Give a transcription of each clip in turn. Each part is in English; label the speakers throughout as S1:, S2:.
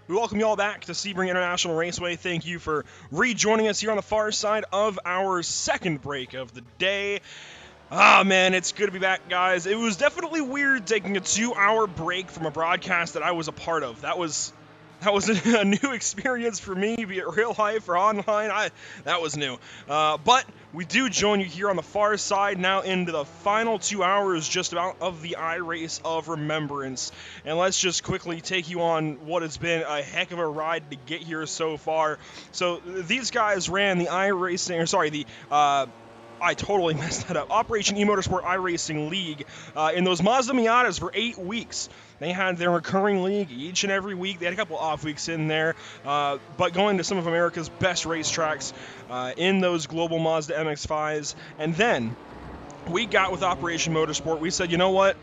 S1: We welcome you all back to Sebring International Raceway. Thank you for rejoining us here on the far side of our second break of the day. Man, it's good to be back, guys. It was definitely weird taking a 2-hour break from a broadcast that I was a part of. That was a new experience for me, be it real life or online. That was new. But we do join you here on the far side now into the final 2 hours just about of the iRace of Remembrance. And let's just quickly take you on what has been a heck of a ride to get here so far. So these guys ran the I totally messed that up. Operation eMotorsport iRacing League in those Mazda Miatas for 8 weeks. They had their recurring league each and every week. They had a couple off weeks in there, but going to some of America's best racetracks in those global Mazda MX-5s. And then we got with Operation Motorsport. We said, you know what?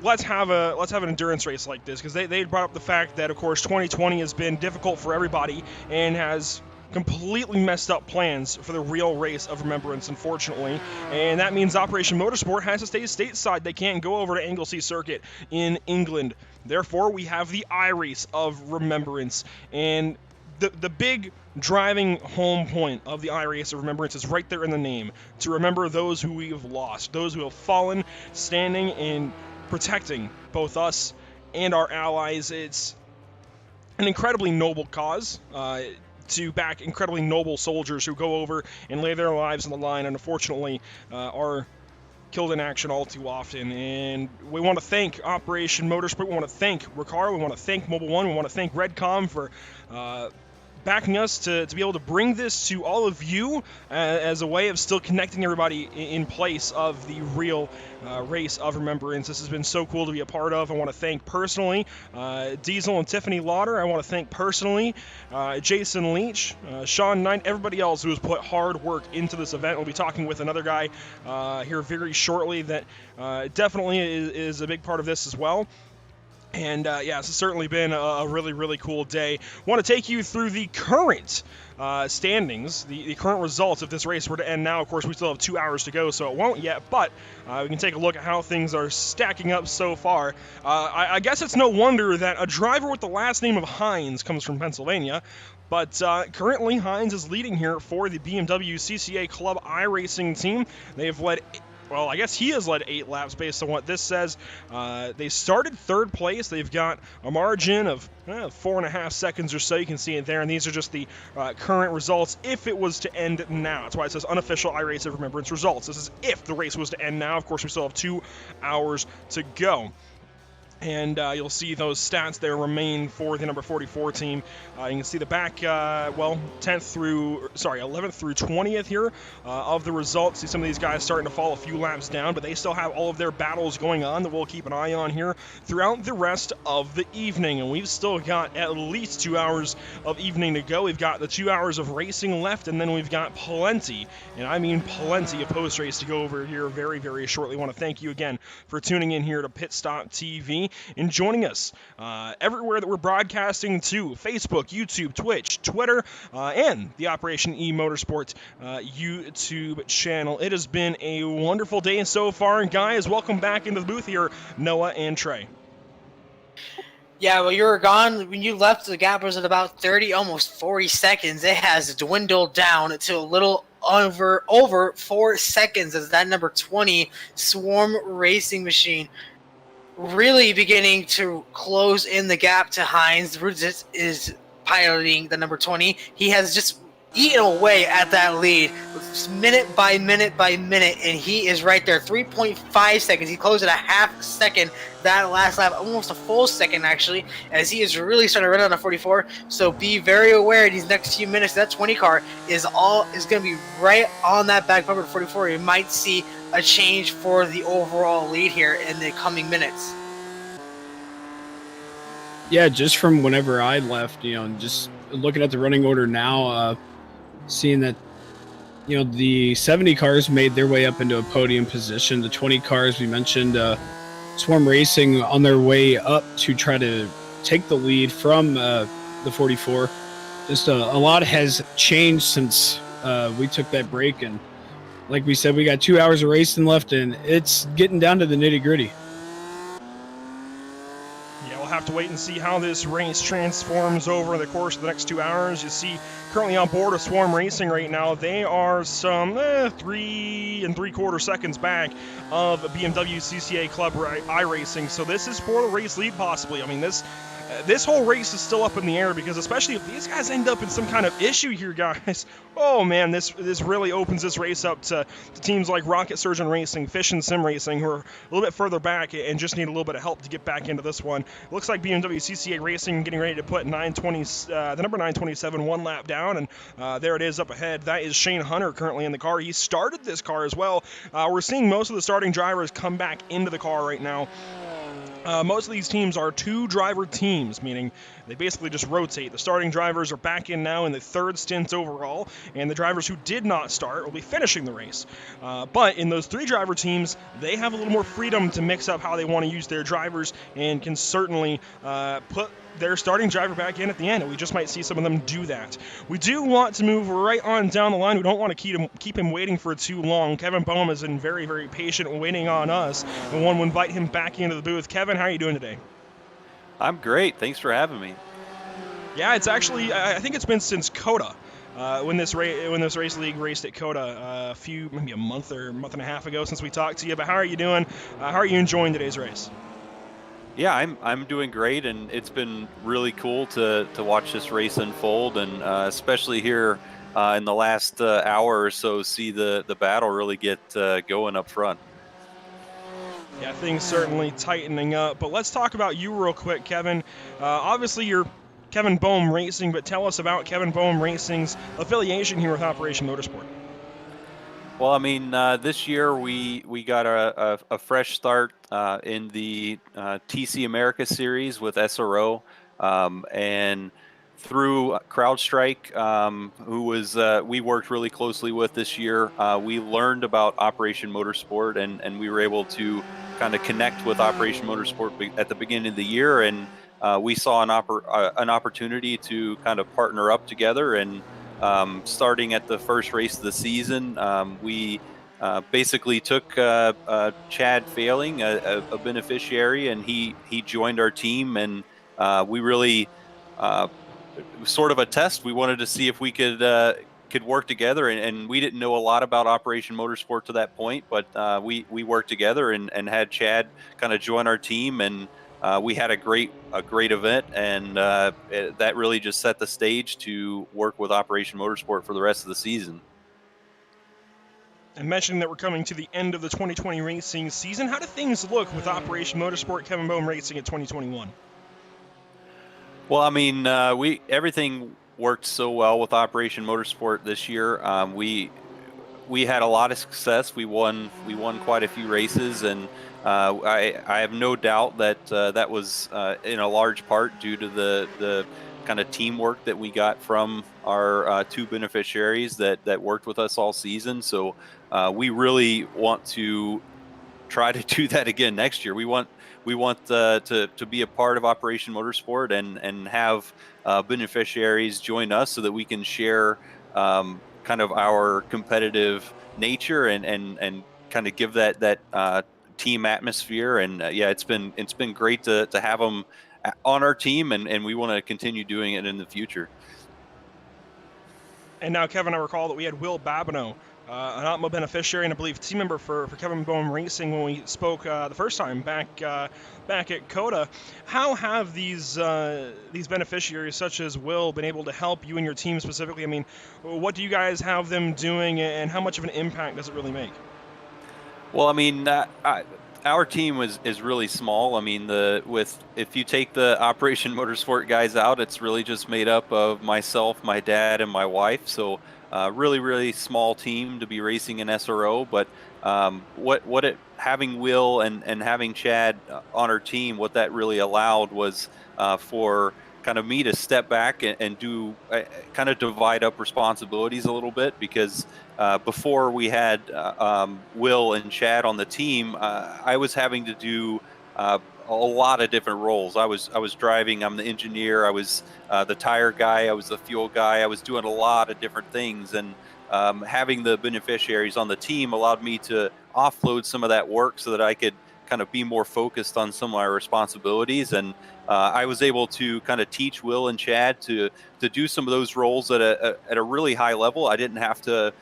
S1: Let's have an endurance race like this, because they brought up the fact that, of course, 2020 has been difficult for everybody and has completely messed up plans for the real race of Remembrance, unfortunately, and that means Operation Motorsport has to stay stateside. They can't go over to Anglesey Circuit in England. Therefore, we have the iRace of Remembrance, and the big driving home point of the iRace of Remembrance is right there in the name, to remember those who we have lost, those who have fallen, standing and protecting both us and our allies. It's an incredibly noble cause, to back incredibly noble soldiers who go over and lay their lives on the line and unfortunately are killed in action all too often. And we want to thank Operation Motorsport, we want to thank Ricard, we want to thank Mobile One, we want to thank Redcom for backing us to be able to bring this to all of you as a way of still connecting everybody in place of the real race of Remembrance. This has been so cool to be a part of. I want to thank personally Diesel and Tiffany Lauder. I want to thank personally Jason Leach, Sean Knight, everybody else who has put hard work into this event. We'll be talking with another guy here very shortly that definitely is a big part of this as well. And yeah, it's certainly been a really, really cool day. Want to take you through the current standings, the current results. If this race were to end now, of course, we still have 2 hours to go, so it won't yet, but we can take a look at how things are stacking up so far. I guess it's no wonder that a driver with the last name of Hines comes from Pennsylvania, but currently Hines is leading here for the BMW CCA Club iRacing team. They have led... Well, I guess he has led 8 laps based on what this says. They started third place. They've got a margin of 4.5 seconds or so. You can see it there. And these are just the current results if it was to end now. That's why it says unofficial iRace of Remembrance results. This is if the race was to end now. Of course, we still have 2 hours to go. And you'll see those stats there remain for the number 44 team. You can see the back, 11th through 20th here of the results. See some of these guys starting to fall a few laps down, but they still have all of their battles going on that we'll keep an eye on here throughout the rest of the evening. And we've still got at least 2 hours of evening to go. We've got the 2 hours of racing left, and then we've got plenty, and I mean plenty, of post-race to go over here very, very shortly. I want to thank you again for tuning in here to Pit Stop TV and joining us everywhere that we're broadcasting to: Facebook, YouTube, Twitch, Twitter, and the Operation eMotorsport YouTube channel. It has been a wonderful day so far, and guys, welcome back into the booth here, Noah and Trey.
S2: Yeah, well, you were gone. When you left, the gap was at about 30, almost 40 seconds. It has dwindled down to a little over 4 seconds as that number 20 Swarm Racing Machine really beginning to close in the gap to Hines. Rudis is piloting the number 20. He has just eaten away at that lead minute by minute by minute, and he is right there. 3.5 seconds. He closed at a half second that last lap, almost a full second actually, as he is really starting to run on a 44. So be very aware in these next few minutes. That 20 car is going to be right on that back bumper 44. You might see a change for the overall lead here in the coming minutes.
S3: Yeah, just from whenever I left, just looking at the running order now, seeing that, the 70 cars made their way up into a podium position. The 20 cars we mentioned, Swarm Racing on their way up to try to take the lead from the 44. Just a lot has changed since we took that break, and like we said, we got 2 hours of racing left, and it's getting down to the nitty-gritty.
S1: Yeah, we'll have to wait and see how this race transforms over the course of the next 2 hours. You see, currently on board of Swarm Racing right now, they are some 3 3/4 seconds back of BMW CCA Club iRacing. So this is for the race lead possibly. I mean, this whole race is still up in the air, because especially if these guys end up in some kind of issue here, guys, oh man, this really opens this race up to teams like Rocket Surgeon Racing, Fish and Sim Racing, who are a little bit further back and just need a little bit of help to get back into this one. It looks like BMW CCA Racing getting ready to put the number 927 one lap down, and there it is up ahead. That is Shane Hunter currently in the car. He started this car as well. We're seeing most of the starting drivers come back into the car right now. Most of these teams are 2-driver teams, meaning they basically just rotate. The starting drivers are back in now in the 3rd stint overall, and the drivers who did not start will be finishing the race. But in those 3-driver teams, they have a little more freedom to mix up how they want to use their drivers, and can certainly put their starting driver back in at the end, and we just might see some of them do that. We do want to move right on down the line. We don't want to keep him waiting for too long. Kevin Boehm has been very, very patient waiting on us, and one will invite him back into the booth. Kevin, how are you doing today?
S4: I'm great. Thanks for having me.
S1: Yeah, it's actually, I think it's been since COTA. When this race league raced at COTA maybe a month and a half ago since we talked to you. But how are you doing? How are you enjoying today's race?
S4: Yeah, I'm doing great, and it's been really cool to watch this race unfold, and especially here in the last hour or so, see the battle really get going up front.
S1: Yeah, things certainly tightening up. But let's talk about you real quick, Kevin. Obviously, you're Kevin Boehm Racing, but tell us about Kevin Boehm Racing's affiliation here with Operation Motorsport.
S4: Well, I mean, this year we got a fresh start in the TC America Series with SRO, and through CrowdStrike, who was we worked really closely with this year. We learned about Operation Motorsport, and we were able to kind of connect with Operation Motorsport at the beginning of the year, and we saw an opportunity to kind of partner up together. And starting at the first race of the season, we basically took Chad Failing, a beneficiary, and he joined our team, and we really sort of a test. We wanted to see if we could work together, and we didn't know a lot about Operation Motorsport to that point, but we worked together and had Chad kind of join our team, and we had a great event, and that really just set the stage to work with Operation Motorsport for the rest of the season.
S1: And mentioning that we're coming to the end of the 2020 racing season, how do things look with Operation Motorsport Kevin Boehm Racing at 2021?
S4: Well, I mean, everything worked so well with Operation Motorsport this year. We had a lot of success. We won quite a few races, and I have no doubt that that was in a large part due to the kind of teamwork that we got from our 2 beneficiaries that worked with us all season. So we really want to try to do that again next year. We want to be a part of Operation Motorsport and have beneficiaries join us so that we can share kind of our competitive nature and kind of give that team atmosphere. And yeah, it's been great to have them on our team, and we want to continue doing it in the future.
S1: And now, Kevin, I recall that we had Will Babineau, an Opmo beneficiary and I believe team member for Kevin Boehm Racing when we spoke the first time back at COTA. How have these beneficiaries such as Will been able to help you and your team specifically? I mean, what do you guys have them doing, and how much of an impact does it really make?
S4: Well, I mean, our team is really small. I mean, if you take the Operation Motorsport guys out, it's really just made up of myself, my dad, and my wife. So really, really small team to be racing in SRO. But having Will and having Chad on our team, what that really allowed was for kind of me to step back and do kind of divide up responsibilities a little bit, because before we had Will and Chad on the team, I was having to do a lot of different roles. I was driving. I'm the engineer. I was the tire guy. I was the fuel guy. I was doing a lot of different things, and having the beneficiaries on the team allowed me to offload some of that work so that I could kind of be more focused on some of my responsibilities. And I was able to kind of teach Will and Chad to do some of those roles at a really high level. I didn't have to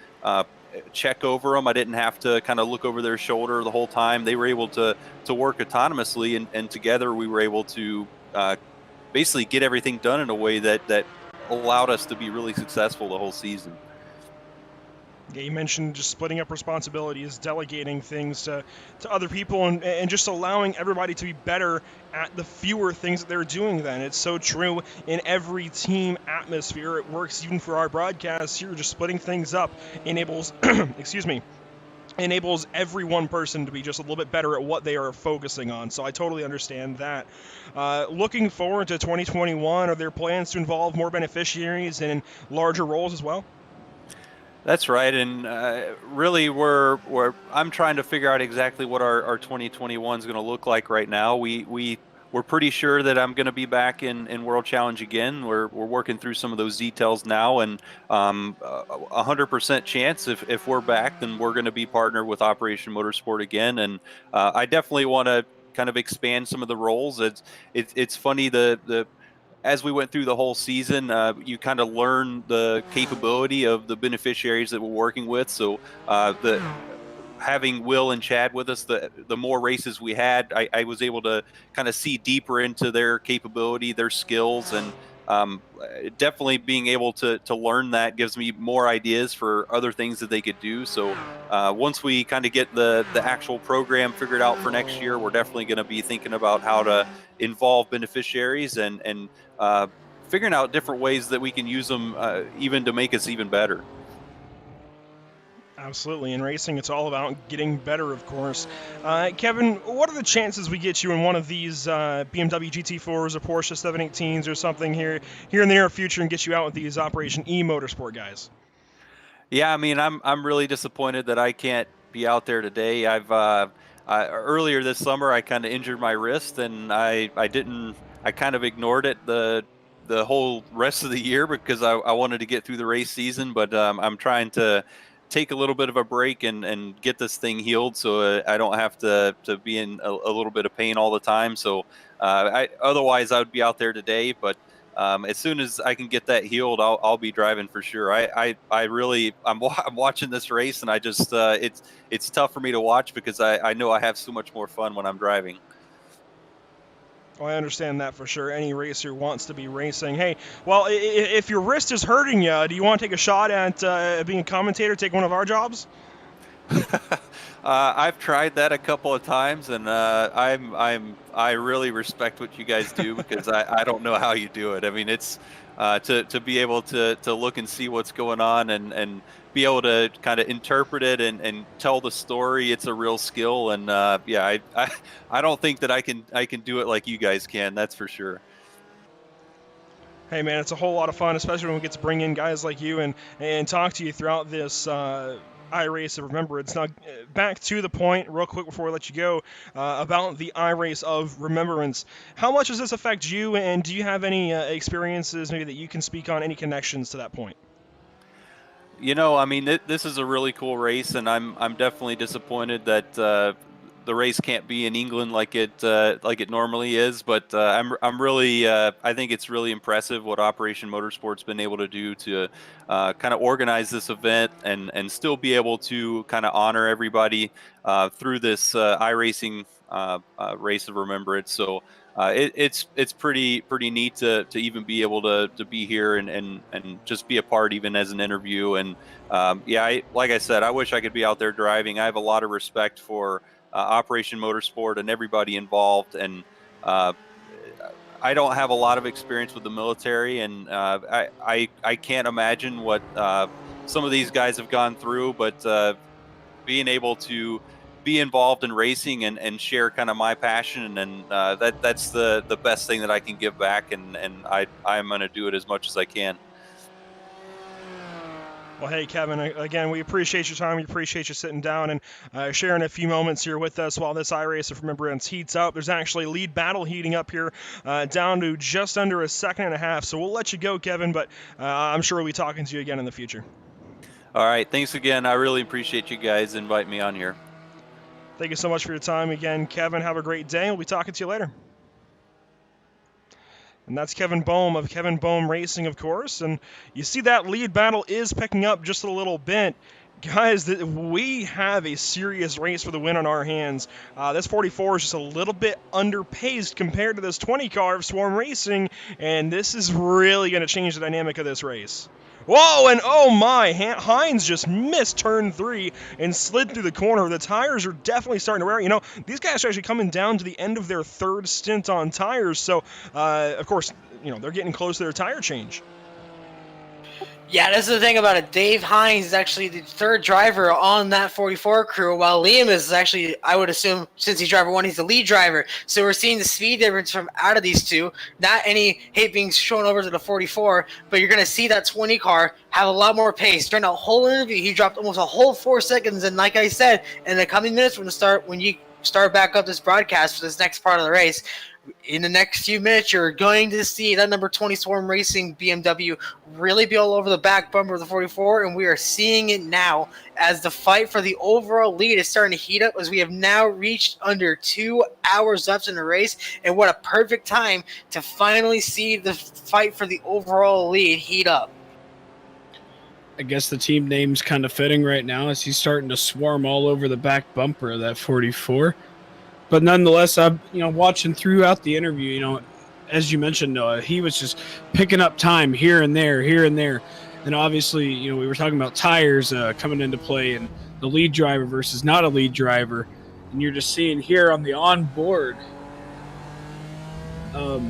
S4: check over them. I didn't have to kind of look over their shoulder the whole time. They were able to work autonomously, and together we were able to basically get everything done in a way that allowed us to be really successful the whole season.
S1: Yeah, you mentioned just splitting up responsibilities, delegating things to other people, and just allowing everybody to be better at the fewer things that they're doing then. It's so true in every team atmosphere. It works even for our broadcasts here. Just splitting things up enables, excuse me, enables every one person to be just a little bit better at what they are focusing on. So I totally understand that. Looking forward to 2021, are there plans to involve more beneficiaries and in larger roles as well?
S4: That's right, and really, I'm trying to figure out exactly what our 2021 is going to look like right now. We're pretty sure that I'm going to be back in World Challenge again. We're working through some of those details now, and 100% chance if we're back, then we're going to be partnered with Operation Motorsport again. And I definitely want to kind of expand some of the roles. It's funny as we went through the whole season, you kind of learn the capability of the beneficiaries that we're working with. So having Will and Chad with us, the more races we had, I was able to kind of see deeper into their capability, their skills, and definitely being able to learn that gives me more ideas for other things that they could do. So once we kind of get the actual program figured out for next year, we're definitely going to be thinking about how to involve beneficiaries and figuring out different ways that we can use them even to make us even better.
S1: Absolutely. In racing, it's all about getting better, of course. Kevin, what are the chances we get you in one of these BMW GT4s or Porsche 718s or something here in the near future and get you out with these Operation eMotorsport guys?
S4: Yeah, I mean, I'm really disappointed that I can't be out there today. Earlier this summer I kind of injured my wrist, and I kind of ignored it the whole rest of the year because I wanted to get through the race season. But I'm trying to take a little bit of a break and get this thing healed so I don't have to be in a little bit of pain all the time. So otherwise I would be out there today, but as soon as I can get that healed, I'll be driving for sure. I'm watching this race, and I just it's tough for me to watch because I know I have so much more fun when I'm driving.
S1: Well, I understand that for sure. Any racer wants to be racing. Hey, well, if your wrist is hurting you, do you want to take a shot at being a commentator, take one of our jobs?
S4: I've tried that a couple of times, and I really respect what you guys do because I don't know how you do it. I mean, it's to be able to look and see what's going on and be able to kind of interpret it and tell the story. It's a real skill, and yeah, I don't think that I can do it like you guys can. That's for sure.
S1: Hey man, it's a whole lot of fun, especially when we get to bring in guys like you and talk to you throughout this iRace of Remembrance. Now, back to the point, real quick before I let you go, about the iRace of Remembrance. How much does this affect you, and do you have any experiences maybe that you can speak on, any connections to that point?
S4: You know, I mean, this is a really cool race, and I'm definitely disappointed that the race can't be in England like it normally is. But I'm really I think it's really impressive what Operation Motorsport's been able to do to kind of organize this event and still be able to kind of honor everybody through this iRacing race of remembrance. So it's pretty neat to even be able to be here and just be a part even as an interview. And yeah, like I said, I wish I could be out there driving. I have a lot of respect for Operation Motorsport and everybody involved, and I don't have a lot of experience with the military, and I can't imagine what some of these guys have gone through, but being able to be involved in racing and share kind of my passion, and that's the best thing that I can give back, and I'm going to do it as much as I can.
S1: Well, hey, Kevin, again, we appreciate your time. We appreciate you sitting down and sharing a few moments here with us while this iRace of Remembrance heats up. There's actually a lead battle heating up here down to just under a second and a half. So we'll let you go, Kevin, but I'm sure we'll be talking to you again in the future.
S4: All right. Thanks again. I really appreciate you guys inviting me on here.
S1: Thank you so much for your time again, Kevin. Have a great day. We'll be talking to you later. And that's Kevin Boehm of Kevin Boehm Racing, of course. And you see that lead battle is picking up just a little bit. Guys, we have a serious race for the win on our hands. This 44 is just a little bit underpaced compared to this 20 car of Swarm Racing, and this is really going to change the dynamic of this race. Whoa, and oh my, Hines just missed turn 3 and slid through the corner. The tires are definitely starting to wear. You know, these guys are actually coming down to the end of their third stint on tires, so, of course, you know, they're getting close to their tire change.
S2: Yeah, that's the thing about it. Dave Hines is actually the third driver on that 44 crew, while Liam is actually, I would assume, since he's driver 1, he's the lead driver. So we're seeing the speed difference from out of these two. Not any hate being shown over to the 44, but you're going to see that 20 car have a lot more pace. During that whole interview, he dropped almost a whole 4 seconds, and like I said, in the coming minutes when you start back up this broadcast for this next part of the race, in the next few minutes, you're going to see that number 20 Swarm Racing BMW really be all over the back bumper of the 44, and we are seeing it now as the fight for the overall lead is starting to heat up, as we have now reached under 2 hours left in the race, and what a perfect time to finally see the fight for the overall lead heat up.
S3: I guess the team name's kind of fitting right now as he's starting to swarm all over the back bumper of that 44. But nonetheless, I'm watching throughout the interview. As you mentioned, Noah, he was just picking up time here and there. And obviously, we were talking about tires coming into play and the lead driver versus not a lead driver. And you're just seeing here on the onboard, you're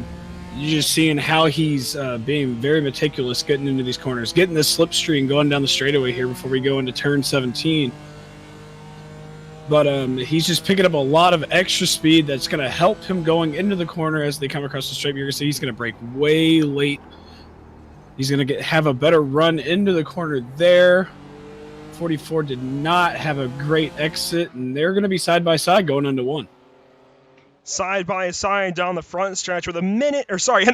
S3: just seeing how he's being very meticulous getting into these corners, getting this slipstream going down the straightaway here before we go into turn 17. But he's just picking up a lot of extra speed that's going to help him going into the corner as they come across the straight. You're going to see he's going to brake way late. He's going to have a better run into the corner there. 44 did not have a great exit, and they're going to be side by side going into one.
S1: Side by side down the front stretch with an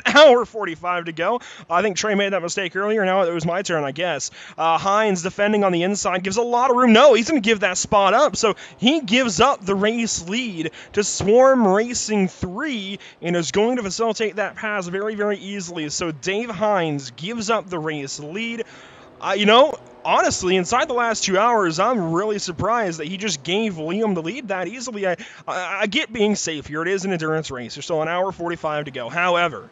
S1: hour 45 to go. I think Trey made that mistake earlier. Now it was my turn, I guess. Hines defending on the inside gives a lot of room. No, he's going to give that spot up. So he gives up the race lead to Swarm Racing 3 and is going to facilitate that pass very, very easily. So Dave Hines gives up the race lead. Honestly, inside the last 2 hours, I'm really surprised that he just gave Liam the lead that easily. I get being safe here. It is an endurance race. There's still an hour 45 to go. However,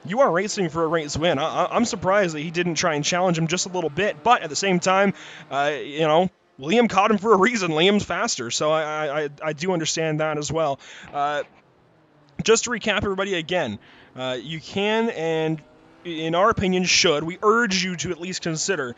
S1: you are racing for a race win. I'm surprised that he didn't try and challenge him just a little bit. But at the same time, Liam caught him for a reason. Liam's faster, so I do understand that as well. Just to recap everybody again, you can and in our opinion, we urge you to at least consider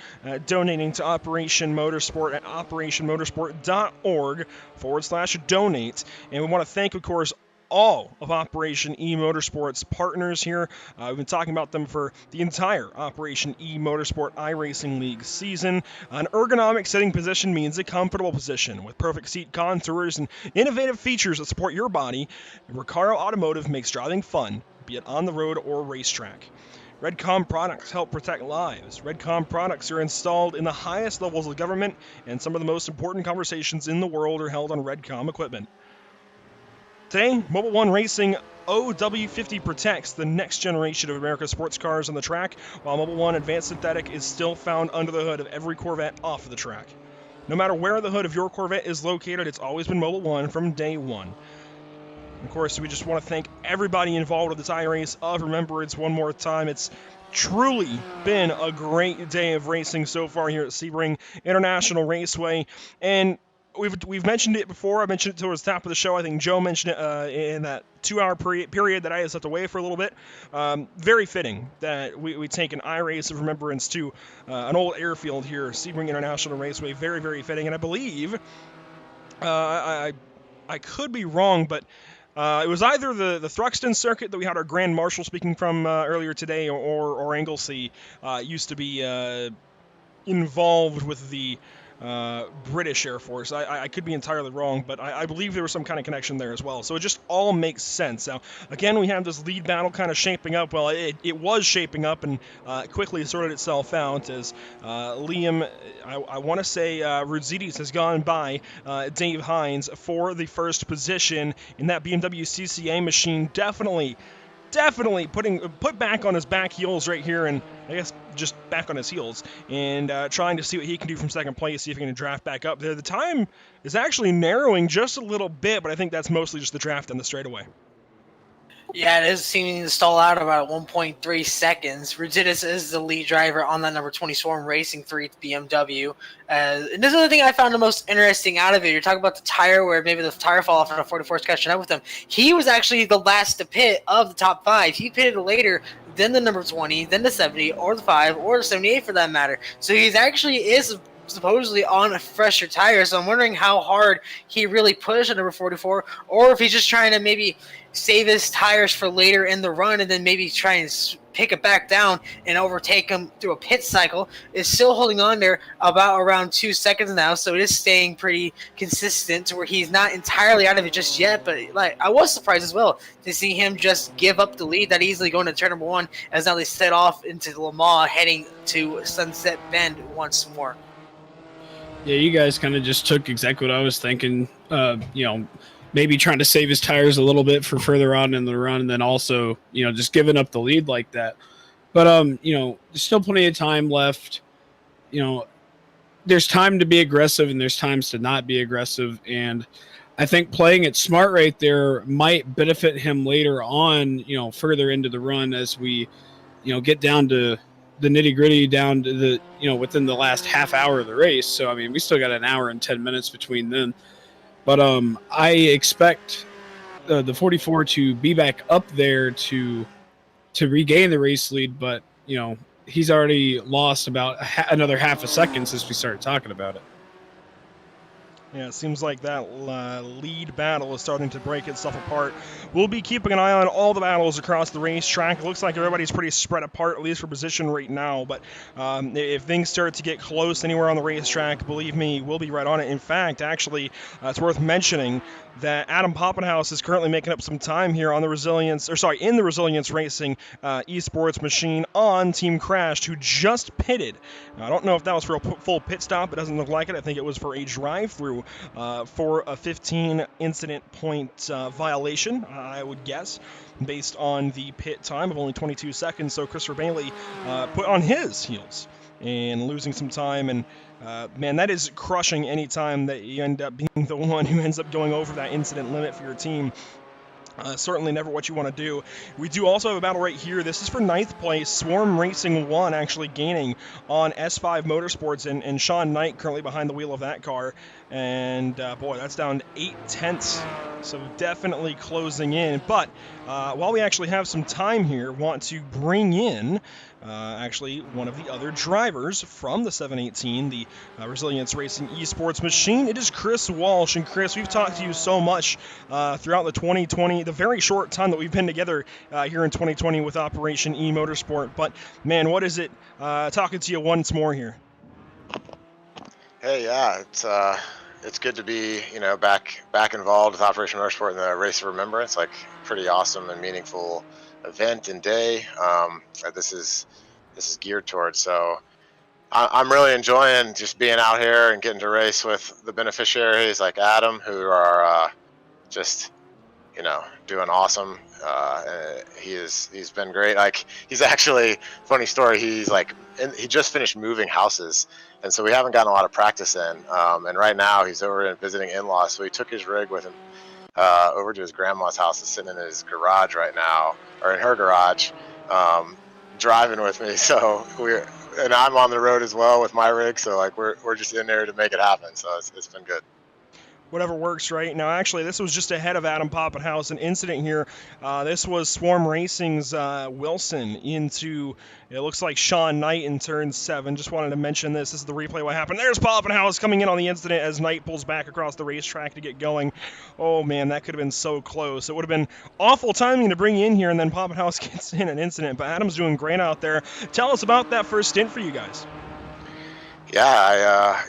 S1: donating to Operation Motorsport at operationmotorsport.org/donate. And we want to thank, of course, all of Operation eMotorsport's partners here. We've been talking about them for the entire Operation eMotorsport iRacing League season. An ergonomic sitting position means a comfortable position with perfect seat contours and innovative features that support your body. Recaro Automotive makes driving fun, be it on the road or racetrack. Redcom products help protect lives. Redcom products are installed in the highest levels of government, and some of the most important conversations in the world are held on Redcom equipment. Today, Mobil 1 Racing OW50 protects the next generation of America's sports cars on the track, while Mobil 1 Advanced Synthetic is still found under the hood of every Corvette off of the track. No matter where the hood of your Corvette is located, it's always been Mobil 1 from day one. Of course, we just want to thank everybody involved with this iRace of Remembrance one more time. It's truly been a great day of racing so far here at Sebring International Raceway. And we've mentioned it before. I mentioned it towards the top of the show. I think Joe mentioned it in that 2-hour period that I had stepped away for a little bit. Very fitting that we take an iRace of Remembrance to an old airfield here, Sebring International Raceway. Very, very fitting. And I believe, I could be wrong, but it was either the Thruxton circuit that we had our Grand Marshal speaking from earlier today, or Anglesey used to be involved with the British Air Force. I could be entirely wrong, but I believe there was some kind of connection there as well. So it just all makes sense. Now, again, we have this lead battle kind of shaping up. Well, it was shaping up and quickly sorted itself out as Liam, I want to say Rudzitis has gone by Dave Hines for the first position in that BMW CCA machine. Definitely put back on his back heels right here, and I guess just back on his heels, and trying to see what he can do from second place, see if he can draft back up there. The time is actually narrowing just a little bit, but I think that's mostly just the draft and the straightaway.
S2: Yeah, it is seeming to stall out about 1.3 seconds. Rudzitis is the lead driver on that number 20 Swarm Racing 3 BMW. And this is the thing I found the most interesting out of it. You're talking about the tire, where maybe the tire fall off and a 44 is catching up with him. He was actually the last to pit of the top 5. He pitted later than the number 20, then the 70, or the 5, or the 78 for that matter. So he's actually is supposedly on a fresher tire, so I'm wondering how hard he really pushed on number 44, or if he's just trying to maybe save his tires for later in the run and then maybe try and pick it back down and overtake him through a pit cycle. Is still holding on there about around 2 seconds now, so it is staying pretty consistent to where he's not entirely out of it just yet. But like, I was surprised as well to see him just give up the lead that easily going to turn number 1, as now they set off into Le Mans heading to Sunset Bend once more.
S3: Yeah, you guys kind of just took exactly what I was thinking. Maybe trying to save his tires a little bit for further on in the run, and then also, just giving up the lead like that. But, there's still plenty of time left. There's time to be aggressive and there's times to not be aggressive. And I think playing it smart right there might benefit him later on, further into the run as we, get down to the nitty gritty, down to the, within the last half hour of the race. So, I mean, we still got an hour and 10 minutes between then. But I expect the 44 to be back up there to regain the race lead. But, he's already lost about another half a second since we started talking about it.
S1: Yeah, it seems like that lead battle is starting to break itself apart. We'll be keeping an eye on all the battles across the racetrack. It looks like everybody's pretty spread apart, at least for position right now. But if things start to get close anywhere on the racetrack, believe me, we'll be right on it. In fact, actually, it's worth mentioning that Adam Poppenhaus is currently making up some time here on the in the Resilience Racing esports machine on Team Crashed, who just pitted. Now, I don't know if that was for a full pit stop. It doesn't look like it. I think it was for a drive-through for a 15 incident point violation, I would guess, based on the pit time of only 22 seconds. So Christopher Bailey put on his heels and losing some time. And man, that is crushing any time that you end up being the one who ends up going over that incident limit for your team. Certainly never what you want to do. We do also have a battle right here. This is for 9th place. Swarm Racing 1 actually gaining on S5 Motorsports, and Sean Knight currently behind the wheel of that car. And boy, that's down 8/10. So definitely closing in. But while we actually have some time here, want to bring in actually one of the other drivers from the 718, the Resilience Racing esports machine. It is Chris Walsh. And Chris, we've talked to you so much throughout the 2020, the very short time that we've been together here in 2020 with Operation eMotorsport. But man, what is it talking to you once more here?
S5: Hey, yeah, it's good to be back involved with Operation Motorsport in the Race of Remembrance. Like, pretty awesome and meaningful event and day that this is geared towards. So I'm really enjoying just being out here and getting to race with the beneficiaries like Adam, who are just doing awesome. He's been great. Like, he's actually, funny story, he just finished moving houses, and so we haven't gotten a lot of practice in, and right now he's over visiting in-laws, so he took his rig with him over to his grandma's house. It's sitting in his garage right now, or in her garage, driving with me. So and I'm on the road as well with my rig, so like we're just in there to make it happen. So it's been good.
S1: Whatever works, right? Now, actually, this was just ahead of Adam Poppenhaus, an incident here. This was Swarm Racing's Wilson into, it looks like Sean Knight in turn 7. Just wanted to mention this. This is the replay what happened. There's Poppenhaus coming in on the incident as Knight pulls back across the racetrack to get going. Oh, man, that could have been so close. It would have been awful timing to bring you in here, and then Poppenhaus gets in an incident. But Adam's doing great out there. Tell us about that first stint for you guys.
S5: Yeah,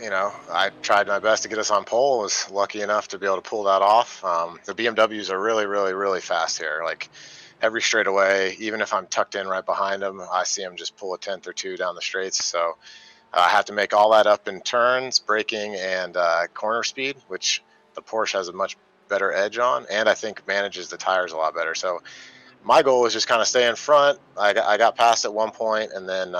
S5: I tried my best to get us on pole. Was lucky enough to be able to pull that off. The BMWs are really, really, really fast here. Like every straightaway, even if I'm tucked in right behind them, I see them just pull a tenth or two down the straights. So I have to make all that up in turns, braking, and corner speed, which the Porsche has a much better edge on, and I think manages the tires a lot better. So my goal was just kind of stay in front. I got past at one point, and then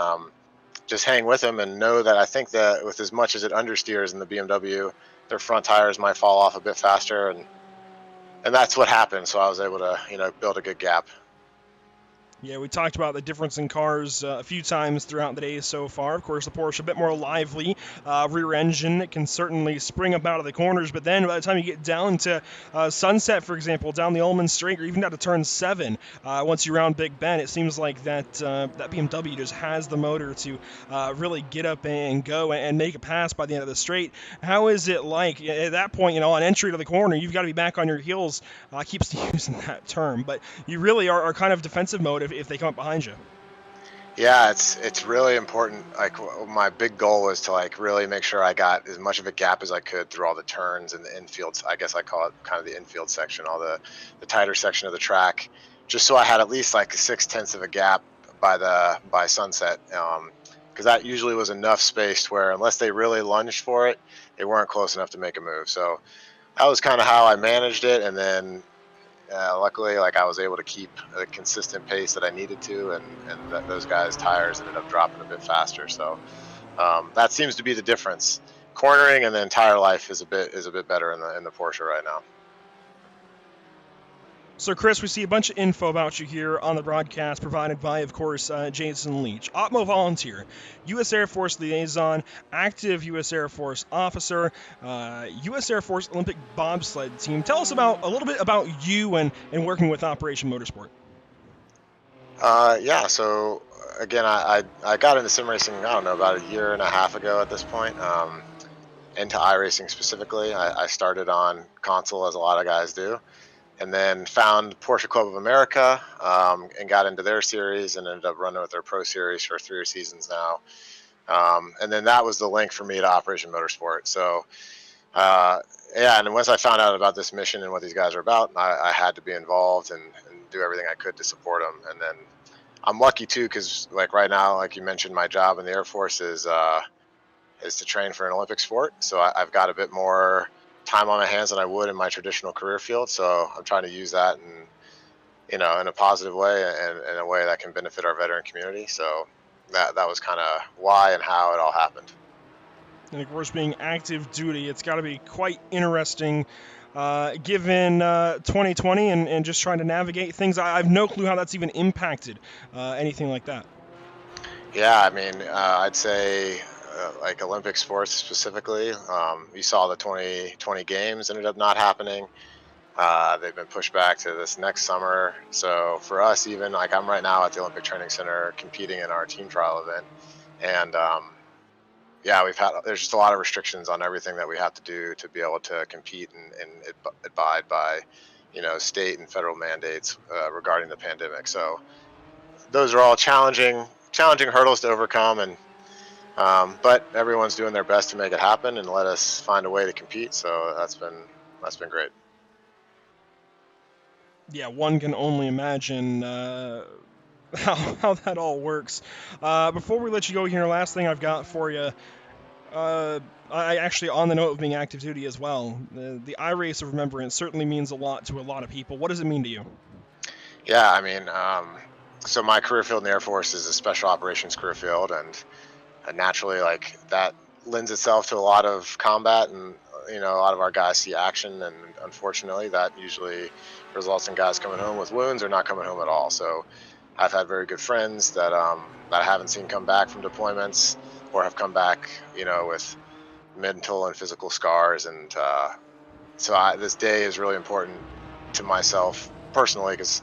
S5: just hang with them and know that I think that with as much as it understeers in the BMW, their front tires might fall off a bit faster, and that's what happened. So I was able to build a good gap.
S1: Yeah, we talked about the difference in cars a few times throughout the day so far. Of course, the Porsche a bit more lively, rear engine. It can certainly spring up out of the corners, but then by the time you get down to Sunset, for example, down the Ullman Straight, or even down to turn 7, once you round Big Ben, it seems like that BMW just has the motor to really get up and go and make a pass by the end of the straight. How is it like at that point, on entry to the corner, you've got to be back on your heels. I keep using that term, but you really are kind of defensive mode if they come up behind you.
S5: Yeah, it's really important. Like my big goal was to like really make sure I got as much of a gap as I could through all the turns and the infield. I guess I call it kind of the infield section, all the tighter section of the track, just so I had at least like 6/10 of a gap by Sunset. Because that usually was enough space where unless they really lunged for it, they weren't close enough to make a move. So that was kind of how I managed it, and then luckily, like I was able to keep a consistent pace that I needed to, and those guys' tires ended up dropping a bit faster. So that seems to be the difference. Cornering and then tire life is a bit better in the Porsche right now.
S1: So, Chris, we see a bunch of info about you here on the broadcast provided by, of course, Jason Leach, Opmo volunteer, U.S. Air Force liaison, active U.S. Air Force officer, U.S. Air Force Olympic bobsled team. Tell us a little bit about you and working with Operation Motorsport.
S5: Yeah, so again, I got into sim racing, I don't know, about a year and a half ago at this point, into iRacing specifically. I started on console, as a lot of guys do, and then found Porsche Club of America, and got into their series and ended up running with their pro series for 3 seasons now. And then that was the link for me to Operation Motorsport. So, yeah, and once I found out about this mission and what these guys are about, I had to be involved and do everything I could to support them. And then I'm lucky too, because like right now, like you mentioned, my job in the Air Force is to train for an Olympic sport. So I've got a bit more time on my hands than I would in my traditional career field. So I'm trying to use that in a positive way and in a way that can benefit our veteran community. So that was kind of why and how it all happened.
S1: And of course, being active duty, it's got to be quite interesting given 2020 and just trying to navigate things. I have no clue how that's even impacted anything like that.
S5: Yeah, I mean, I'd say like Olympic sports specifically, you saw the 2020 games ended up not happening. They've been pushed back to this next summer. So for us, even like I'm right now at the Olympic Training Center competing in our team trial event, and yeah, there's just a lot of restrictions on everything that we have to do to be able to compete and abide by, state and federal mandates regarding the pandemic. So those are all challenging hurdles to overcome, and but everyone's doing their best to make it happen and let us find a way to compete. So that's been great.
S1: Yeah, one can only imagine how that all works. Before we let you go here, last thing I've got for you. I actually, on the note of being active duty as well, the iRace of Remembrance certainly means a lot to a lot of people. What does it mean to you?
S5: Yeah, I mean, so my career field in the Air Force is a special operations career field, and naturally, like that lends itself to a lot of combat, and a lot of our guys see action, and unfortunately, that usually results in guys coming home with wounds or not coming home at all. So, I've had very good friends that I haven't seen come back from deployments, or have come back, with mental and physical scars, and so this day is really important to myself personally because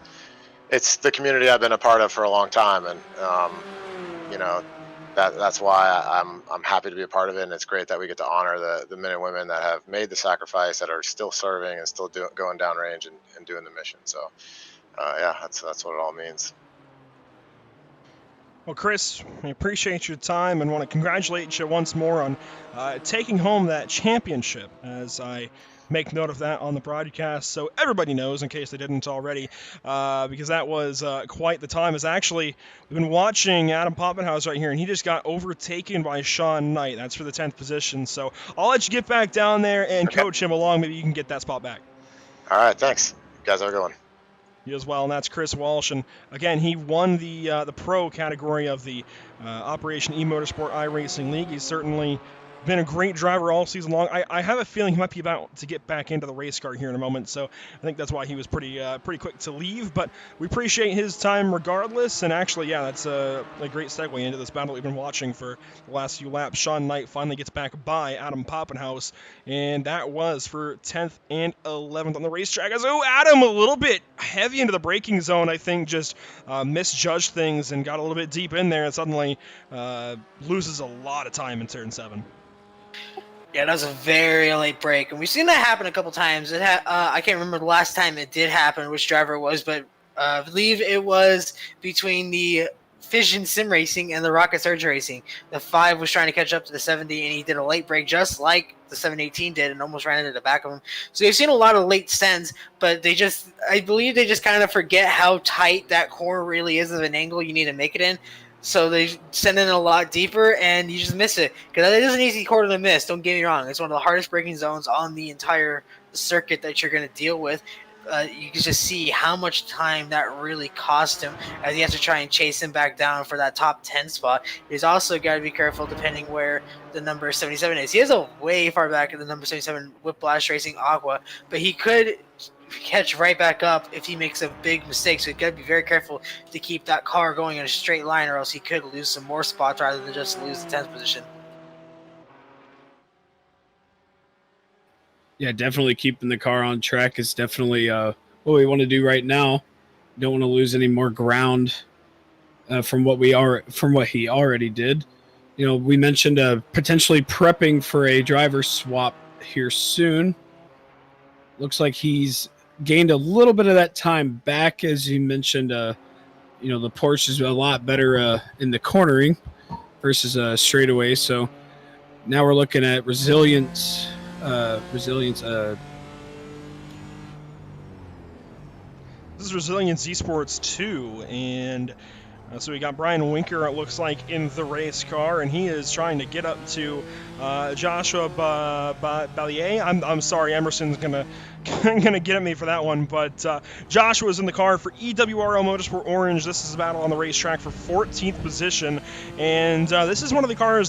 S5: it's the community I've been a part of for a long time, and you know that's why I'm happy to be a part of it, and it's great that we get to honor the men and women that have made the sacrifice, that are still serving and still going downrange and doing the mission. So yeah, that's what it all means.
S1: Well, Chris, I appreciate your time and want to congratulate you once more on taking home that championship, as I make note of that on the broadcast so everybody knows in case they didn't already, because that was quite the time. As actually, we've been watching Adam Poppenhaus right here, and he just got overtaken by Sean Knight. That's for the 10th position. So I'll let you get back down there and coach him along. Maybe you can get that spot back.
S5: All right, thanks. You guys have a good one.
S1: You as well, and that's Chris Walsh. And again, he won the pro category of the Operation eMotorsport iRacing League. He's certainly been a great driver all season long. I have a feeling he might be about to get back into the race car here in a moment, so I think that's why he was pretty quick to leave. But we appreciate his time regardless. And actually, yeah, that's a great segue into this battle we've been watching for the last few laps. Sean Knight finally gets back by Adam Poppenhaus, and that was for 10th and 11th on the racetrack. So Adam, a little bit heavy into the braking zone, I think, just misjudged things and got a little bit deep in there, and suddenly loses a lot of time in turn 7.
S2: Yeah, that was a very late break, and we've seen that happen a couple times. I can't remember the last time it did happen, which driver it was, but I believe it was between the Fission Sim Racing and the Rocket Surge Racing. The 5 was trying to catch up to the 70, and he did a late break just like the 718 did and almost ran into the back of him. So you've seen a lot of late sends, but I believe they just kind of forget how tight that corner really is of an angle you need to make it in. So they send in a lot deeper, and you just miss it. Because it is an easy corner to miss, don't get me wrong. It's one of the hardest braking zones on the entire circuit that you're going to deal with. You can just see how much time that really cost him, as he has to try and chase him back down for that top 10 spot. He's also got to be careful depending where the number 77 is. He is a way far back at the number 77 Whiplash Racing Aqua, but he could catch right back up if he makes a big mistake. So you got to be very careful to keep that car going in a straight line, or else he could lose some more spots rather than just lose the 10th position.
S3: Yeah, definitely keeping the car on track is definitely what we want to do right now. Don't want to lose any more ground from what he already did. You know, we mentioned potentially prepping for a driver swap here soon. Looks like he's gained a little bit of that time back, as you mentioned. The Porsche is a lot better in the cornering versus straightaway. So now we're looking at resilience. This
S1: is Resilience Esports 2, and so we got Brian Winker, it looks like, in the race car, and he is trying to get up to Joshua Ballier. I'm sorry, Emerson's gonna get at me for that one, but Joshua's in the car for EWRO Motorsport Orange. This is a battle on the racetrack for 14th position, and this is the car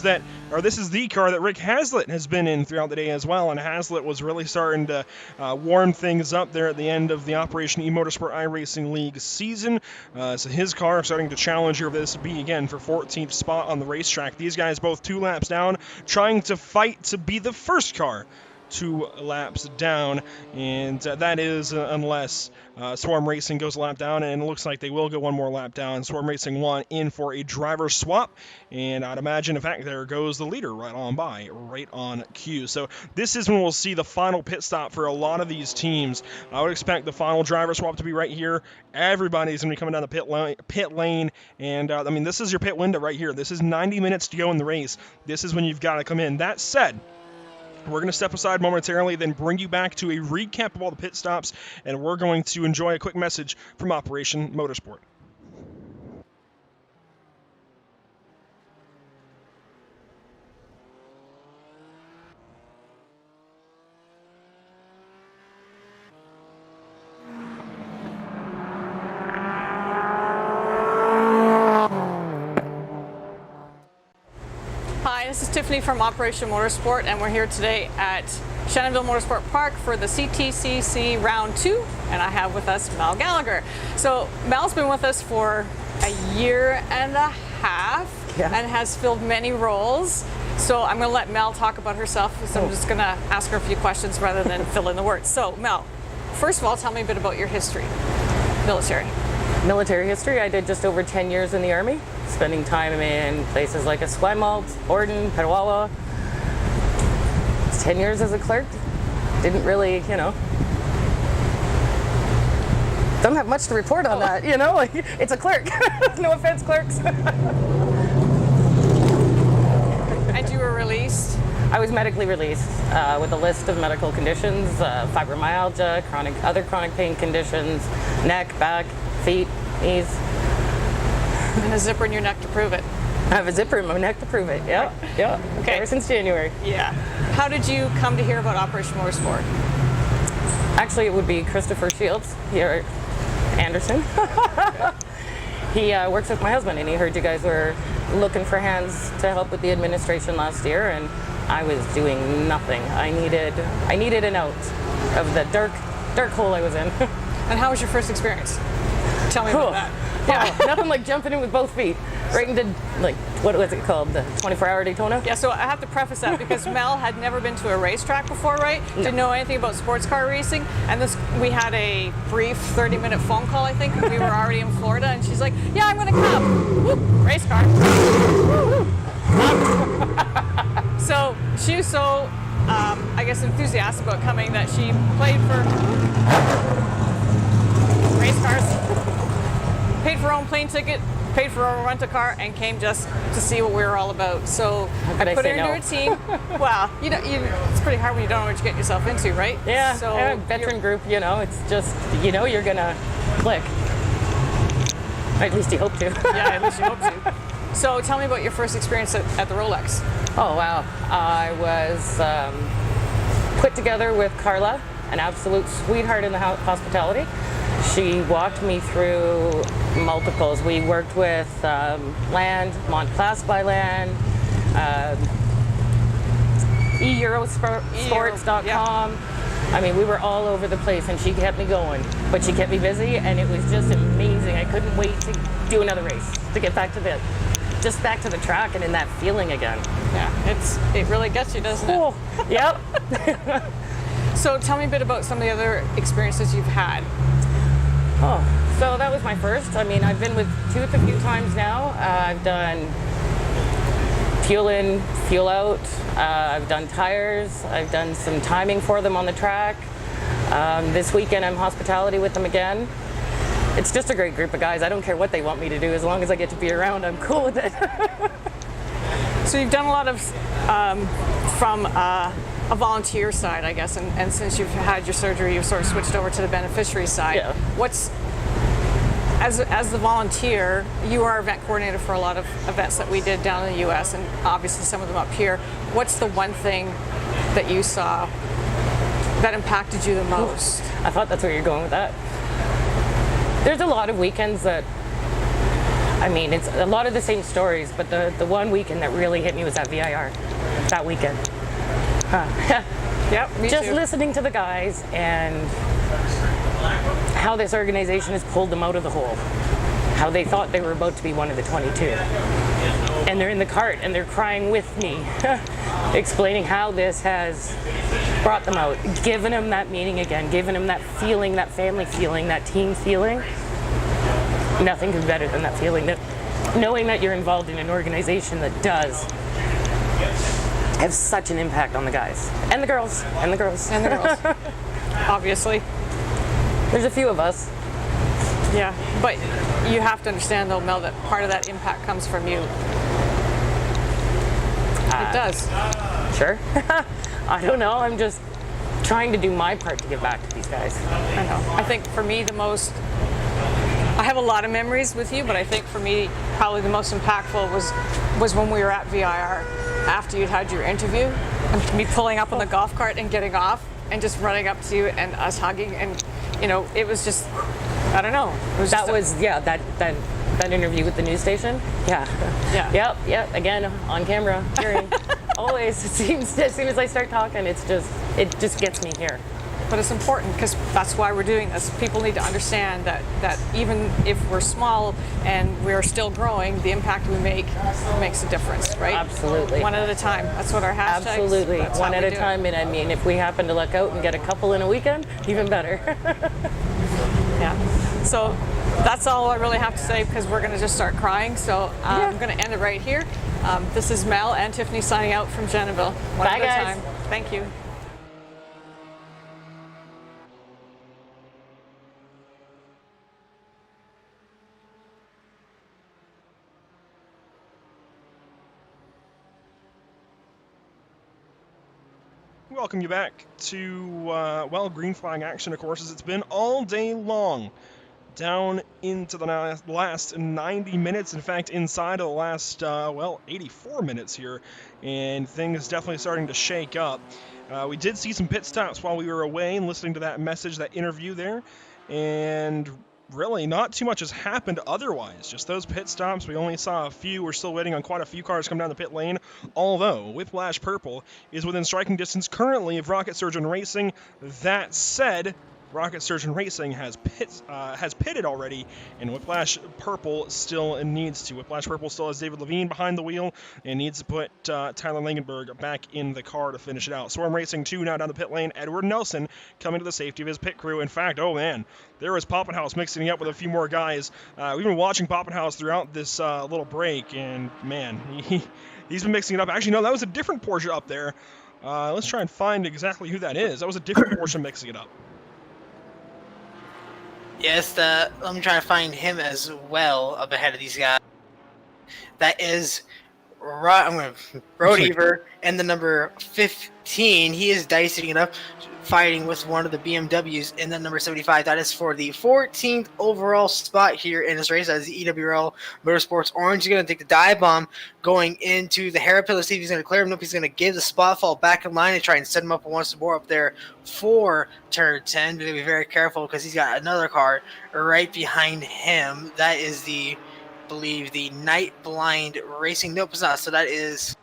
S1: that Rick Hazlitt has been in throughout the day as well, and Hazlitt was really starting to warm things up there at the end of the Operation eMotorsport iRacing League season. So his car starting to challenge here. This would be again for 14th spot on the racetrack. These guys both 2 laps down, trying to fight to be the first car 2 laps down, and that is unless Swarm Racing goes a lap down, and it looks like they will go 1 more lap down. Swarm Racing 1 in for a driver swap, and I'd imagine, in fact, there goes the leader right on cue. So this is when we'll see the final pit stop for a lot of these teams. I would expect the final driver swap to be right here. Everybody's going to be coming down the pit lane, and this is your pit window right here. This is 90 minutes to go in the race. This is when you've got to come in. That said, we're going to step aside momentarily, then bring you back to a recap of all the pit stops, and we're going to enjoy a quick message from Operation Motorsport.
S6: Hi, this is Tiffany from Operation Motorsport, and we're here today at Shannonville Motorsport Park for the CTCC Round 2, and I have with us Mel Gallagher. So Mel's been with us for a year and a half and has filled many roles. So I'm going to let Mel talk about herself, so I'm just going to ask her a few questions rather than fill in the words. So Mel, first of all, tell me a bit about your history,
S7: Military history. I did just over 10 years in the Army, spending time in places like Esquimalt, Borden, Petawawa. 10 years as a clerk. Didn't really, don't have much to report on that, you know? Like, it's a clerk. No offense, clerks.
S6: And you were released?
S7: I was medically released with a list of medical conditions, fibromyalgia, other chronic pain conditions, neck, back, feet, knees.
S6: And a zipper in your neck to prove it.
S7: I have a zipper in my neck to prove it. Yeah.
S6: Okay.
S7: Ever since January.
S6: Yeah. How did you come to hear about Operation Motorsport?
S7: Actually, it would be Christopher Shields here, Anderson. He works with my husband, and he heard you guys were looking for hands to help with the administration last year, and I was doing nothing. I needed an out of the dark hole I was in.
S6: And how was your first experience? Tell me about that.
S7: Yeah, nothing like jumping in with both feet. Right into, like, what was it called? The 24-hour Daytona?
S6: Yeah, so I have to preface that because Mel had never been to a racetrack before, right?
S7: No.
S6: Didn't know anything about sports car racing. And we had a brief 30-minute phone call, I think. We were already in Florida, and she's like, yeah, I'm going to come. Whoop, race car. So she was so, I guess, enthusiastic about coming that she played for race cars, paid for her own plane ticket, paid for a rental car, and came just to see what we were all about. So I put her into a team. Well, it's pretty hard when you don't know what you're getting yourself into, right?
S7: Yeah,
S6: so
S7: veteran group, it's just, you're going to click. Or at least you hope to.
S6: Yeah, at least you hope to. So tell me about your first experience at the Rolex.
S7: Oh, wow. I was put together with Carla, an absolute sweetheart in the hospitality. She walked me through multiples. We worked with Land, Montclair by Land, eMotorsport.com.
S6: Yeah.
S7: I mean, we were all over the place, and she kept me going. But she kept me busy, and it was just amazing. I couldn't wait to do another race, to get back to the track and in that feeling again.
S6: Yeah, it really gets you, doesn't it?
S7: Cool. Yep.
S6: So tell me a bit about some of the other experiences you've had.
S7: Oh, so that was my first. I mean, I've been with Tooth a few times now. I've done fuel in, fuel out. I've done tires. I've done some timing for them on the track. This weekend I'm hospitality with them again. It's just a great group of guys. I don't care what they want me to do. As long as I get to be around, I'm cool with it.
S6: So you've done a lot of from a volunteer side, I guess, and since you've had your surgery, you've sort of switched over to the beneficiary side.
S7: Yeah.
S6: As the volunteer, you are event coordinator for a lot of events that we did down in the U.S. and obviously some of them up here. What's the one thing that you saw that impacted you the most?
S7: I thought that's where you're going with that. There's a lot of weekends that, I mean, it's a lot of the same stories, but the one weekend that really hit me was at VIR, that weekend.
S6: Yep, me
S7: Just
S6: too.
S7: listening to the guys and how this organization has pulled them out of the hole. How they thought they were about to be one of the 22. And they're in the cart and they're crying with me, explaining how this has brought them out, given them that meaning again, given them that feeling, that family feeling, that team feeling. Nothing is better than that feeling, that knowing that you're involved in an organization that does have such an impact on the guys and the girls and the girls
S6: And the girls, obviously.
S7: There's a few of us.
S6: Yeah, but you have to understand though, Mel, that part of that impact comes from you. It does.
S7: Sure. I don't know. I'm just trying to do my part to give back to these guys.
S6: I know. I think for me I have a lot of memories with you, but I think for me probably the most impactful was when we were at VIR after you'd had your interview, and me pulling up on the golf cart and getting off and just running up to you and us hugging, and it was just, I don't know. It was
S7: That interview with the news station. Yeah. Yep. Again, on camera, hearing. Always. It seems as soon as I start talking, it just gets me here.
S6: But it's important because that's why we're doing this. People need to understand that even if we're small and we're still growing, the impact we make makes a difference, right?
S7: Absolutely.
S6: One at a time. That's what our hashtag is.
S7: Absolutely.
S6: That's
S7: One
S6: how
S7: at
S6: we
S7: a
S6: do
S7: time.
S6: it.
S7: And I mean, if we happen to luck out and get a couple in a weekend, even better.
S6: Yeah. So that's all I really have to say because we're going to just start crying. So I'm going to end it right here. This is Mel and Tiffany signing out from Jenaville. One
S7: Bye,
S6: at a
S7: guys.
S6: time. Thank you.
S1: welcome you back to, green flag action, of course, as it's been all day long. Down into the last 90 minutes, in fact, inside of the last, 84 minutes here, and things definitely starting to shake up. We did see some pit stops while we were away and listening to that message, that interview there, and really not too much has happened otherwise. Just those pit stops. We only saw a few. We're still waiting on quite a few cars come down the pit lane, although Whiplash Purple is within striking distance currently of Rocket Surgeon Racing. That said, Rocket Surgeon Racing has pitted already, and Whiplash Purple still needs to. Whiplash Purple still has David Levine behind the wheel and needs to put Tyler Langenberg back in the car to finish it out. Swarm Racing 2 now down the pit lane. Edward Nelson coming to the safety of his pit crew. In fact, oh man, there was Poppenhaus mixing up with a few more guys. We've been watching Poppenhaus throughout this little break, and man, he's been mixing it up. Actually, no, that was a different Porsche up there. Let's try and find exactly who that is. That was a different Porsche mixing it up.
S2: Yes, I'm trying to find him as well up ahead of these guys. That is Rodever and the number 15. He is dicing it up, fighting with one of the BMWs in the number 75. That is for the 14th overall spot here in this race. That is the EWRL Motorsports Orange. He's going to take the dive bomb going into the hairpin. Let's see if he's going to clear him. Nope, he's going to give the spot fall back in line and try and set him up once more up there for turn 10. But be very careful because he's got another car right behind him. That is the, I believe, the Night Blind Racing. Nope, it's not. So that is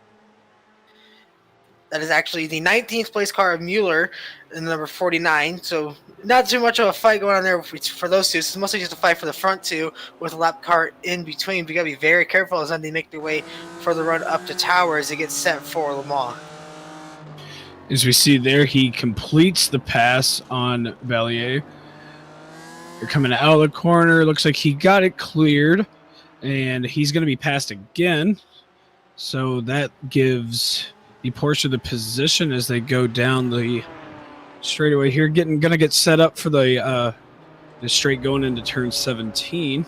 S2: actually the 19th place car of Mueller in number 49. So not too much of a fight going on there for those two. It's mostly just a fight for the front two with a lap car in between. But you got to be very careful as they make their way for the run up to Tower as they get set for Le Mans.
S3: As we see there, he completes the pass on Valier. They're coming out of the corner. Looks like he got it cleared, and he's going to be passed again. So that gives the Porsche the position as they go down the straightaway here. Going to get set up for the straight going into turn 17.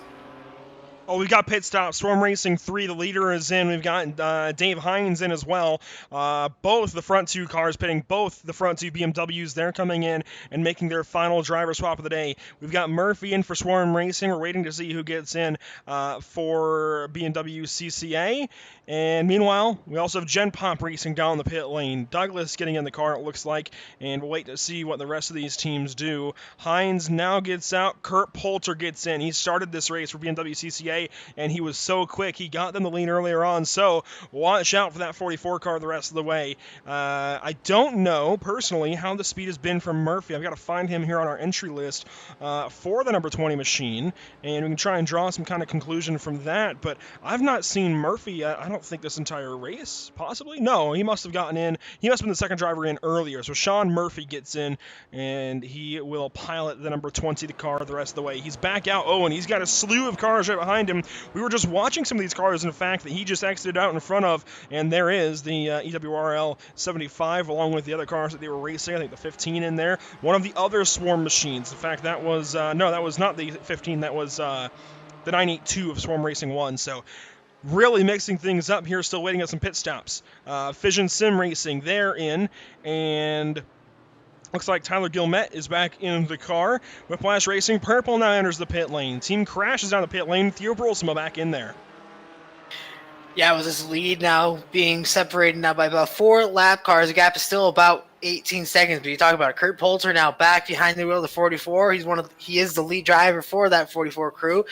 S1: Oh, we've got pit stop. Storm Racing 3, the leader is in. We've got Dave Hines in as well. Both the front two cars pitting, both the front two BMWs. They're coming in and making their final driver swap of the day. We've got Murphy in for Swarm Racing. We're waiting to see who gets in for BMW CCA. And meanwhile, we also have Gen Pop Racing down the pit lane. Douglas getting in the car, it looks like, and we'll wait to see what the rest of these teams do. Hines now gets out. Kurt Poulter gets in. He started this race for BMW CCA, and he was so quick. He got them the lead earlier on, so watch out for that 44 car the rest of the way. I don't know, personally, how the speed has been from Murphy. I've got to find him here on our entry list for the number 20 machine, and we can try and draw some kind of conclusion from that, but I've not seen Murphy, I don't think this entire race, possibly? No, he must have gotten in. He must have been the second driver in earlier, so Sean Murphy gets in, and he will pilot the number 20 car the rest of the way. He's back out. Oh, and he's got a slew of cars right behind him. We were just watching some of these cars, in fact, that he just exited out in front of, and there is the EWRL 75, along with the other cars that they were racing. I think the 15 in there. One of the other Swarm machines. In fact, that was, no, that was not the 15. That was the 982 of Swarm Racing 1. So really mixing things up here, still waiting at some pit stops. Fission Sim Racing, they're in, and looks like Tyler Gilmette is back in the car. Whiplash Racing, Purple now enters the pit lane. Team crashes down the pit lane. Theo Brolsma back in there.
S2: Yeah, with this lead now being separated now by about 4 lap cars, the gap is still about 18 seconds. But you talk about it. Kurt Poulter now back behind the wheel of the 44. He is the lead driver for that 44 crew.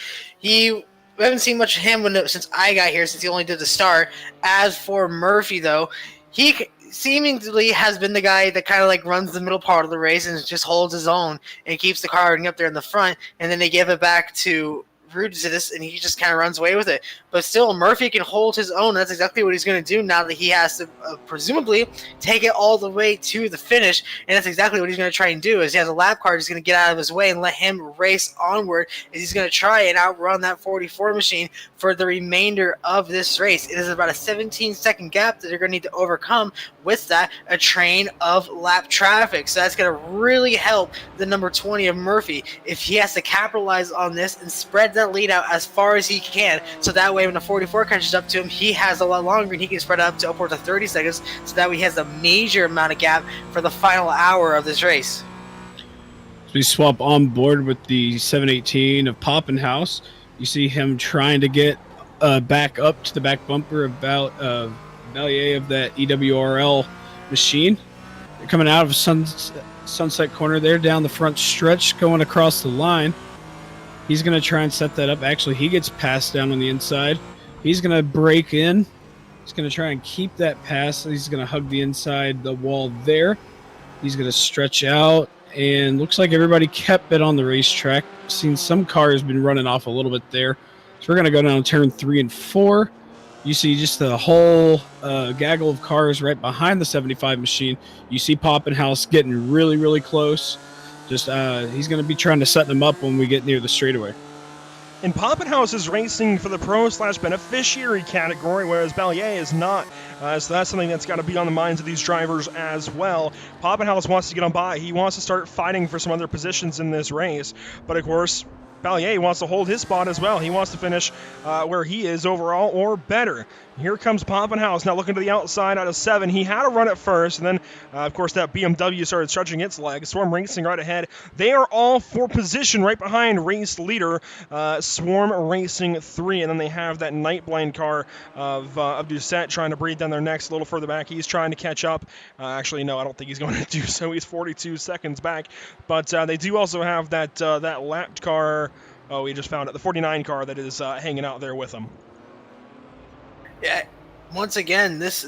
S2: We haven't seen much of him since I got here, since he only did the start. As for Murphy, though, he seemingly has been the guy that kind of like runs the middle part of the race and just holds his own and keeps the car up there in the front, and then they give it back to Rudis, and he just kind of runs away with it. But still, Murphy can hold his own. That's exactly what he's going to do now that he has to presumably take it all the way to the finish, and that's exactly what he's going to try and do. Is he has a lap car, he's going to get out of his way and let him race onward, as he's going to try and outrun that 44 machine for the remainder of this race. It is about a 17-second gap that they're going to need to overcome. With that, a train of lap traffic. So that's going to really help the number 20 of Murphy if he has to capitalize on this and spread that that lead out as far as he can, so that way when the 44 catches up to him, he has a lot longer and he can spread it up to upwards of 30 seconds, so that way he has a major amount of gap for the final hour of this race.
S3: We swap on board with the 718 of Poppenhaus. You see him trying to get back up to the back bumper about Valier of that EWRL machine. They're coming out of Sunset Corner there, down the front stretch, going across the line. He's going to try and set that up. Actually, he gets passed down on the inside. He's going to break in. He's going to try and keep that pass. He's going to hug the inside the wall there. He's going to stretch out. And looks like everybody kept it on the racetrack. Seen some cars been running off a little bit there. So we're going to go down turn 3 and 4. You see just the whole gaggle of cars right behind the 75 machine. You see Poppenhaus getting really, really close. Just he's going to be trying to set them up when we get near the straightaway.
S1: And Poppenhaus is racing for the pro/beneficiary category, whereas Ballier is not. So that's something that's got to be on the minds of these drivers as well. Poppenhaus wants to get on by. He wants to start fighting for some other positions in this race. But of course, Ballier wants to hold his spot as well. He wants to finish where he is overall or better. Here comes Poppenhaus now looking to the outside out of 7. He had a run at first, and then, of course, that BMW started stretching its legs. Swarm Racing right ahead. They are all for position right behind race leader Swarm Racing 3. And then they have that Nightblind car of Doucette trying to breathe down their necks a little further back. He's trying to catch up. Actually, no, I don't think he's going to do so. He's 42 seconds back. But they do also have that lapped car. Oh, we just found it. The 49 car that is hanging out there with them.
S2: Yeah, once again, this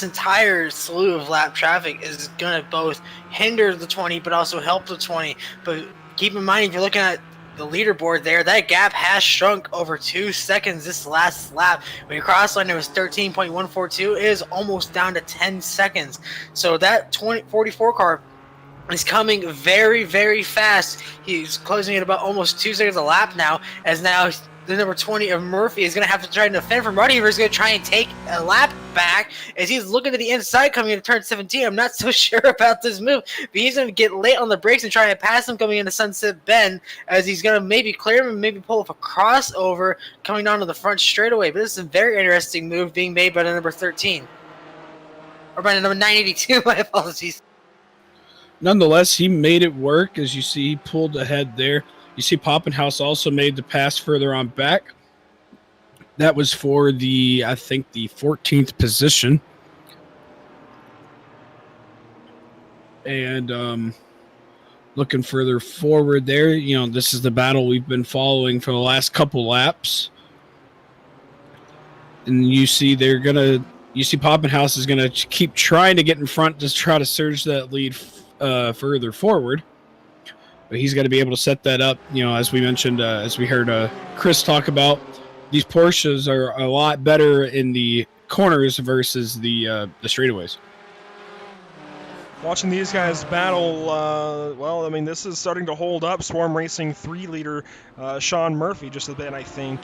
S2: entire slew of lap traffic is going to both hinder the 20 but also help the 20. But keep in mind, if you're looking at the leaderboard there, that gap has shrunk over 2 seconds this last lap. When you cross line, it was 13.142. It is almost down to 10 seconds. So that 44 car is coming very, very fast. He's closing at about almost 2 seconds a lap now, as now the number 20 of Murphy is going to have to try and defend from Ruddy. He's going to try and take a lap back as he's looking to the inside coming into turn 17. I'm not so sure about this move, but he's going to get late on the brakes and try and pass him coming into Sunset Bend, as he's going to maybe clear him and maybe pull off a crossover coming down to the front straightaway. But this is a very interesting move being made by the number 13. Or by the number 982, my apologies.
S3: Nonetheless, he made it work. As you see, he pulled ahead there. You see Poppenhaus also made the pass further on back. That was for I think the 14th position. And looking further forward there, this is the battle we've been following for the last couple laps. And you see Poppenhaus is going to keep trying to get in front to try to surge that lead further forward. But he's got to be able to set that up. As we mentioned, as we heard Chris talk about, these Porsches are a lot better in the corners versus the straightaways.
S1: Watching these guys battle, this is starting to hold up. Swarm Racing 3 leader Sean Murphy just a bit, I think.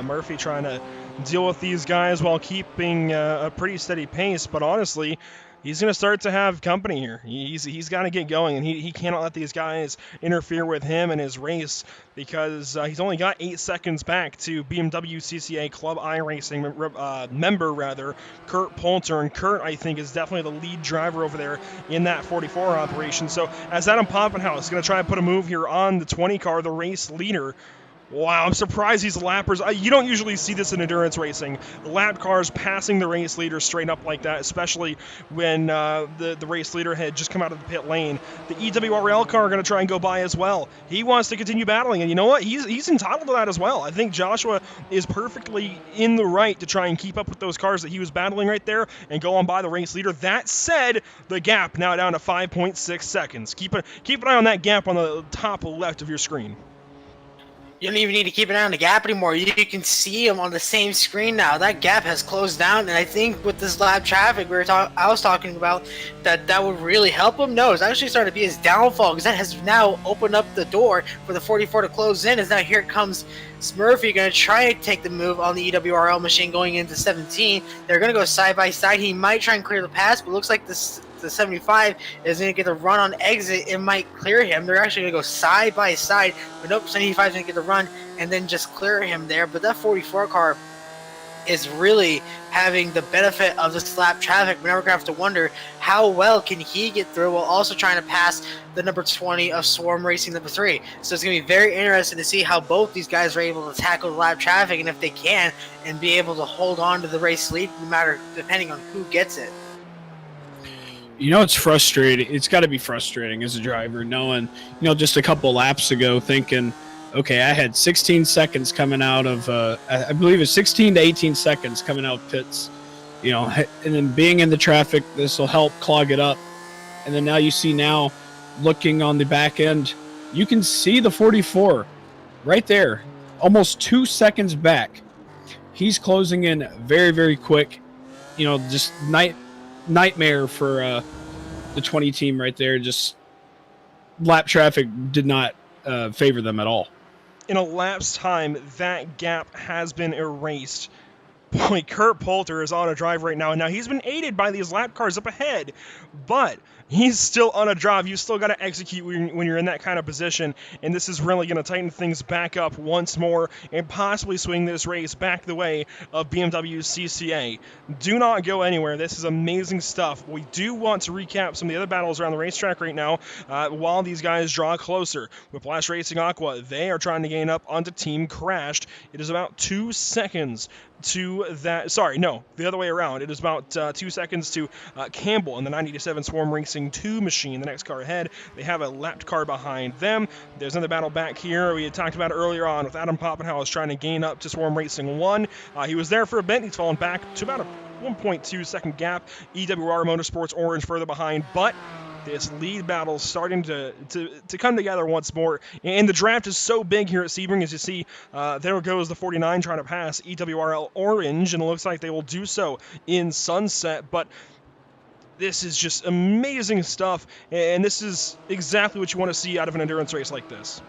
S1: Murphy trying to deal with these guys while keeping a pretty steady pace, but honestly, he's going to start to have company here. He's got to get going, and he cannot let these guys interfere with him and his race, because he's only got 8 seconds back to BMW CCA Club iRacing member, Kurt Poulter. And Kurt, I think, is definitely the lead driver over there in that 44 operation. So as Adam Poppenhaus is going to try and put a move here on the 20 car, the race leader. Wow, I'm surprised these lappers. You don't usually see this in endurance racing. Lap cars passing the race leader straight up like that, especially when the race leader had just come out of the pit lane. The EWRL car are going to try and go by as well. He wants to continue battling, and you know what? He's entitled to that as well. I think Joshua is perfectly in the right to try and keep up with those cars that he was battling right there and go on by the race leader. That said, the gap now down to 5.6 seconds. Keep an eye on that gap on the top left of your screen.
S2: You don't even need to keep an eye on the gap anymore. You can see them on the same screen now. That gap has closed down, and I think with this lap traffic I was talking about, that would really help him. No, it's actually starting to be his downfall, because that has now opened up the door for the 44 to close in. As now here comes Murphy going to try and take the move on the EWRL machine going into 17. They're going to go side by side. He might try and clear the pass, but it looks like the 75 is going to get the run on exit. It might clear him. They're actually going to go side by side, but nope, 75 is going to get the run and then just clear him there. But that 44 car is really having the benefit of the slap traffic. We're never going to have to wonder how well can he get through while also trying to pass the number 20 of Swarm Racing number 3. So it's going to be very interesting to see how both these guys are able to tackle the lap traffic, and if they can, and be able to hold on to the race lead no matter depending on who gets it.
S3: You know, it's frustrating. It's got to be frustrating as a driver knowing, just a couple laps ago thinking, okay, I had 16 seconds coming out of, I believe it's 16 to 18 seconds coming out of pits, and then being in the traffic, this will help clog it up. And then now you see looking on the back end, you can see the 44 right there, almost 2 seconds back. He's closing in very, very quick, just nightmare for the 20 team right there. Just lap traffic did not favor them at all.
S1: In a lapse time, that gap has been erased. Boy, Kurt Poulter is on a drive right now. Now, he's been aided by these lap cars up ahead, but he's still on a drive. You still got to execute when you're in that kind of position, and this is really going to tighten things back up once more and possibly swing this race back the way of BMW CCA. Do not go anywhere. This is amazing stuff. We do want to recap some of the other battles around the racetrack right now while these guys draw closer. Whiplash Racing Aqua, they are trying to gain up onto Team Crashed. It is about 2 seconds to that. Sorry, no, the other way around. It is about 2 seconds to Campbell in the 987 Swarm Racing 2 machine, the next car ahead. They have a lapped car behind them. There's another battle back here. We had talked about it earlier on with Adam Poppenhaus trying to gain up to Swarm Racing 1. He was there for a bit. He's fallen back to about a 1.2 second gap. EWR Motorsports Orange further behind, but this lead battle starting to come together once more. And the draft is so big here at Sebring, as you see, there goes the 49 trying to pass EWRL Orange, and it looks like they will do so in Sunset. But this is just amazing stuff, and this is exactly what you want to see out of an endurance race like this.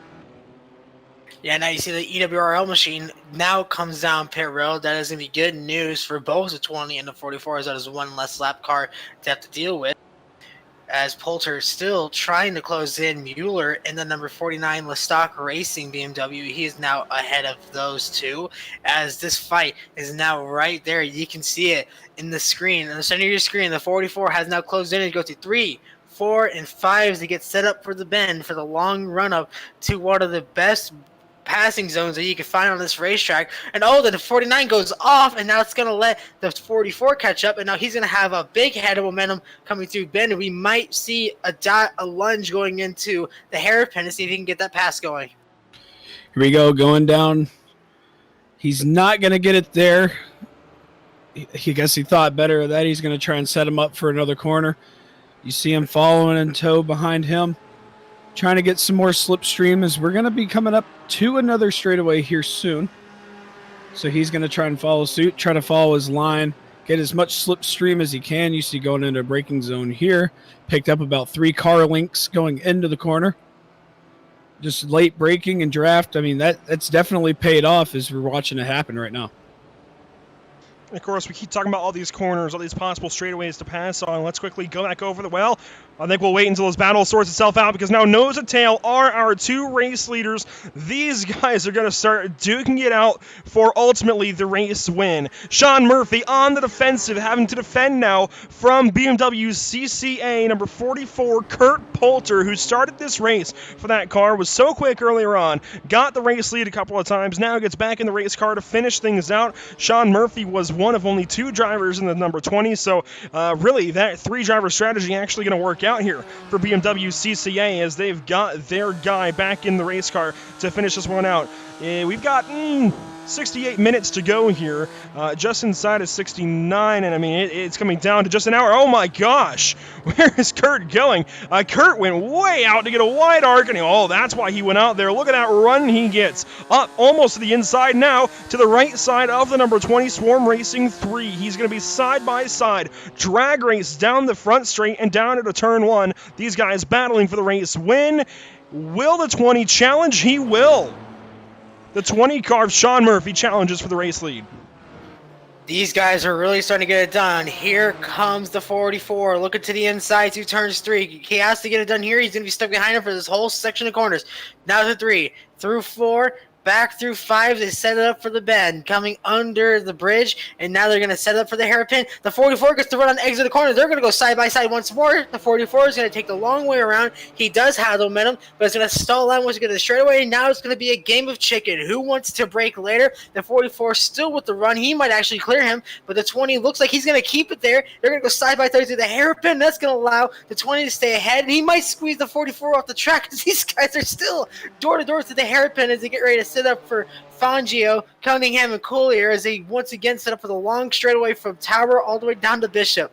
S2: Yeah, now you see the EWRL machine now comes down pit road. That is going to be good news for both the 20 and the 44, as that is one less lap car to have to deal with. As Poulter still trying to close in Mueller in the number 49 Lestock Racing BMW. He is now ahead of those two, as this fight is now right there. You can see it in the screen. In the center of your screen, the 44 has now closed in and go to 3, 4, and 5 to get set up for the bend for the long run up to one of the best passing zones that you can find on this racetrack. And the 49 goes off, and now it's going to let the 44 catch up, and now he's going to have a big head of momentum coming through bend, and we might see a lunge going into the hairpin to see if he can get that pass going.
S3: Here we go, going down. He's not going to get it there. I guess he thought better of that. He's going to try and set him up for another corner. You see him following in tow behind him, trying to get some more slipstream, as we're going to be coming up to another straightaway here soon. So he's going to try and follow suit, try to follow his line, get as much slipstream as he can. You see going into a braking zone here, picked up about 3 car lengths going into the corner. Just late braking and draft. I mean, that's definitely paid off as we're watching it happen right now.
S1: And of course, we keep talking about all these corners, all these possible straightaways to pass on. Let's quickly go back over the well. I think we'll wait until this battle sorts itself out, because now nose and tail are our 2 race leaders. These guys are going to start duking it out for ultimately the race win. Sean Murphy on the defensive, having to defend now from BMW CCA number 44, Kurt Poulter, who started this race for that car, was so quick earlier on, got the race lead a couple of times, now gets back in the race car to finish things out. Sean Murphy was one of only 2 drivers in the number 20, so really that 3-driver strategy actually going to work out here for BMW CCA, as they've got their guy back in the race car to finish this one out. We've got 68 minutes to go here, just inside of 69, and I mean, it's coming down to just an hour. Oh my gosh, where is Kurt going? Kurt went way out to get a wide arc, and that's why he went out there. Look at that run he gets, up almost to the inside now, to the right side of the number 20 Swarm Racing 3. He's going to be side by side, drag race down the front straight and down into turn 1. These guys battling for the race win. Will the 20 challenge? He will. The 20 car, Sean Murphy, challenges for the race lead.
S2: These guys are really starting to get it done. Here comes the 44. Looking to the inside through turns 3. He has to get it done here. He's going to be stuck behind him for this whole section of corners. Now to 3, through 4, back through 5. They set it up for the bend, coming under the bridge, and now they're going to set it up for the hairpin. The 44 gets to run on the exit of the corner. They're going to go side by side once more. The 44 is going to take the long way around. He does have the momentum, but it's going to stall out once you get to the straightaway. Now it's going to be a game of chicken. Who wants to break later? The 44 still with the run. He might actually clear him, but the 20 looks like he's going to keep it there. They're going to go side by side through the hairpin. That's going to allow the 20 to stay ahead, and he might squeeze the 44 off the track because these guys are still door to door to the hairpin as they get ready to set up for Fangio, Cunningham, and Collier as they once again set up for the long straightaway from Tower all the way down to Bishop.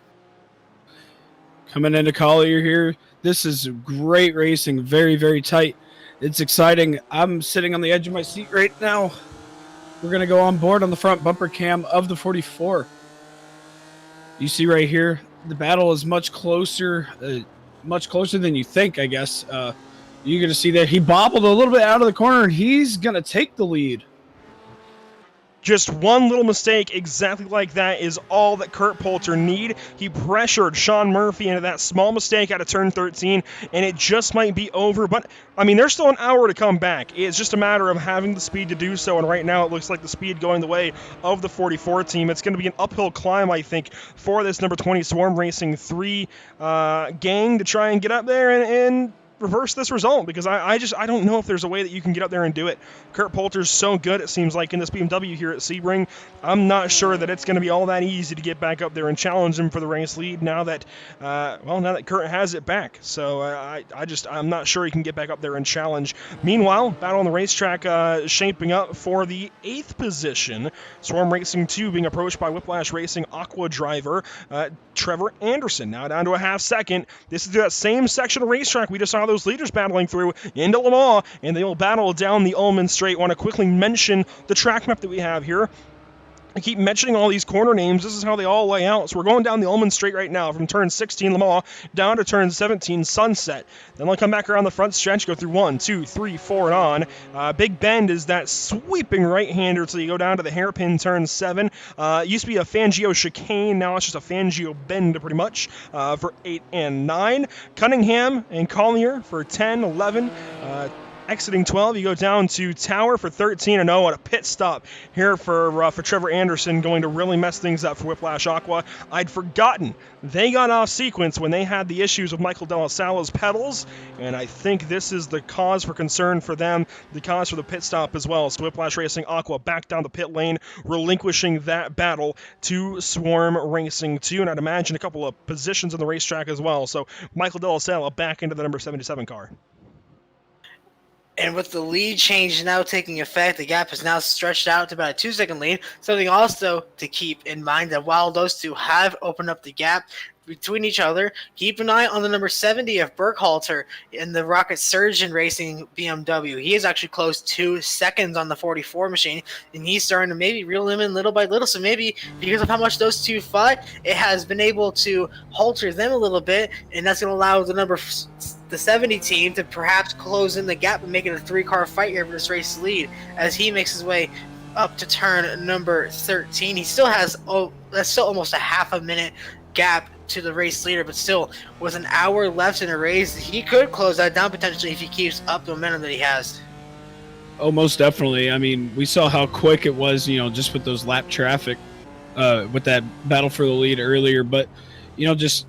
S3: Coming into Collier here, this is great racing, very, very tight. It's exciting. I'm sitting on the edge of my seat right now. We're going to go on board on the front bumper cam of the 44. You see right here, the battle is much closer than you think, I guess. You're going to see that he bobbled a little bit out of the corner, and he's going to take the lead.
S1: Just one little mistake exactly like that is all that Kurt Poulter need. He pressured Sean Murphy into that small mistake out of turn 13, and it just might be over. But, I mean, there's still an hour to come back. It's just a matter of having the speed to do so, and right now it looks like the speed going the way of the 44 team. It's going to be an uphill climb, I think, for this number 20 Swarm Racing 3 gang to try and get up there and reverse this result, because I don't know if there's a way that you can get up there and do it. Kurt Poulter's so good, it seems like, in this BMW here at Sebring. I'm not sure that it's going to be all that easy to get back up there and challenge him for the race lead now that Kurt has it back. So I'm not sure he can get back up there and challenge. Meanwhile, battle on the racetrack shaping up for the 8th position. Swarm Racing 2 being approached by Whiplash Racing Aqua driver Trevor Anderson. Now down to a half second. This is that same section of racetrack we just saw those leaders battling through into Le Mans, and they will battle down the Ullman Straight. Want to quickly mention the track map that we have here. I keep mentioning all these corner names. This is how they all lay out. So we're going down the Ullman Straight right now from turn 16 Le Mans down to turn 17 Sunset. Then they'll come back around the front stretch, go through 1, 2, 3, 4, and on. Big Bend is that sweeping right-hander till you go down to the hairpin turn 7. Used to be a Fangio chicane. Now it's just a Fangio bend pretty much for 8 and 9. Cunningham and Collier for 10, 11. Exiting 12, you go down to Tower for 13 and 0 on a pit stop here for Trevor Anderson, going to really mess things up for Whiplash Aqua. I'd forgotten they got off sequence when they had the issues with Michael De La Sala's pedals, and I think this is the cause for concern for them, the cause for the pit stop as well. So Whiplash Racing Aqua back down the pit lane, relinquishing that battle to Swarm Racing 2, and I'd imagine a couple of positions on the racetrack as well. So Michael De La Sala back into the number 77 car.
S2: And with the lead change now taking effect, the gap is now stretched out to about a 2-second lead. Something also to keep in mind that while those two have opened up the gap between each other, keep an eye on the number 70 of Burkhalter in the Rocket Surgeon Racing BMW. He has actually closed 2 seconds on the 44 machine, and he's starting to maybe reel him in little by little. So maybe because of how much those two fight, it has been able to halter them a little bit, and that's going to allow the 70 team to perhaps close in the gap and make it a 3-car fight here for this race lead as he makes his way up to turn number 13. He still has that's still almost a half a minute gap to the race leader, but still with an hour left in the race, he could close that down potentially if he keeps up the momentum that he has.
S3: Oh, most definitely. I mean, we saw how quick it was, just with those lap traffic, with that battle for the lead earlier. But, just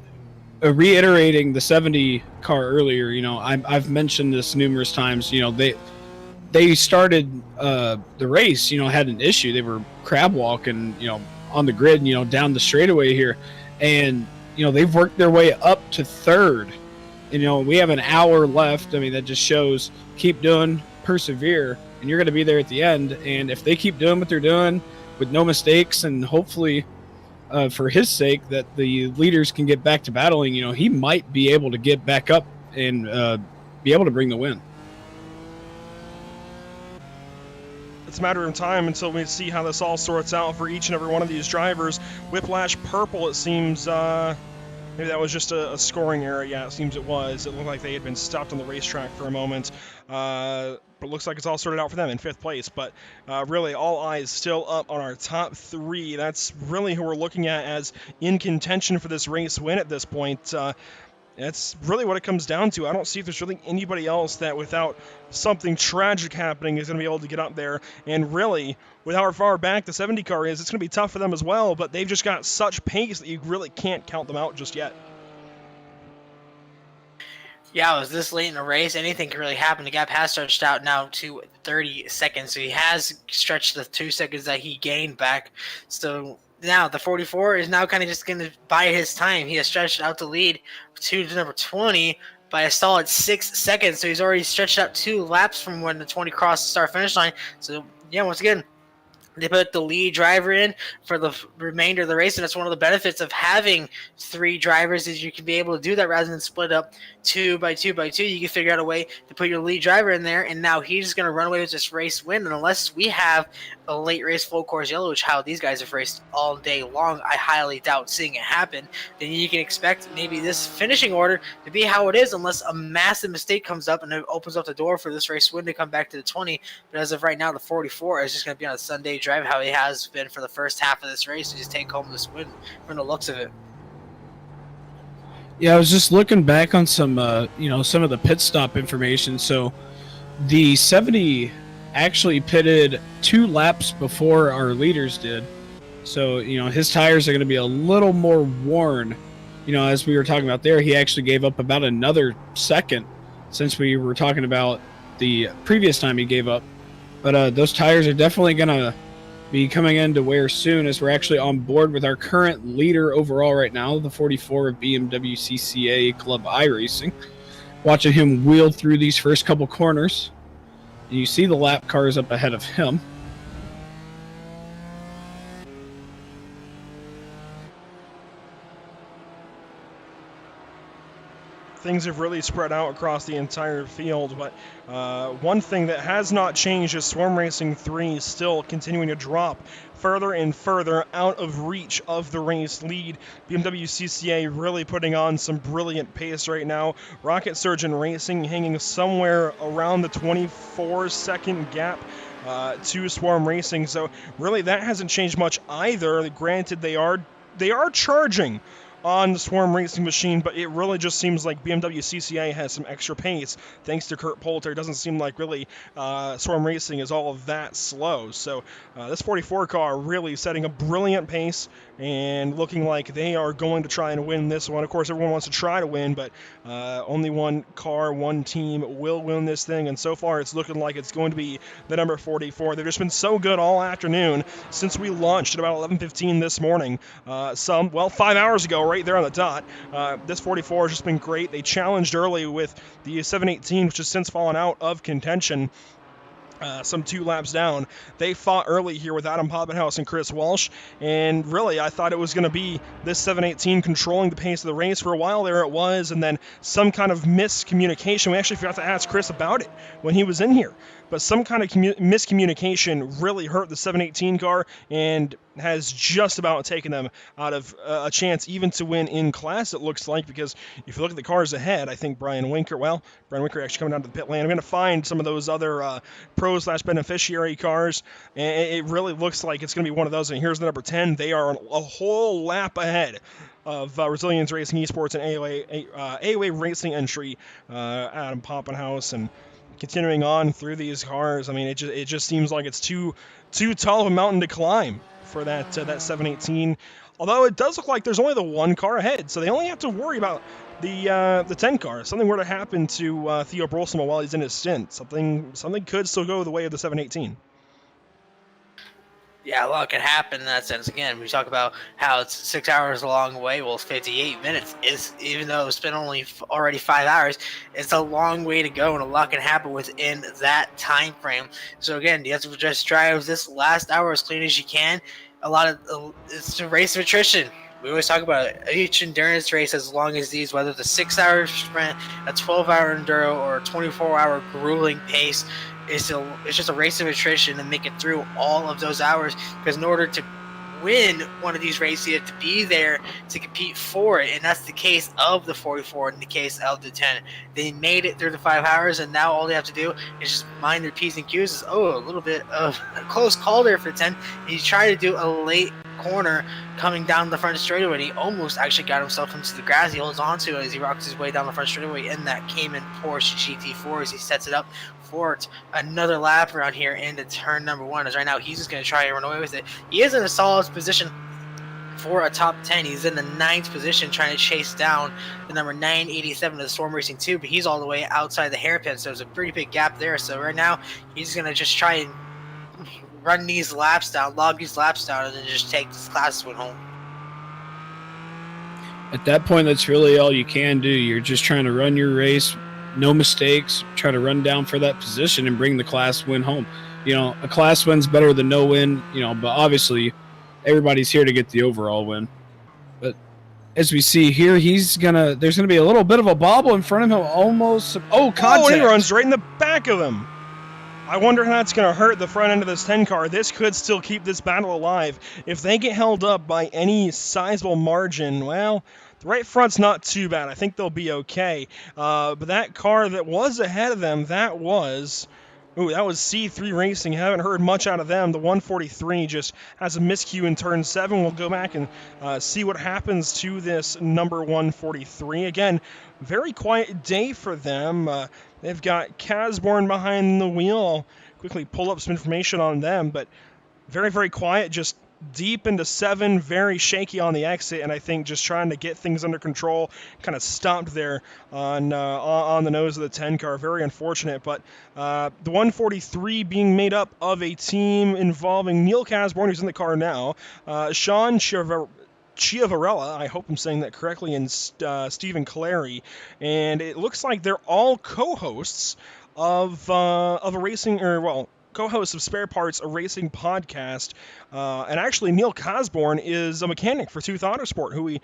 S3: reiterating the 70 car earlier, I've mentioned this numerous times. They started the race, had an issue. They were crab walking, on the grid, down the straightaway here, and they've worked their way up to 3rd. And we have an hour left. I mean, that just shows keep doing, persevere, and you're going to be there at the end. And if they keep doing what they're doing with no mistakes, and hopefully for his sake that the leaders can get back to battling, he might be able to get back up and be able to bring the win.
S1: It's a matter of time until we see how this all sorts out for each and every one of these drivers. Whiplash Purple, it seems, maybe that was just a scoring error. Yeah, it seems it was. It looked like they had been stopped on the racetrack for a moment. But it looks like it's all sorted out for them in 5th place. But really, all eyes still up on our top 3. That's really who we're looking at as in contention for this race win at this point. That's really what it comes down to. I don't see if there's really anybody else that, without something tragic happening, is going to be able to get up there. And really, with how far back the 70 car is, it's going to be tough for them as well. But they've just got such pace that you really can't count them out just yet.
S2: Yeah, it was this late in the race. Anything could really happen. The gap has stretched out now to 30 seconds. So he has stretched the 2 seconds that he gained back. So now the 44 is now kind of just going to bide his time. He has stretched out the lead to number 20 by a solid 6 seconds. So he's already stretched out 2 laps from when the 20 crossed the start-finish line. So, yeah, once again, they put the lead driver in for the remainder of the race, and that's one of the benefits of having 3 drivers is you can be able to do that rather than split up 2 by 2 by 2. You can figure out a way to put your lead driver in there, and now he's going to run away with this race win. And unless we have a late race full course yellow, which how these guys have raced all day long, I highly doubt seeing it happen, then you can expect maybe this finishing order to be how it is unless a massive mistake comes up and it opens up the door for this race win to come back to the 20. But as of right now, the 44 is just going to be on a Sunday drive how he has been for the first half of this race to just take home this win from the looks of it.
S3: Yeah, I was just looking back on some some of the pit stop information. So the 70 actually pitted 2 laps before our leaders did. So, his tires are going to be a little more worn. As we were talking about there, he actually gave up about another second since we were talking about the previous time he gave up. But those tires are definitely going to be coming into wear soon, as we're actually on board with our current leader overall right now, the 44 of BMW CCA Club iRacing. Watching him wheel through these first couple corners. And you see the lap cars up ahead of him.
S1: Things have really spread out across the entire field, but one thing that has not changed is Swarm Racing 3 still continuing to drop further and further out of reach of the race lead. BMW CCA really putting on some brilliant pace right now. Rocket Surgeon Racing hanging somewhere around the 24-second gap to Swarm Racing, so really that hasn't changed much either. Granted, they are charging on the Swarm Racing machine, but it really just seems like BMW CCA has some extra pace thanks to Kurt Poulter. It doesn't seem like really Swarm Racing is all of that slow. So this 44 car really setting a brilliant pace and looking like they are going to try and win this one. Of course, everyone wants to try to win, but only one car, one team will win this thing, and so far it's looking like it's going to be the number 44. They've just been so good all afternoon since we launched at about 11:15 this morning. 5 hours ago, right there on the dot. This 44 has just been great. They challenged early with the 718, which has since fallen out of contention. Some 2 laps down. They fought early here with Adam Poppenhaus and Chris Walsh, and really I thought it was going to be this 718 controlling the pace of the race. For a while there it was, and then some kind of miscommunication. We actually forgot to ask Chris about it when he was in here, but some kind of miscommunication really hurt the 718 car and has just about taken them out of a chance even to win in class, it looks like, because if you look at the cars ahead, I think Brian Winker actually coming down to the pit lane. I'm going to find some of those other pro/beneficiary cars, and it really looks like it's going to be one of those. And here's the number 10. They are a whole lap ahead of Resilience Racing Esports and AOA Racing entry, Adam Poppenhaus, and continuing on through these cars. I mean, it just seems like it's too tall of a mountain to climb for that 718. Although it does look like there's only the 1 car ahead, so they only have to worry about the 10 car. If something were to happen to Theo Brolsma while he's in his stint, something could still go the way of the 718.
S2: Yeah, a lot can happen in that sense. Again, we talk about how it's 6 hours a long way. Well, 58 minutes is, even though it's been already 5 hours, it's a long way to go, and a lot can happen within that time frame. So again, you have to just drive this last hour as clean as you can. It's a race of attrition. We always talk about it. Each endurance race, as long as these, whether it's a 6-hour sprint, a 12-hour enduro, or a 24-hour grueling pace, it's just a race of attrition and make it through all of those hours. Because in order to win one of these races, you have to be there to compete for it, and that's the case of the 44 and the case of the 10. They made it through the 5 hours, and now all they have to do is just mind their P's and Q's. A little bit of a close call there for the 10. And you try to do a late corner coming down the front straightaway, and he almost actually got himself into the grass. He holds on to it as he rocks his way down the front straightaway in that Cayman Porsche GT4 as he sets it up for another lap around here into turn number 1. As right now he's just going to try and run away with it. He is in a solid position for a top 10. He's in the 9th position trying to chase down the number 987 of the Storm Racing 2, but he's all the way outside the hairpin, so there's a pretty big gap there. So right now he's going to just try and run these laps down, log these laps down, and then just take this class win home.
S3: At that point, that's really all you can do. You're just trying to run your race, no mistakes, try to run down for that position and bring the class win home. You know, a class win's better than no win, you know, but obviously everybody's here to get the overall win. But as we see here, there's gonna be a little bit of a bobble in front of him, almost. Contact.
S1: Oh, and he runs right in the back of him. I wonder how that's going to hurt the front end of this 10 car. This could still keep this battle alive. If they get held up by any sizable margin, well, the right front's not too bad. I think they'll be okay. But that car that was ahead of them, that was C3 Racing. Haven't heard much out of them. The 143 just has a miscue in turn 7. We'll go back and see what happens to this number 143. Again, very quiet day for them. They've got Casborn behind the wheel. I'll quickly pull up some information on them, but very, very quiet, just deep into 7, very shaky on the exit, and I think just trying to get things under control, kind of stopped there on the nose of the 10 car. Very unfortunate, but the 143 being made up of a team involving Neil Casborn, who's in the car now, Sean Chiavarella, I hope I'm saying that correctly, and Stephen Clary, and it looks like they're all co-hosts of a racing, co-hosts of Spare Parts, a racing podcast, and actually Neil Casborn is a mechanic for Tooth Autosport, who we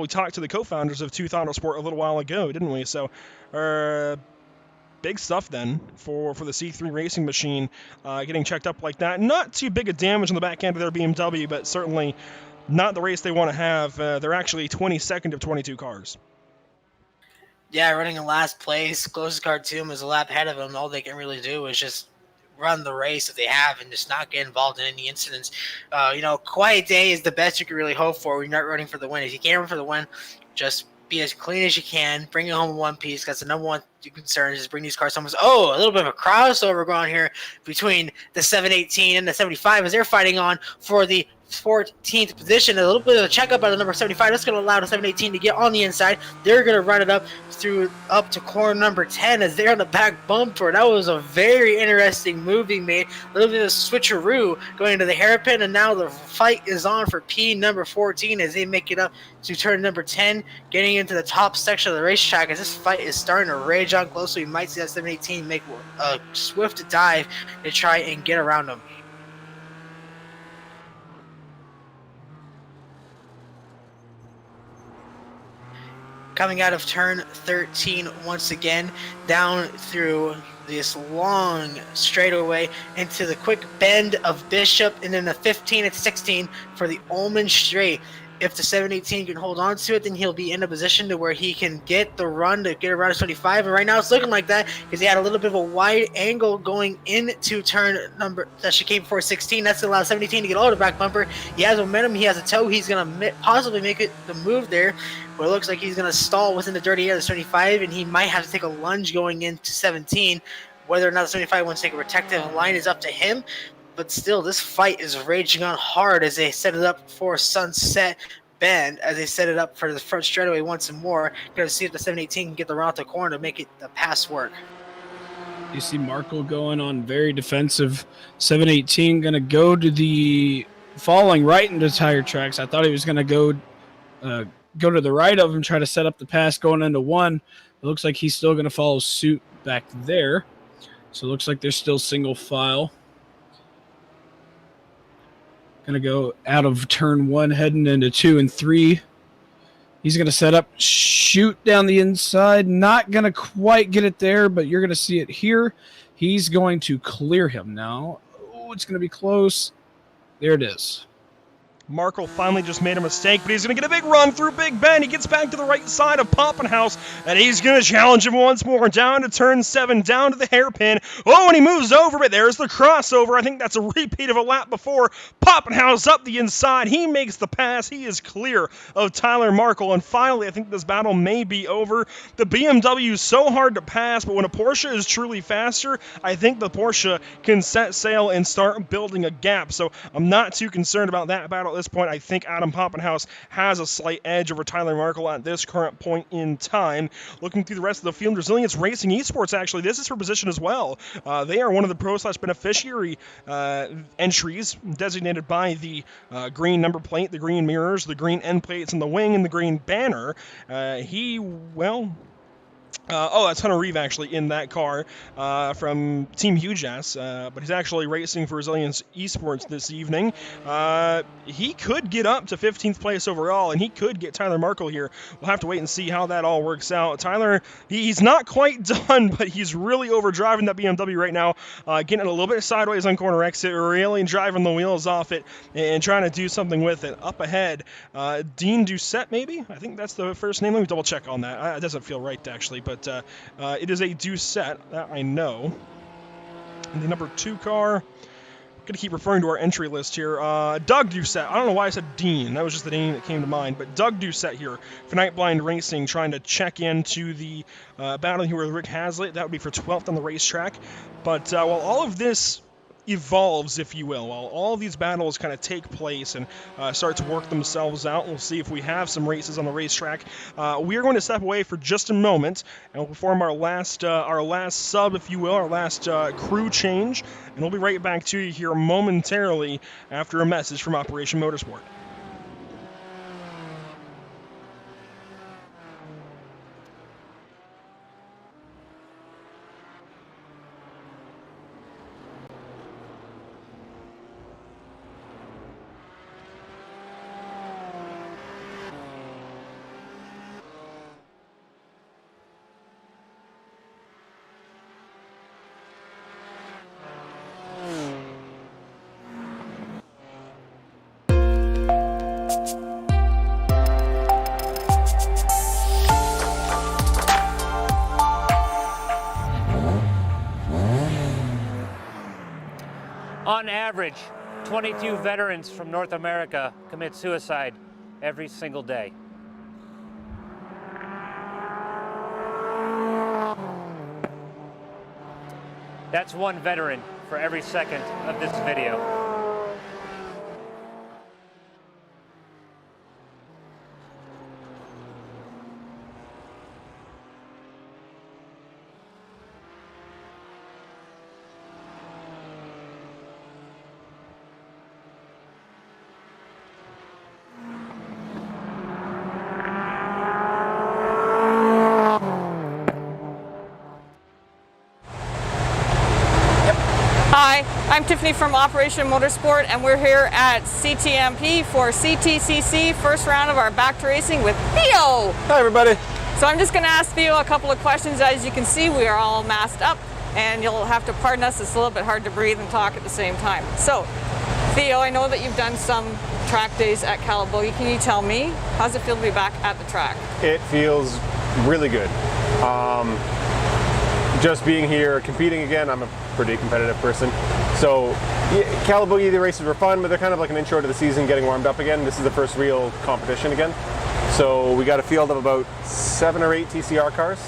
S1: talked to the co-founders of Tooth Autosport a little while ago, didn't we? So, big stuff then for the C3 Racing machine, getting checked up like that. Not too big a damage on the back end of their BMW, but certainly not the race they want to have. They're actually 22nd of 22 cars.
S2: Yeah, running in last place, closest car to him is a lap ahead of him. All they can really do is just run the race that they have and just not get involved in any incidents. Quiet day is the best you can really hope for when you're not running for the win. If you can't run for the win, just be as clean as you can. Bring it home in one piece. That's the number one concern. Just bring these cars home. A little bit of a crossover going here between the 718 and the 75 as they're fighting on for the 14th position. A little bit of a checkup by the number 75. That's going to allow the 718 to get on the inside. They're going to run it up to corner number 10 as they're on the back bumper. That was a very interesting move being made. A little bit of switcheroo going into the hairpin, and now the fight is on for P number 14 as they make it up to turn number 10, getting into the top section of the racetrack. As this fight is starting to rage on closely, we might see that 718 make a swift dive to try and get around them. Coming out of turn 13 once again, down through this long straightaway into the quick bend of Bishop, and then the 15 and 16 for the Ullman straight. If the 718 can hold on to it, then he'll be in a position to where he can get the run to get around 25. And right now it's looking like that because he had a little bit of a wide angle going into turn number that chicane before 16. That's going to allow 17 to get all the back bumper. He has momentum. He has a toe. He's going to possibly make it the move there. But it looks like he's going to stall within the dirty air of the 75, and he might have to take a lunge going into 17. Whether or not the 75 wants to take a protective line is up to him. But still, this fight is raging on hard as they set it up for Sunset Bend, as they set it up for the front straightaway once more. Going to see if the 718 can get the route to corner to make it the pass work.
S3: You see Markle going on very defensive. 718 going to go to the falling right into tire tracks. I thought he was going to go to the right of him, try to set up the pass going into 1. It looks like he's still going to follow suit back there. So it looks like they're still single file. Going to go out of turn 1, heading into 2 and 3. He's going to set up, shoot down the inside. Not going to quite get it there, but you're going to see it here. He's going to clear him now. Oh, it's going to be close. There it is.
S1: Markle finally just made a mistake, but he's going to get a big run through Big Ben. He gets back to the right side of Poppenhaus, and he's going to challenge him once more down to turn 7, down to the hairpin. Oh, and he moves over, but there's the crossover. I think that's a repeat of a lap before. Poppenhaus up the inside. He makes the pass. He is clear of Tyler Markle, and finally, I think this battle may be over. The BMW is so hard to pass, but when a Porsche is truly faster, I think the Porsche can set sail and start building a gap, so I'm not too concerned about that battle at this point. I think Adam Poppenhaus has a slight edge over Tyler Markle at this current point in time. Looking through the rest of the field, Resilience Racing Esports, actually, this is for position as well. They are one of the Pro/Beneficiary entries designated by the green number plate, the green mirrors, the green end plates in the wing, and the green banner. That's Hunter Reeve actually in that car from Team Hujas, but he's actually racing for Resilience Esports this evening. He could get up to 15th place overall, and he could get Tyler Markle here. We'll have to wait and see how that all works out. Tyler, he's not quite done, but he's really overdriving that BMW right now, getting it a little bit sideways on corner exit, really driving the wheels off it and trying to do something with it. Up ahead, Dean Doucette, maybe? I think that's the first name. Let me double check on that. It doesn't feel right, actually, but it is a Doucette, that I know. And the number 2 car, I'm going to keep referring to our entry list here. Doug Doucette. I don't know why I said Dean. That was just the name that came to mind. But Doug Doucette here for Night Blind Racing, trying to check into the battle here with Rick Hazlitt. That would be for 12th on the racetrack. But while all of this evolves, if you will, while all these battles kind of take place and start to work themselves out, we'll see if we have some races on the racetrack. We are going to step away for just a moment and we'll perform our last sub, if you will, our last crew change, and we'll be right back to you here momentarily after a message from Operation Motorsport.
S8: On average, 22 veterans from North America commit suicide every single day. That's one veteran for every second of this video.
S6: Hi, I'm Tiffany from Operation Motorsport, and we're here at CTMP for CTCC, first round of our Back to Racing with Theo.
S9: Hi everybody.
S6: So I'm just going to ask Theo a couple of questions. As you can see, we are all masked up, and you'll have to pardon us. It's a little bit hard to breathe and talk at the same time. So, Theo, I know that you've done some track days at Calabogie. Can you tell me, how's it feel to be back at the track?
S9: It feels really good. Just being here, competing again, I'm a pretty competitive person. So Calabogie, the races were fun, but they're kind of like an intro to the season, getting warmed up again. This is the first real competition again. So we got a field of about 7 or 8 TCR cars,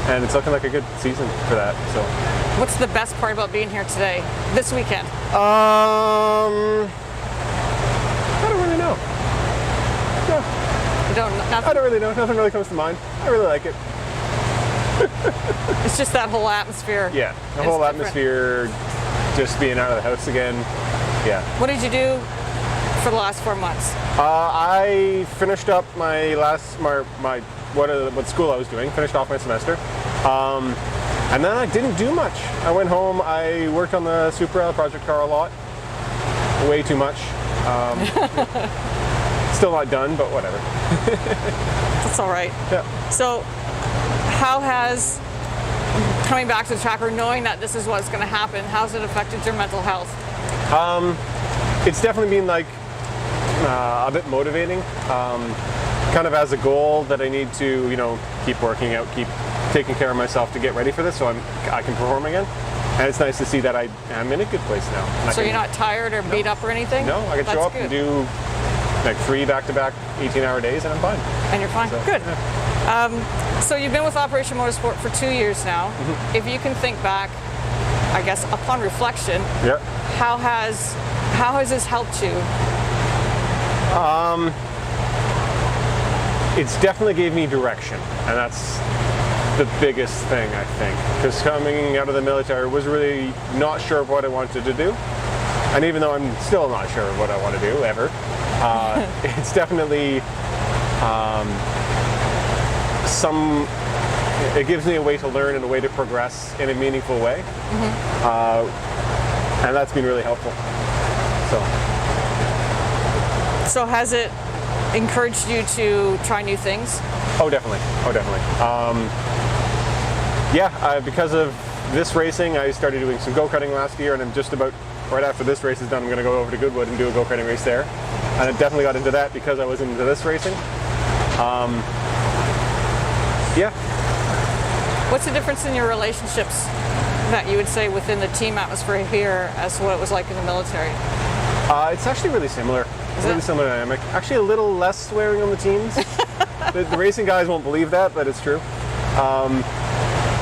S9: and it's looking like a good season for that. So,
S6: what's the best part about being here today, this weekend?
S9: I don't really know. No. I don't really know. Nothing really comes to mind. I really like it.
S6: It's just that whole atmosphere.
S9: Yeah, the whole atmosphere, just being out of the house again. Yeah.
S6: What did you do for the last 4 months?
S9: I finished up my what school I was doing. Finished off my semester, and then I didn't do much. I went home. I worked on the Supra project car a lot. Way too much. Still not done, but whatever.
S6: That's all right.
S9: Yeah.
S6: So, how has coming back to the track or knowing that this is what's going to happen, how's it affected your mental health?
S9: It's definitely been like a bit motivating. Kind of as a goal that I need to, keep working out, keep taking care of myself to get ready for this, so I can perform again. And it's nice to see that I am in a good place now.
S6: So you're not tired or beat up or anything?
S9: No, I can show up and do like 3 back-to-back 18-hour days, and I'm fine.
S6: And you're fine.
S9: So,
S6: good.
S9: Yeah.
S6: So you've been with Operation Motorsport for 2 years now.
S9: Mm-hmm.
S6: If you can think back, I guess upon reflection,
S9: Yeah.
S6: how has this helped you?
S9: It's definitely gave me direction, and that's the biggest thing, I think. Because coming out of the military, I was really not sure of what I wanted to do. And even though I'm still not sure of what I want to do, ever, it's definitely it gives me a way to learn and a way to progress in a meaningful way. And that's been really helpful.
S6: So has it encouraged you to try new things?
S9: Oh, definitely. Because of this racing, I started doing some go-karting last year, and I'm just about, right after this race is done, I'm going to go over to Goodwood and do a go-karting race there. And I definitely got into that because I was into this racing.
S6: What's the difference in your relationships that you would say within the team atmosphere here as to what it was like in the military?
S9: It's actually really similar. Really similar dynamic. Actually, a little less swearing on the teams. the racing guys won't believe that, but it's true.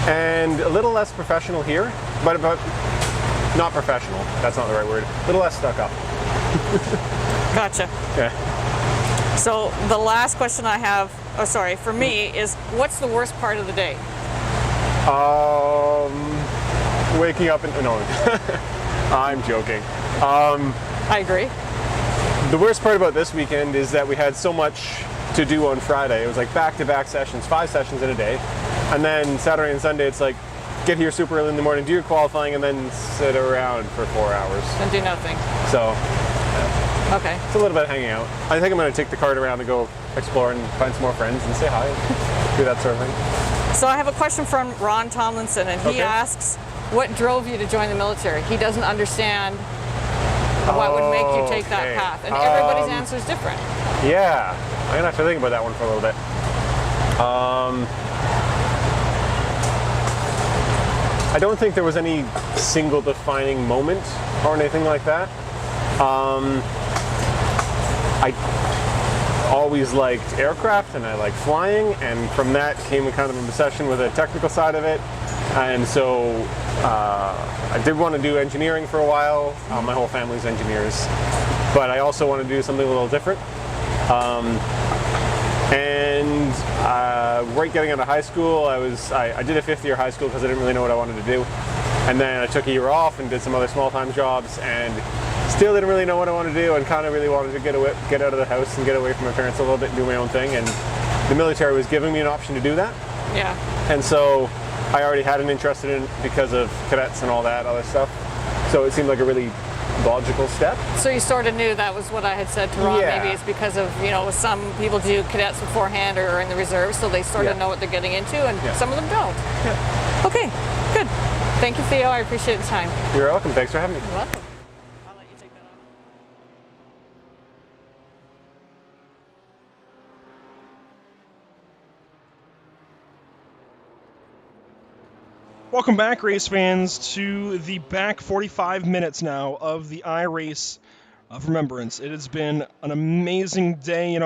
S9: And a little less professional here, but not professional. That's not the right word. A little less stuck up.
S6: Gotcha.
S9: Yeah.
S6: So the last question I have, for me, is what's the worst part of the day?
S9: Waking up and no, I'm joking.
S6: I agree.
S9: The worst part about this weekend is that we had so much to do on Friday. It was like back-to-back sessions, 5 sessions in a day. And then Saturday and Sunday, it's like, get here super early in the morning, do your qualifying, and then sit around for 4 hours.
S6: And do nothing.
S9: So,
S6: okay.
S9: It's a little bit of hanging out. I think I'm going to take the cart around and go explore and find some more friends and say hi, do that sort of thing.
S6: So I have a question from Ron Tomlinson, and he asks, what drove you to join the military? He doesn't understand what would make you take that path, and everybody's answer is different.
S9: Yeah, I'm gonna have to think about that one for a little bit. I don't think there was any single defining moment or anything like that. I always liked aircraft and I liked flying, and from that came a kind of an obsession with the technical side of it. And so I did want to do engineering for a while. My whole family's engineers, but I also wanted to do something a little different. Right getting out of high school, I did a 5th year high school because I didn't really know what I wanted to do. And then I took a year off and did some other small-time jobs, and still didn't really know what I wanted to do, and kind of really wanted to get out of the house and get away from my parents a little bit and do my own thing. And the military was giving me an option to do that.
S6: Yeah.
S9: And so I already had an interest in it because of cadets and all that other stuff. So it seemed like a really logical step.
S6: So you sort of knew that was what I had said to Ron.
S9: Yeah.
S6: Maybe it's because of, some people do cadets beforehand or are in the reserves, so they sort of know what they're getting into, and some of them don't.
S9: Yeah.
S6: Okay, good. Thank you, Theo. I appreciate the time.
S9: You're welcome. Thanks for having me.
S6: You're welcome. I'll let you take that off.
S1: Welcome back, race fans, to the back 45 minutes now of the iRace of Remembrance. It has been an amazing day.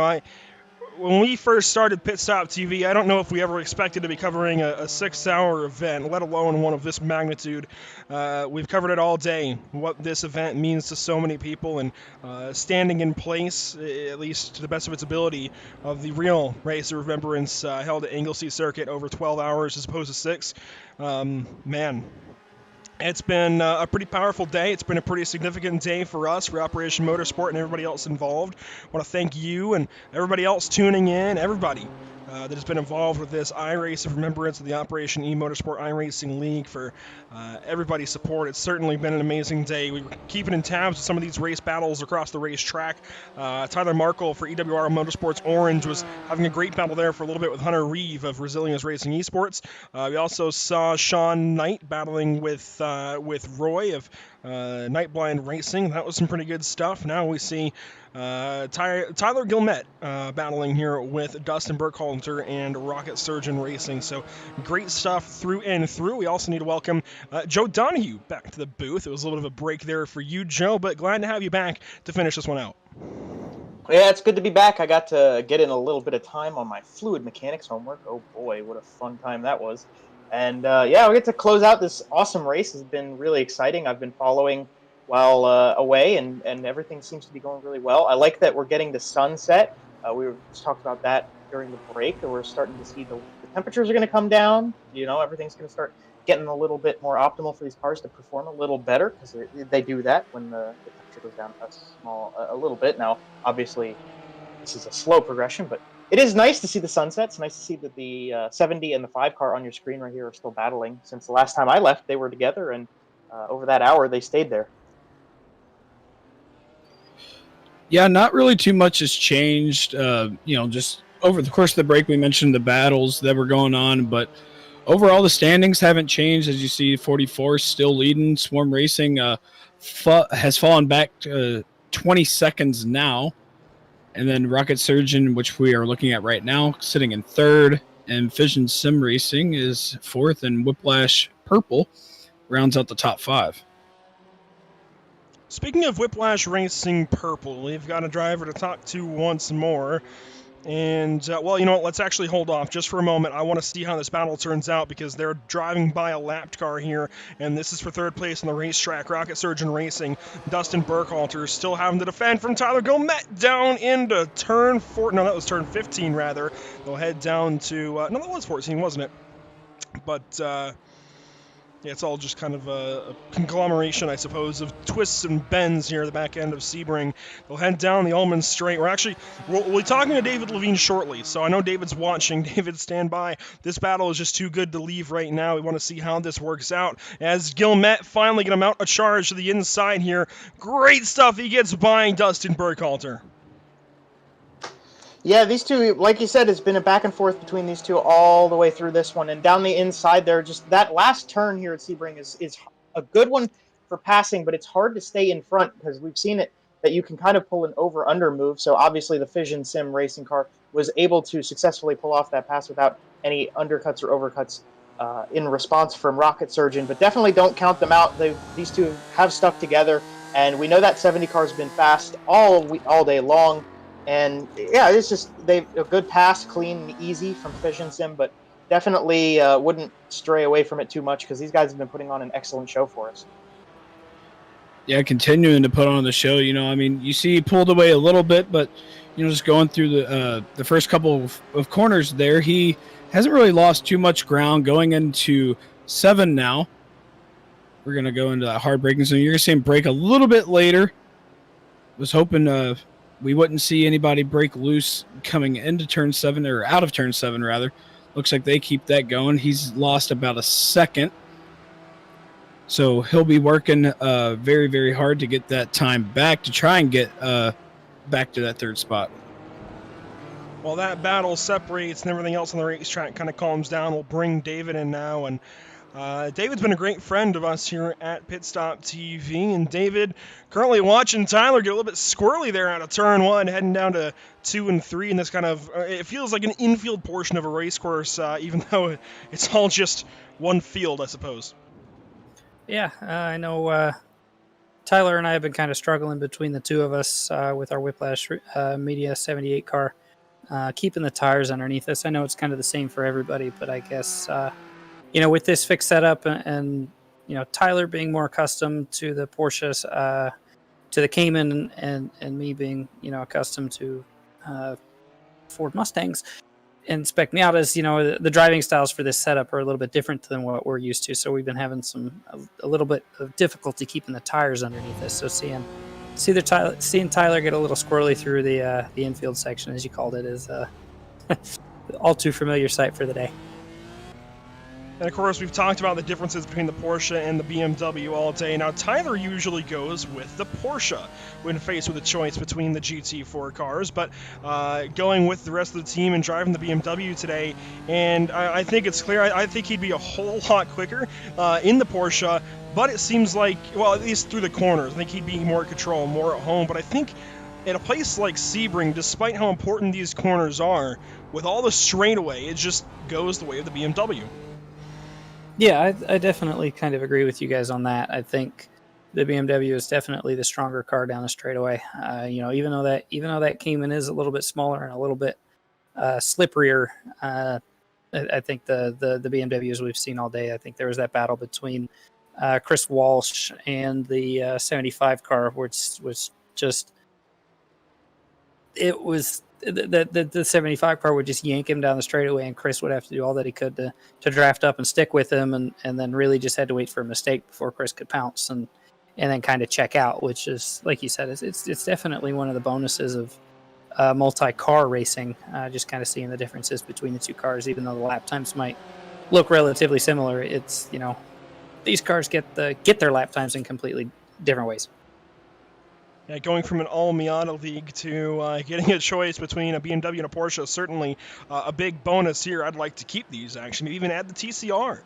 S1: When we first started Pit Stop TV, I don't know if we ever expected to be covering a 6-hour event, let alone one of this magnitude. We've covered it all day, what this event means to so many people, and standing in place, at least to the best of its ability, of the real Race of Remembrance held at Anglesey Circuit over 12 hours as opposed to 6. Man. It's been a pretty powerful day. It's been a pretty significant day for us, for Operation Motorsport, and everybody else involved. I want to thank you and everybody else tuning in, everybody that has been involved with this iRace of Remembrance of the Operation eMotorsport iRacing League, for everybody's support. It's certainly been an amazing day. We were keeping in tabs with some of these race battles across the racetrack. Tyler Markle for EWR Motorsports Orange was having a great battle there for a little bit with Hunter Reeve of Resilience Racing Esports. We also saw Sean Knight battling with Roy of Nightblind Racing. That was some pretty good stuff. Now we see Tyler Gilmette battling here with Dustin Burkhalter and Rocket Surgeon Racing. So great stuff through and through. We also need to welcome Joe Donahue back to the booth. It was a little bit of a break there for you, Joe, but glad to have you back to finish this one out.
S10: Yeah, it's good to be back. I got to get in a little bit of time on my fluid mechanics homework. Oh boy, what a fun time that was. And yeah, we get to close out this awesome race. It's been really exciting. I've been following while away, and everything seems to be going really well. I like that we're getting the sunset. We were just talking about that during the break. We're starting to see the temperatures are going to come down. You know, everything's going to start getting a little bit more optimal for these cars to perform a little better, because they do that when the temperature goes down a little bit. Now, obviously, this is a slow progression, but it is nice to see the sunset. It's nice to see that the 70 and the 5 car on your screen right here are still battling. Since the last time I left, they were together, and over that hour, they stayed there.
S3: Yeah, not really too much has changed. Just over the course of the break, we mentioned the battles that were going on, but overall, the standings haven't changed. As you see, 44 still leading. Swarm Racing has fallen back to 20 seconds now. And then Rocket Surgeon, which we are looking at right now, sitting in third. And Fission Sim Racing is fourth. And Whiplash Purple rounds out the top 5.
S1: Speaking of Whiplash Racing Purple, we've got a driver to talk to once more. And, well, you know what, let's actually hold off just for a moment. I want to see how this battle turns out, because they're driving by a lapped car here, and this is for third place on the racetrack. Rocket Surgeon Racing, Dustin Burkhalter still having to defend from Tyler Gilmette down into turn 4. No, that was turn 15, rather. They'll head down to, no, that was 14, wasn't it? But, yeah, it's all just kind of a conglomeration, I suppose, of twists and bends here at the back end of Sebring. They'll head down the Ullman Straight. We'll be talking to David Levine shortly, so I know David's watching. David, stand by. This battle is just too good to leave right now. We want to see how this works out, as Gilmette finally going to mount a charge to the inside here. Great stuff. He gets by Dustin Burkhalter.
S10: Yeah, these two, like you said, it's been a back and forth between these two all the way through this one. And down the inside there, just that last turn here at Sebring is a good one for passing, but it's hard to stay in front, because we've seen it that you can kind of pull an over-under move. So obviously the Fission Sim racing car was able to successfully pull off that pass without any undercuts or overcuts in response from Rocket Surgeon. But definitely don't count them out. These two have stuck together, and we know that 70 car's been fast all day long. And yeah, it's just a good pass, clean and easy from Fission Sim, but definitely wouldn't stray away from it too much, because these guys have been putting on an excellent show for us.
S3: Yeah, continuing to put on the show. You see he pulled away a little bit, but just going through the first couple of corners there, he hasn't really lost too much ground. Going into 7 now, we're gonna go into that hard braking zone. You're gonna see him brake a little bit later. Was hoping we wouldn't see anybody break loose coming into turn 7, or out of turn 7 rather. Looks like they keep that going. He's lost about a second, so he'll be working very, very hard to get that time back, to try and get back to that third spot.
S1: While that battle separates and everything else on the racetrack kind of calms down, we'll bring David in now. And David's been a great friend of us here at Pit Stop TV. And David, currently watching Tyler get a little bit squirrely there out of turn 1, heading down to 2 and 3 in this kind of, it feels like an infield portion of a race course, even though it's all just one field, I suppose.
S11: Yeah, I know Tyler and I have been kind of struggling between the two of us with our Whiplash Media 78 car, keeping the tires underneath us. I know it's kind of the same for everybody, but I guess, with this fixed setup and Tyler being more accustomed to the Porsches, to the Cayman, and me being, accustomed to Ford Mustangs and Spec Miatas, the driving styles for this setup are a little bit different than what we're used to. So we've been having a little bit of difficulty keeping the tires underneath us. So seeing Tyler get a little squirrely through the infield section, as you called it, is all too familiar sight for the day.
S1: And of course, we've talked about the differences between the Porsche and the BMW all day. Now, Tyler usually goes with the Porsche when faced with a choice between the GT4 cars, but going with the rest of the team and driving the BMW today, and I think it's clear, I think he'd be a whole lot quicker in the Porsche, but it seems like, well, at least through the corners, I think he'd be more in control, more at home, but I think at a place like Sebring, despite how important these corners are, with all the straightaway, it just goes the way of the BMW.
S11: Yeah, I definitely kind of agree with you guys on that. I think the BMW is definitely the stronger car down the straightaway. Even though that Cayman is a little bit smaller and a little bit slipperier, I think the BMWs we've seen all day. I think there was that battle between Chris Walsh and the 75 car, which was just it was. The 75 car would just yank him down the straightaway, and Chris would have to do all that he could to draft up and stick with him, and then really just had to wait for a mistake before Chris could pounce and then kind of check out, which is, like you said, it's definitely one of the bonuses of multi-car racing, just kind of seeing the differences between the two cars, even though the lap times might look relatively similar. It's, these cars get their lap times in completely different ways.
S1: Yeah, going from an all-Miata league to getting a choice between a BMW and a Porsche is certainly a big bonus here. I'd like to keep these, actually. Maybe even add the TCR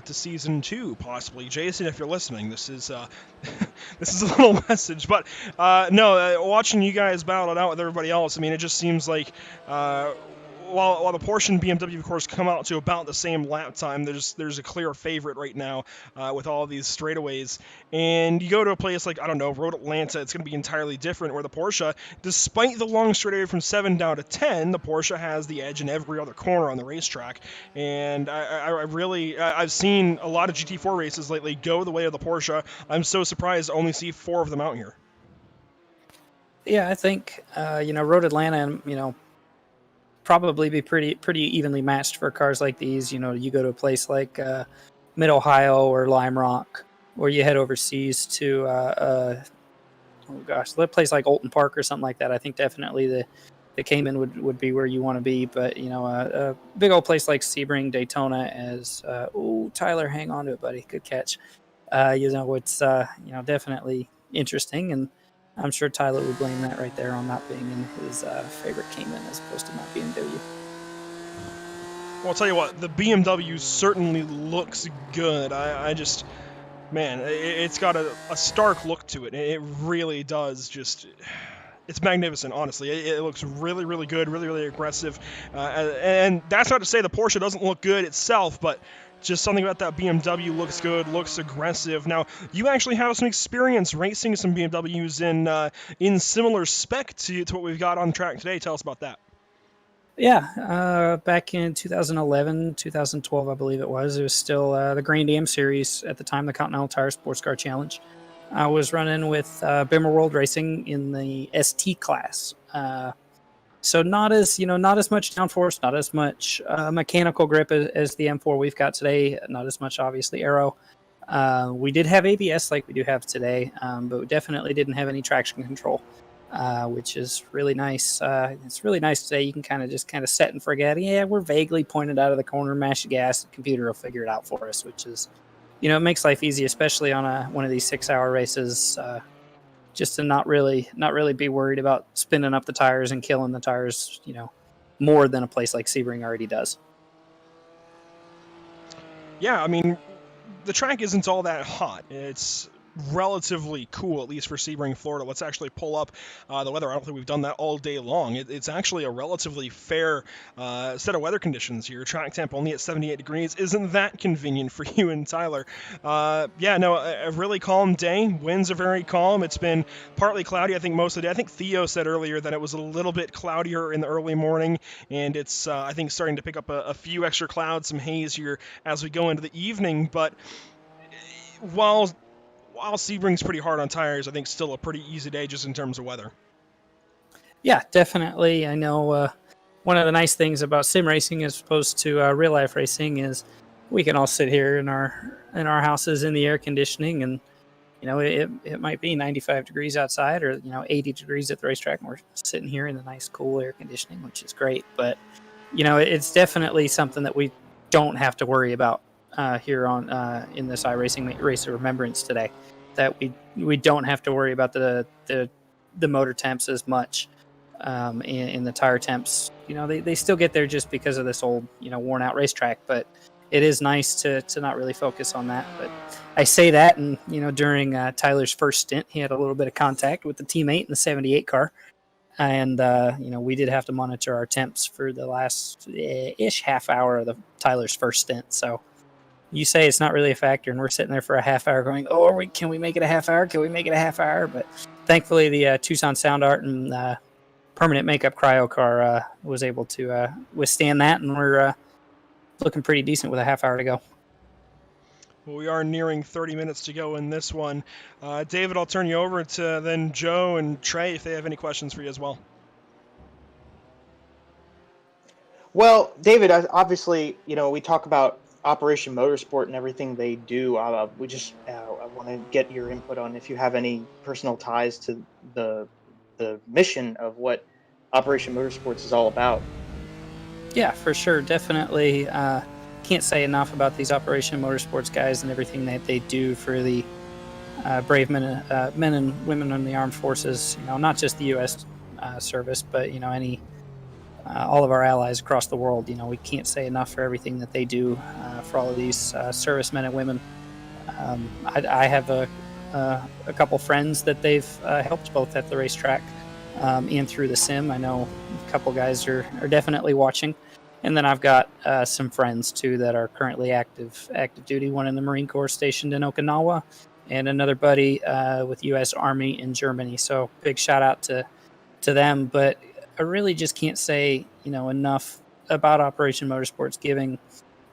S1: to Season 2, possibly. Jason, if you're listening, this is this is a little message. But, watching you guys battle it out with everybody else, I mean, it just seems like while the Porsche and BMW, of course, come out to about the same lap time, there's a clear favorite right now with all of these straightaways. And you go to a place like, I don't know, Road Atlanta, it's going to be entirely different, where the Porsche, despite the long straightaway from 7 down to 10, the Porsche has the edge in every other corner on the racetrack. And I've seen a lot of GT4 races lately go the way of the Porsche. I'm so surprised to only see 4 of them out here.
S11: Yeah, I think, Road Atlanta, probably be pretty evenly matched for cars like these. You go to a place like Mid-Ohio or Lime Rock, or you head overseas to a place like Alton Park or something like that. I think definitely the Cayman would be where you want to be. But a big old place like Sebring, Daytona, as Tyler, hang on to it, buddy, good catch. It's definitely interesting, and I'm sure Tyler would blame that right there on not being in his favorite Cayman as opposed to my BMW.
S1: Well, I'll tell you what, the BMW certainly looks good. It's got a stark look to it. It really does. It's magnificent, honestly. It looks really, really good, really, really aggressive. And that's not to say the Porsche doesn't look good itself, but just something about that BMW looks good, looks aggressive. Now, you actually have some experience racing some BMWs in similar spec to what we've got on track today. Tell us about that.
S11: Yeah, back in 2011, 2012, I believe it was still the Grand Am Series at the time, the Continental Tire Sports Car Challenge. I was running with Bimmer World Racing in the ST class. So not as much downforce, not as much mechanical grip as the M4 we've got today, not as much, obviously, aero. We did have ABS like we do have today, but we definitely didn't have any traction control, which is really nice. It's really nice today. You can kind of set and forget. Yeah, we're vaguely pointed out of the corner, mash the gas, the computer will figure it out for us, which is, it makes life easy, especially on one of these 6-hour races. Just to not really be worried about spinning up the tires and killing the tires, more than a place like Sebring already does.
S1: Yeah, I mean, the track isn't all that hot. It's relatively cool, at least for Sebring, Florida. Let's actually pull up the weather. I don't think we've done that all day long. It's actually a relatively fair set of weather conditions here. Track temp only at 78 degrees. Isn't that convenient for you and Tyler? A really calm day. Winds are very calm. It's been partly cloudy, I think, most of the day. I think Theo said earlier that it was a little bit cloudier in the early morning, and it's, I think, starting to pick up a few extra clouds, some haze here as we go into the evening. But while Sebring's pretty hard on tires, I think still a pretty easy day just in terms of weather.
S11: Yeah, definitely. I know one of the nice things about sim racing as opposed to real life racing is we can all sit here in our houses in the air conditioning, and it might be 95 degrees outside or 80 degrees at the racetrack, and we're sitting here in the nice cool air conditioning, which is great. But it's definitely something that we don't have to worry about here on in this iRacing Race of Remembrance today. That we don't have to worry about the motor temps as much in the tire temps. They still get there just because of this old worn out racetrack, but it is nice to not really focus on that. But I say that, and during Tyler's first stint, he had a little bit of contact with the teammate in the 78 car, and we did have to monitor our temps for the last ish half hour of Tyler's first stint. So you say it's not really a factor, and we're sitting there for a half hour going, "Oh, can we make it a half hour? Can we make it a half hour?" But thankfully, the Tucson Sound Art and permanent makeup cryo car was able to withstand that, and we're looking pretty decent with a half hour to go.
S1: Well, we are nearing 30 minutes to go in this one. David, I'll turn you over to then Joe and Trey if they have any questions for you as well.
S10: Well, David, obviously, we talk about Operation Motorsport and everything they do. I want to get your input on if you have any personal ties to the mission of what Operation Motorsports is all about.
S11: Yeah, for sure. Definitely can't say enough about these Operation Motorsports guys and everything that they do for the brave men and women in the armed forces. Not just the U.S. Service, but all of our allies across the world. We can't say enough for everything that they do for all of these servicemen and women. I have a couple friends that they've helped both at the racetrack and through the sim. I know a couple guys are definitely watching. And then I've got some friends, too, that are currently active duty, one in the Marine Corps stationed in Okinawa, and another buddy with U.S. Army in Germany. So big shout out to them. But I really just can't say enough about Operation Motorsports giving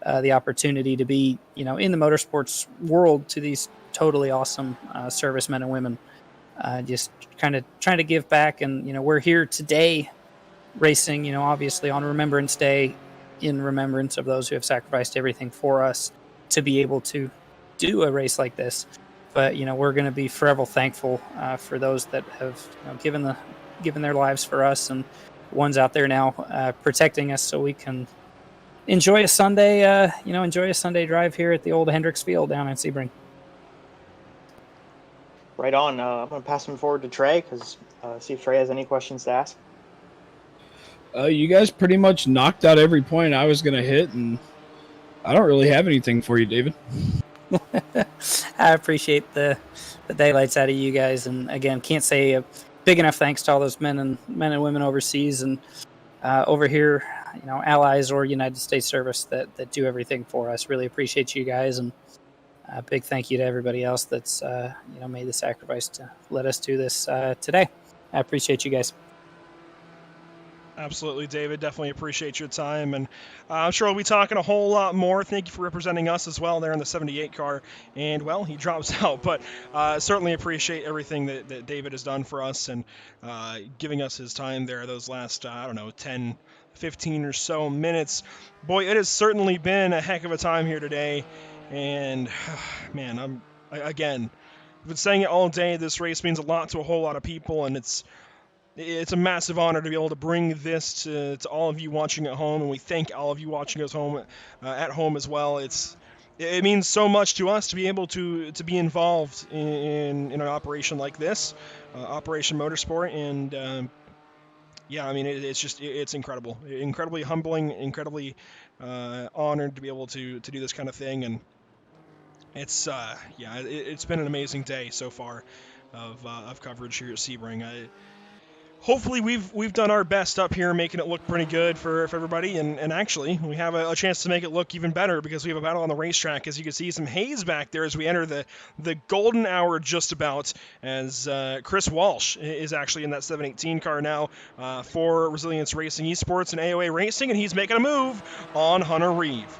S11: the opportunity to be in the motorsports world to these totally awesome servicemen and women. Just kind of trying to give back, and we're here today racing, obviously on Remembrance Day, in remembrance of those who have sacrificed everything for us to be able to do a race like this. But we're going to be forever thankful for those that have given their lives for us, and ones out there now protecting us so we can enjoy a Sunday drive here at the old Hendricks Field down in Sebring.
S10: Right on. I'm going to pass them forward to Trey because see if Trey has any questions to ask.
S3: You guys pretty much knocked out every point I was going to hit, and I don't really have anything for you, David.
S11: I appreciate the daylights out of you guys, and again, can't say a big enough thanks to all those men and women overseas and over here, allies or United States service that do everything for us. Really appreciate you guys, and a big thank you to everybody else that's made the sacrifice to let us do this today. I appreciate you guys.
S1: Absolutely, David. Definitely appreciate your time. And I'm sure we'll be talking a whole lot more. Thank you for representing us as well there in the 78 car. And, well, he drops out. But certainly appreciate everything that David has done for us and giving us his time there those last, 10, 15 or so minutes. Boy, it has certainly been a heck of a time here today. And, man, I've been saying it all day. This race means a lot to a whole lot of people, and it's a massive honor to be able to bring this to all of you watching at home, and we thank all of you watching us home at home as well. It means so much to us to be able to be involved in an operation like this, Operation Motorsport, and it's incredible, incredibly humbling, incredibly honored to be able to do this kind of thing, and it's been an amazing day so far of coverage here at Sebring. Hopefully we've done our best up here, making it look pretty good for everybody, and actually we have a chance to make it look even better because we have a battle on the racetrack. As you can see, some haze back there as we enter the golden hour just about, as Chris Walsh is actually in that 718 car now for Resilience Racing Esports and AOA Racing, and he's making a move on Hunter Reeve.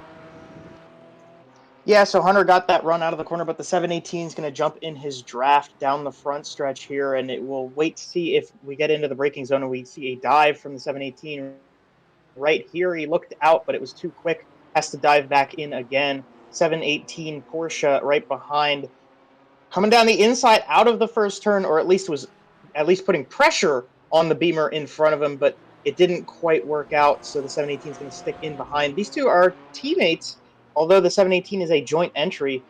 S10: Yeah, so Hunter got that run out of the corner, but the 718 is going to jump in his draft down the front stretch here, and it will wait to see if we get into the braking zone and we see a dive from the 718 right here. He looked out, but it was too quick. Has to dive back in again. 718 Porsche right behind. Coming down the inside out of the first turn, or at least putting pressure on the Beamer in front of him, but it didn't quite work out, so the 718 is going to stick in behind. These two are teammates although the 718 is a joint entry,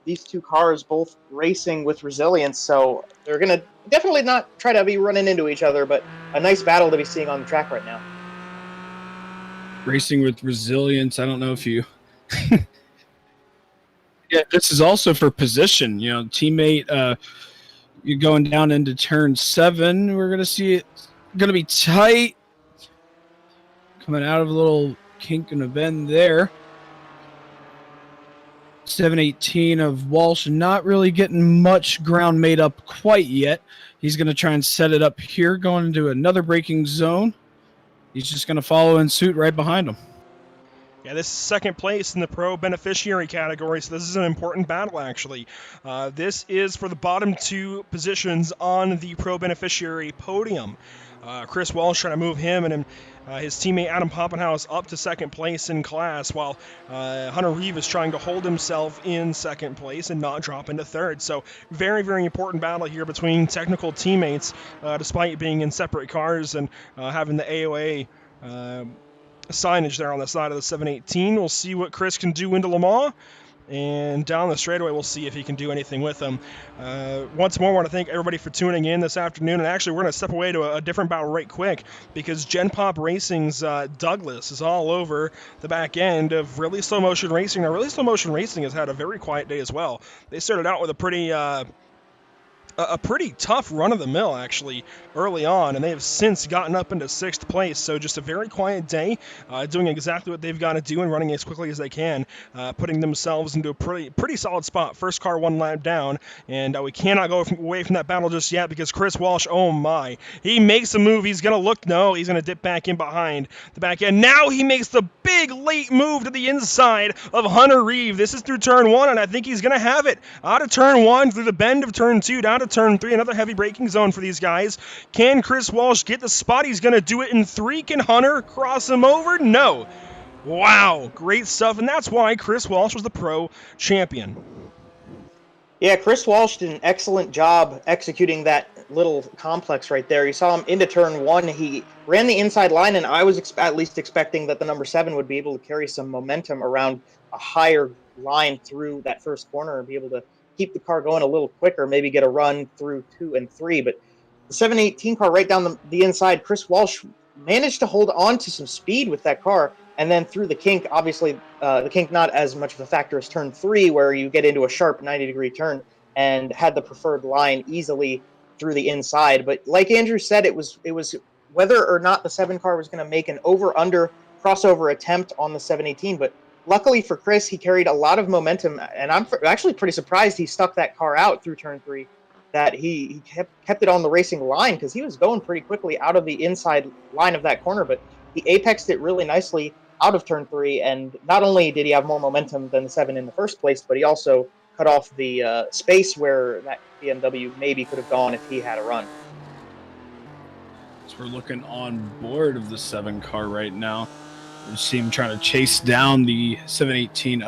S10: these two cars both racing with resilience, so they're going to definitely not try to be running into each other, but a nice battle to be seeing on the track right now.
S3: Racing with resilience. I don't know if you. Yeah, this is also for position. Teammate, you're going down into turn 7. We're gonna see it gonna be tight. Coming out of a little kink and a bend there. 718 of Walsh not really getting much ground made up quite yet. He's gonna try and set it up here, going into another braking zone. He's just gonna follow in suit right behind him.
S1: Yeah, this is second place in the pro beneficiary category, so this is an important battle, actually. This is for the bottom 2 positions on the pro beneficiary podium. Chris Walsh trying to move him and his teammate Adam Poppenhaus up to second place in class, while Hunter Reeve is trying to hold himself in second place and not drop into third. So very, very important battle here between technical teammates, despite being in separate cars and having the AOA signage there on the side of the 718. We'll see what Chris can do into Le Mans, and down the straightaway we'll see if he can do anything with them. Once more, I want to thank everybody for tuning in this afternoon, and actually we're going to step away to a different battle right quick, because Gen Pop Racing's Douglas is all over the back end of Really Slow Motion Racing. Now, Really Slow Motion Racing has had a very quiet day as well. They started out with a pretty tough run-of-the-mill, actually, early on, and they have since gotten up into 6th place, so just a very quiet day, doing exactly what they've got to do and running as quickly as they can, putting themselves into a pretty solid spot. First car 1 lap down, and we cannot go away from that battle just yet, because Chris Walsh, oh my, he makes a move. He's going to look, no, he's going to dip back in behind the back end. Now he makes the big late move to the inside of Hunter Reeve. This is through turn 1, and I think he's going to have it. Out of turn 1, through the bend of turn 2, down to turn 3, another heavy braking zone for these guys. Can Chris Walsh get the spot? He's going to do it in 3. Can Hunter cross him over? No. Wow, great stuff, and that's why Chris Walsh was the pro champion.
S10: Yeah, Chris Walsh did an excellent job executing that little complex right there. You saw him into turn 1. He ran the inside line, and I was at least expecting that the number 7 would be able to carry some momentum around a higher line through that first corner and be able to keep the car going a little quicker, maybe get a run through 2 and 3. But the 718 car right down the inside, Chris Walsh managed to hold on to some speed with that car. And then through the kink, obviously the kink not as much of a factor as turn 3, where you get into a sharp 90-degree turn, and had the preferred line easily through the inside. But like Andrew said, it was whether or not the 7 car was going to make an over-under crossover attempt on the 718. But luckily for Chris, he carried a lot of momentum, and I'm actually pretty surprised he stuck that car out through turn 3, that he kept it on the racing line, because he was going pretty quickly out of the inside line of that corner. But he apexed it really nicely out of turn 3, and not only did he have more momentum than the 7 in the first place, but he also cut off the space where that BMW maybe could have gone if he had a run.
S3: So we're looking on board of the 7 car right now. We see him trying to chase down the 718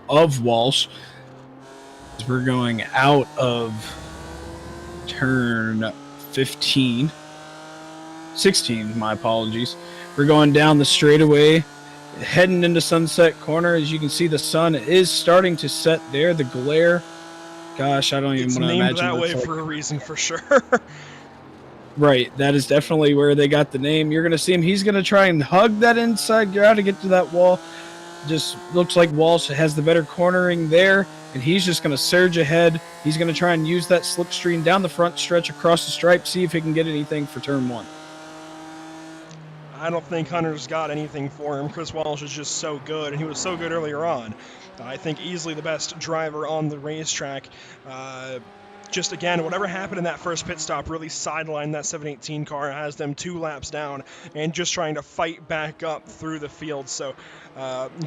S3: of Walsh. As we're going out of turn 16, my apologies. We're going down the straightaway, heading into Sunset Corner. As you can see, the sun is starting to set there. The glare, gosh, I don't even want to imagine.
S1: It's named that way for a reason, for sure.
S3: Right, that is definitely where they got the name. You're going to see him. He's going to try and hug that inside ground to get to that wall. Just looks like Walsh has the better cornering there, and he's just going to surge ahead. He's going to try and use that slipstream down the front stretch across the stripe, see if he can get anything for turn 1.
S1: I don't think Hunter's got anything for him. Chris Walsh is just so good, and he was so good earlier on. I think easily the best driver on the racetrack. Just again, whatever happened in that first pit stop really sidelined that 718 car, has them 2 laps down, and just trying to fight back up through the field. So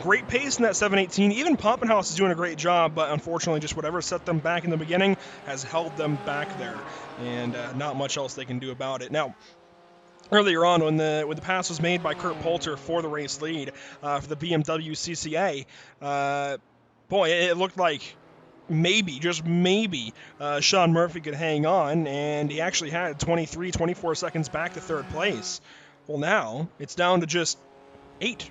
S1: great pace in that 718. Even Poppenhaus is doing a great job, but unfortunately just whatever set them back in the beginning has held them back there, and not much else they can do about it. Now, earlier on, when the pass was made by Kurt Poulter for the race lead for the BMW CCA, boy, it looked like maybe, just maybe, Sean Murphy could hang on, and he actually had 24 seconds back to third place. Well, now it's down to just 8.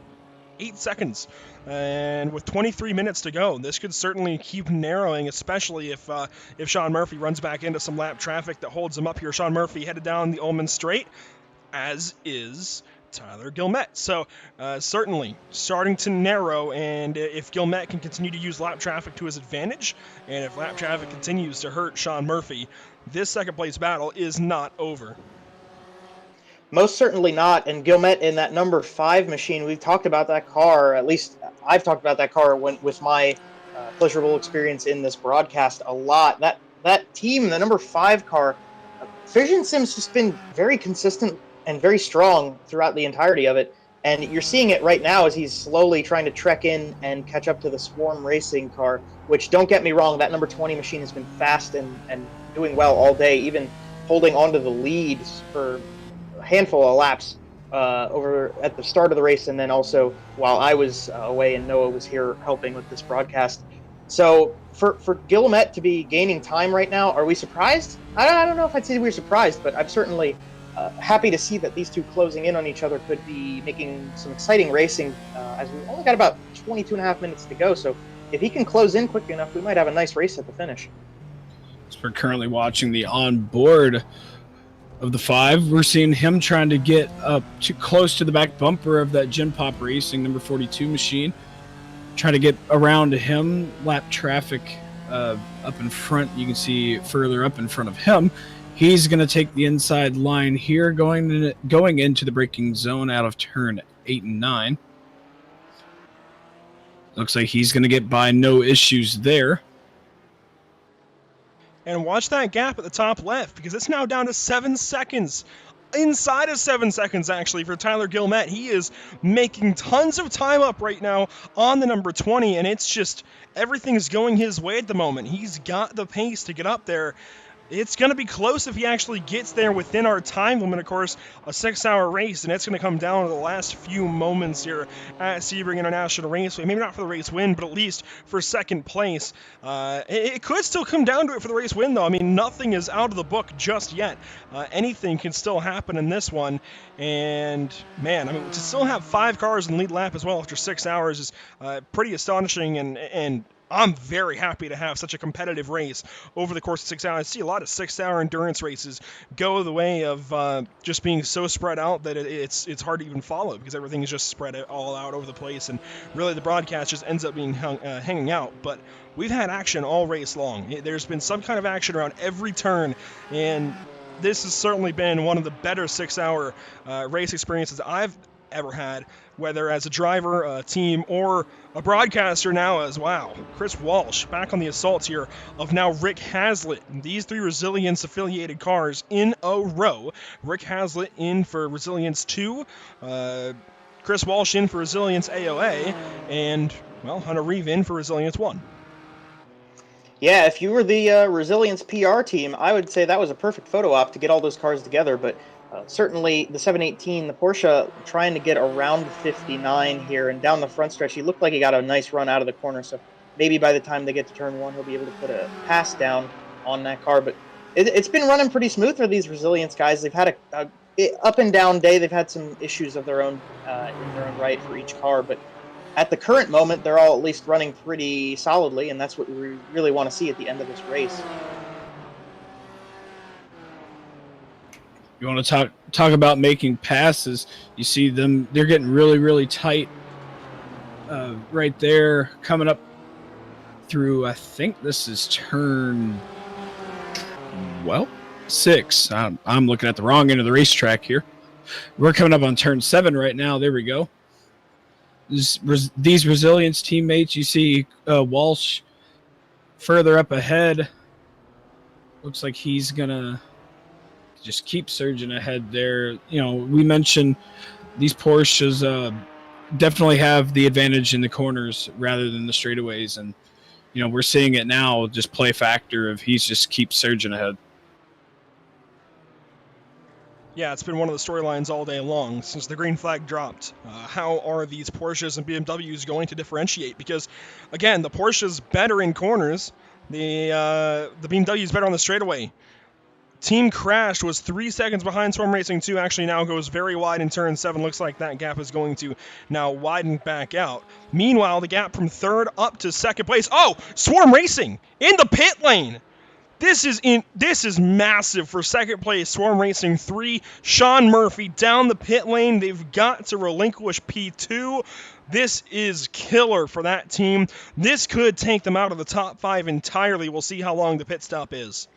S1: 8 seconds. And with 23 minutes to go, this could certainly keep narrowing, especially if Sean Murphy runs back into some lap traffic that holds him up here. Sean Murphy headed down the Ullman Straight, as is Tyler Gilmet. So certainly starting to narrow, and if Gilmet can continue to use lap traffic to his advantage, and if lap traffic continues to hurt Sean Murphy, this second place battle is not over.
S10: Most certainly not. And Gilmet in that number 5 machine, we've talked about that car, at least I've talked about that car with my pleasurable experience in this broadcast a lot. That team, the number 5 car, Vision Sim's just been very consistent and very strong throughout the entirety of it. And you're seeing it right now as he's slowly trying to trek in and catch up to the Swarm Racing car, which, don't get me wrong, that number 20 machine has been fast and doing well all day, even holding onto the leads for a handful of laps over at the start of the race, and then also while I was away and Noah was here helping with this broadcast. So for Gilmet to be gaining time right now, are we surprised? I don't know if I'd say we're surprised, but I'm certainly happy to see that these two closing in on each other could be making some exciting racing as we've only got about 22 and a half minutes to go. So if he can close in quick enough, we might have a nice race at the finish.
S3: So we're currently watching the onboard of the 5. We're seeing him trying to get up too close to the back bumper of that Gen Pop Racing number 42 machine. Trying to get around to him, lap traffic up in front. You can see further up in front of him. He's going to take the inside line here, going into the braking zone out of turn 8 and 9. Looks like he's going to get by, no issues there.
S1: And watch that gap at the top left, because it's now down to 7 seconds. Inside of 7 seconds, actually, for Tyler Gilmet. He is making tons of time up right now on the number 20, and it's just everything's going his way at the moment. He's got the pace to get up there. It's going to be close if he actually gets there within our time limit, of course, a 6-hour race, and it's going to come down to the last few moments here at Sebring International Raceway. Maybe not for the race win, but at least for second place. It could still come down to it for the race win, though. I mean, nothing is out of the book just yet. Anything can still happen in this one, and man, I mean, to still have 5 cars in lead lap as well after 6 hours is pretty astonishing, and I'm very happy to have such a competitive race over the course of 6 hours. I see a lot of 6-hour endurance races go the way of just being so spread out that it's hard to even follow, because everything is just spread all out over the place, and really the broadcast just ends up being hanging out. But we've had action all race long. There's been some kind of action around every turn, and this has certainly been one of the better 6-hour race experiences I've ever had, whether as a driver, a team, or a broadcaster now as well. Chris Walsh back on the assaults here of now Rick Hazlitt. These 3 Resilience affiliated cars in a row. Rick Hazlitt in for Resilience 2, Chris Walsh in for Resilience AOA, and, well, Hunter Reeve in for Resilience 1.
S10: Yeah, if you were the Resilience PR team, I would say that was a perfect photo op to get all those cars together, but certainly the 718, the Porsche, trying to get around 59 here, and down the front stretch, he looked like he got a nice run out of the corner, so maybe by the time they get to turn 1, he'll be able to put a pass down on that car. But it's been running pretty smooth for these Resilience guys. They've had a up and down day. They've had some issues of their own in their own right for each car, but at the current moment, they're all at least running pretty solidly, and that's what we really want to see at the end of this race.
S3: You want to talk about making passes. You see them, they're getting really, really tight right there, coming up through, I think this is turn, 6. I'm looking at the wrong end of the racetrack here. We're coming up on turn 7 right now. There we go. These Resilience teammates, you see Walsh further up ahead. Looks like he's going to just keep surging ahead there. You know, we mentioned these Porsches definitely have the advantage in the corners rather than the straightaways, and you know, we're seeing it now, just play factor of he's just keeps surging ahead.
S1: Yeah, it's been one of the storylines all day long since the green flag dropped. How are these Porsches and BMWs going to differentiate? Because, again, the Porsche's better in corners. The BMW's better on the straightaway. Team Crashed was 3 seconds behind Swarm Racing 2, actually now goes very wide in turn 7. Looks like that gap is going to now widen back out. Meanwhile, the gap from 3rd up to 2nd place. Oh, Swarm Racing in the pit lane. This is massive for 2nd place. Swarm Racing 3. Sean Murphy down the pit lane. They've got to relinquish P2. This is killer for that team. This could take them out of the top 5 entirely. We'll see how long the pit stop is.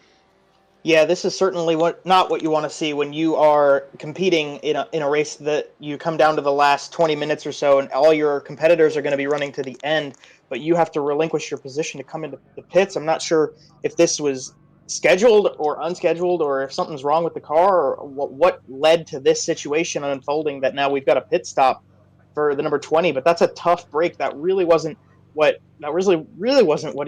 S10: Yeah, this is certainly not what you want to see when you are competing in a race that you come down to the last 20 minutes or so, and all your competitors are going to be running to the end, but you have to relinquish your position to come into the pits. I'm not sure if this was scheduled or unscheduled, or if something's wrong with the car, or what led to this situation unfolding that now we've got a pit stop for the number 20. But that's a tough break. That really wasn't what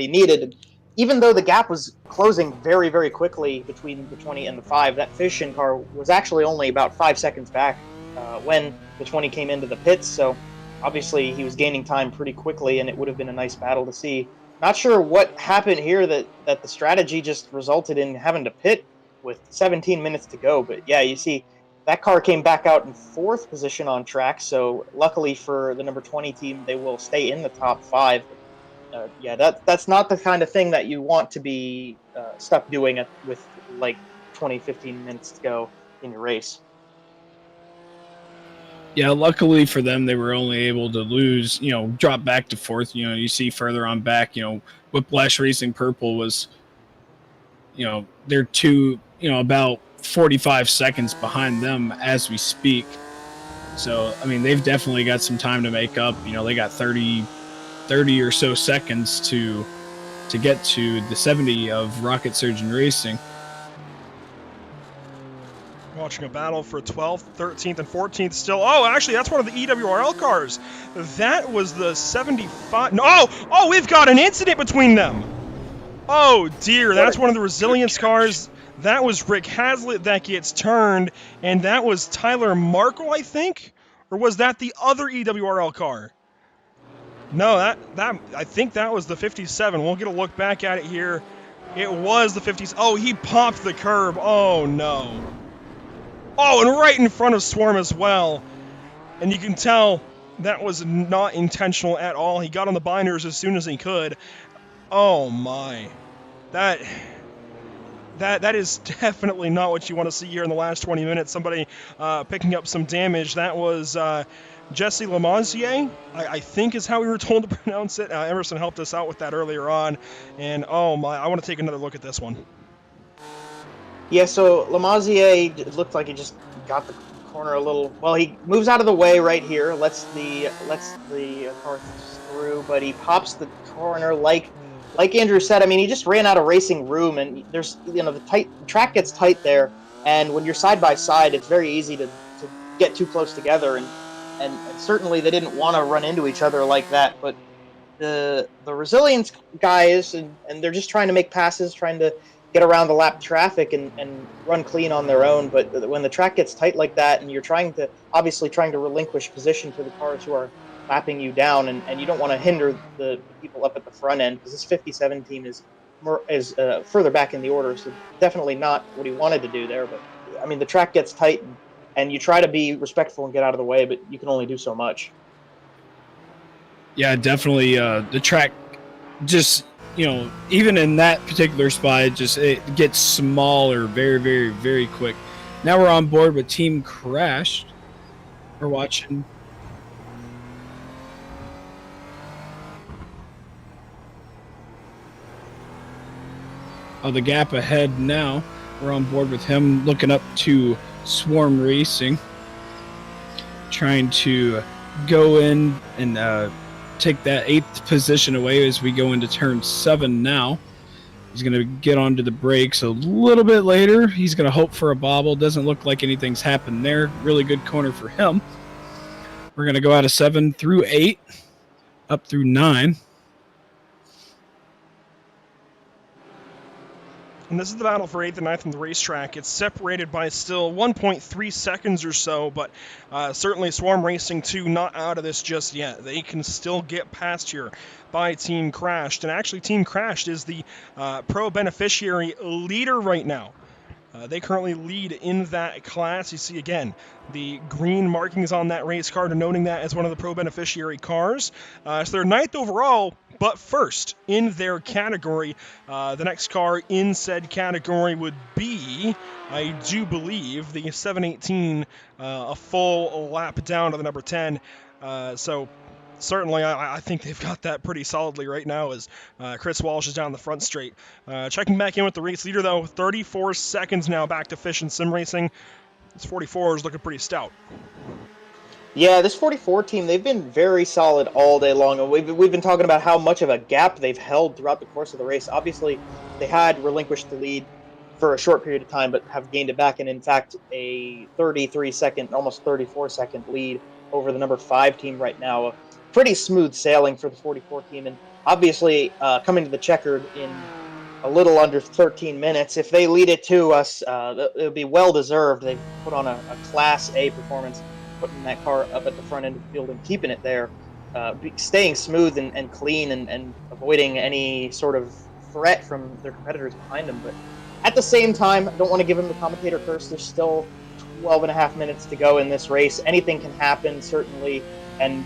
S10: he needed. Even though the gap was closing very, very quickly between the 20 and the 5, that Fishin car was actually only about 5 seconds back when the 20 came into the pits. So obviously he was gaining time pretty quickly, and it would have been a nice battle to see. Not sure what happened here that the strategy just resulted in having to pit with 17 minutes to go. But yeah, you see that car came back out in 4th position on track. So luckily for the number 20 team, they will stay in the top 5. Yeah, that's not the kind of thing that you want to be stuck doing with like 15 minutes to go in your race.
S3: Yeah, luckily for them, they were only able to lose, drop back to 4th. You see further on back, Whiplash Racing Purple was, they're about 45 seconds behind them as we speak. So, I mean, they've definitely got some time to make up. They got 30 or so seconds to get to the 70 of Rocket Surgeon Racing.
S1: Watching a battle for 12th, 13th, and 14th still. Oh, actually, that's one of the EWRL cars. That was the 75. No, oh, we've got an incident between them. Oh, dear. That's one of the Resilience cars. That was Rick Hazlitt that gets turned, and that was Tyler Markle, I think? Or was that the other EWRL car? No, I think that was the 57. We'll get a look back at it here. It was the 50s. Oh, he popped the curb. Oh, no. Oh, and right in front of Swarm as well. And you can tell that was not intentional at all. He got on the binders as soon as he could. Oh, my. That is definitely not what you want to see here in the last 20 minutes. Somebody picking up some damage. That was Jesse Lamazier, I think is how we were told to pronounce it. Emerson helped us out with that earlier on. And, oh, my, I want to take another look at this one.
S10: Yeah, so Lamazier looked like he just got the corner a little. Well, he moves out of the way right here, lets the car through, but he pops the corner like Andrew said. I mean, he just ran out of racing room, and there's the track gets tight there, and when you're side by side, it's very easy to get too close together, and certainly they didn't want to run into each other like that. But the Resilience guys, and they're just trying to make passes, trying to get around the lap traffic and run clean on their own. But when the track gets tight like that, and you're trying to relinquish position to the cars who are lapping you down, and you don't want to hinder the people up at the front end, because this 57 team is further back in the order, so definitely not what he wanted to do there. But I mean, the track gets tight, and you try to be respectful and get out of the way, but you can only do so much.
S3: Yeah, definitely. The track just, even in that particular spot, it gets smaller very, very, very quick. Now we're on board with Team Crashed. We're watching. Oh, the gap ahead now. We're on board with him, looking up to Swarm Racing, trying to go in and take that 8th position away as we go into turn 7 now. He's going to get onto the brakes a little bit later. He's going to hope for a bobble. Doesn't look like anything's happened there. Really good corner for him. We're going to go out of 7 through 8, up through 9.
S1: And this is the battle for 8th and 9th on the racetrack. It's separated by still 1.3 seconds or so, but certainly Swarm Racing 2 not out of this just yet. They can still get past here by Team Crashed. And actually, Team Crashed is the pro beneficiary leader right now. They currently lead in that class. You see again the green markings on that race car denoting that as one of the pro beneficiary cars. So they're ninth overall, but first in their category. The next car in said category would be, I do believe, the 718, a full lap down to the number 10. So certainly, I think they've got that pretty solidly right now as Chris Walsh is down the front straight. Checking back in with the race leader, though, 34 seconds now back to Fish and Sim Racing. This 44 is looking pretty stout.
S10: Yeah, this 44 team, they've been very solid all day long. We've been talking about how much of a gap they've held throughout the course of the race. Obviously, they had relinquished the lead for a short period of time, but have gained it back. And in fact, a 33-second, almost 34-second lead over the number 5 team right now. Pretty smooth sailing for the 44 team. And obviously, coming to the checkered in a little under 13 minutes. If they lead it to us, it'll be well-deserved. They've put on a Class A performance, putting that car up at the front end of the field and keeping it there, staying smooth and clean and avoiding any sort of threat from their competitors behind them. But at the same time, I don't want to give them the commentator curse. There's still 12 and a half minutes to go in this race. Anything can happen, certainly, and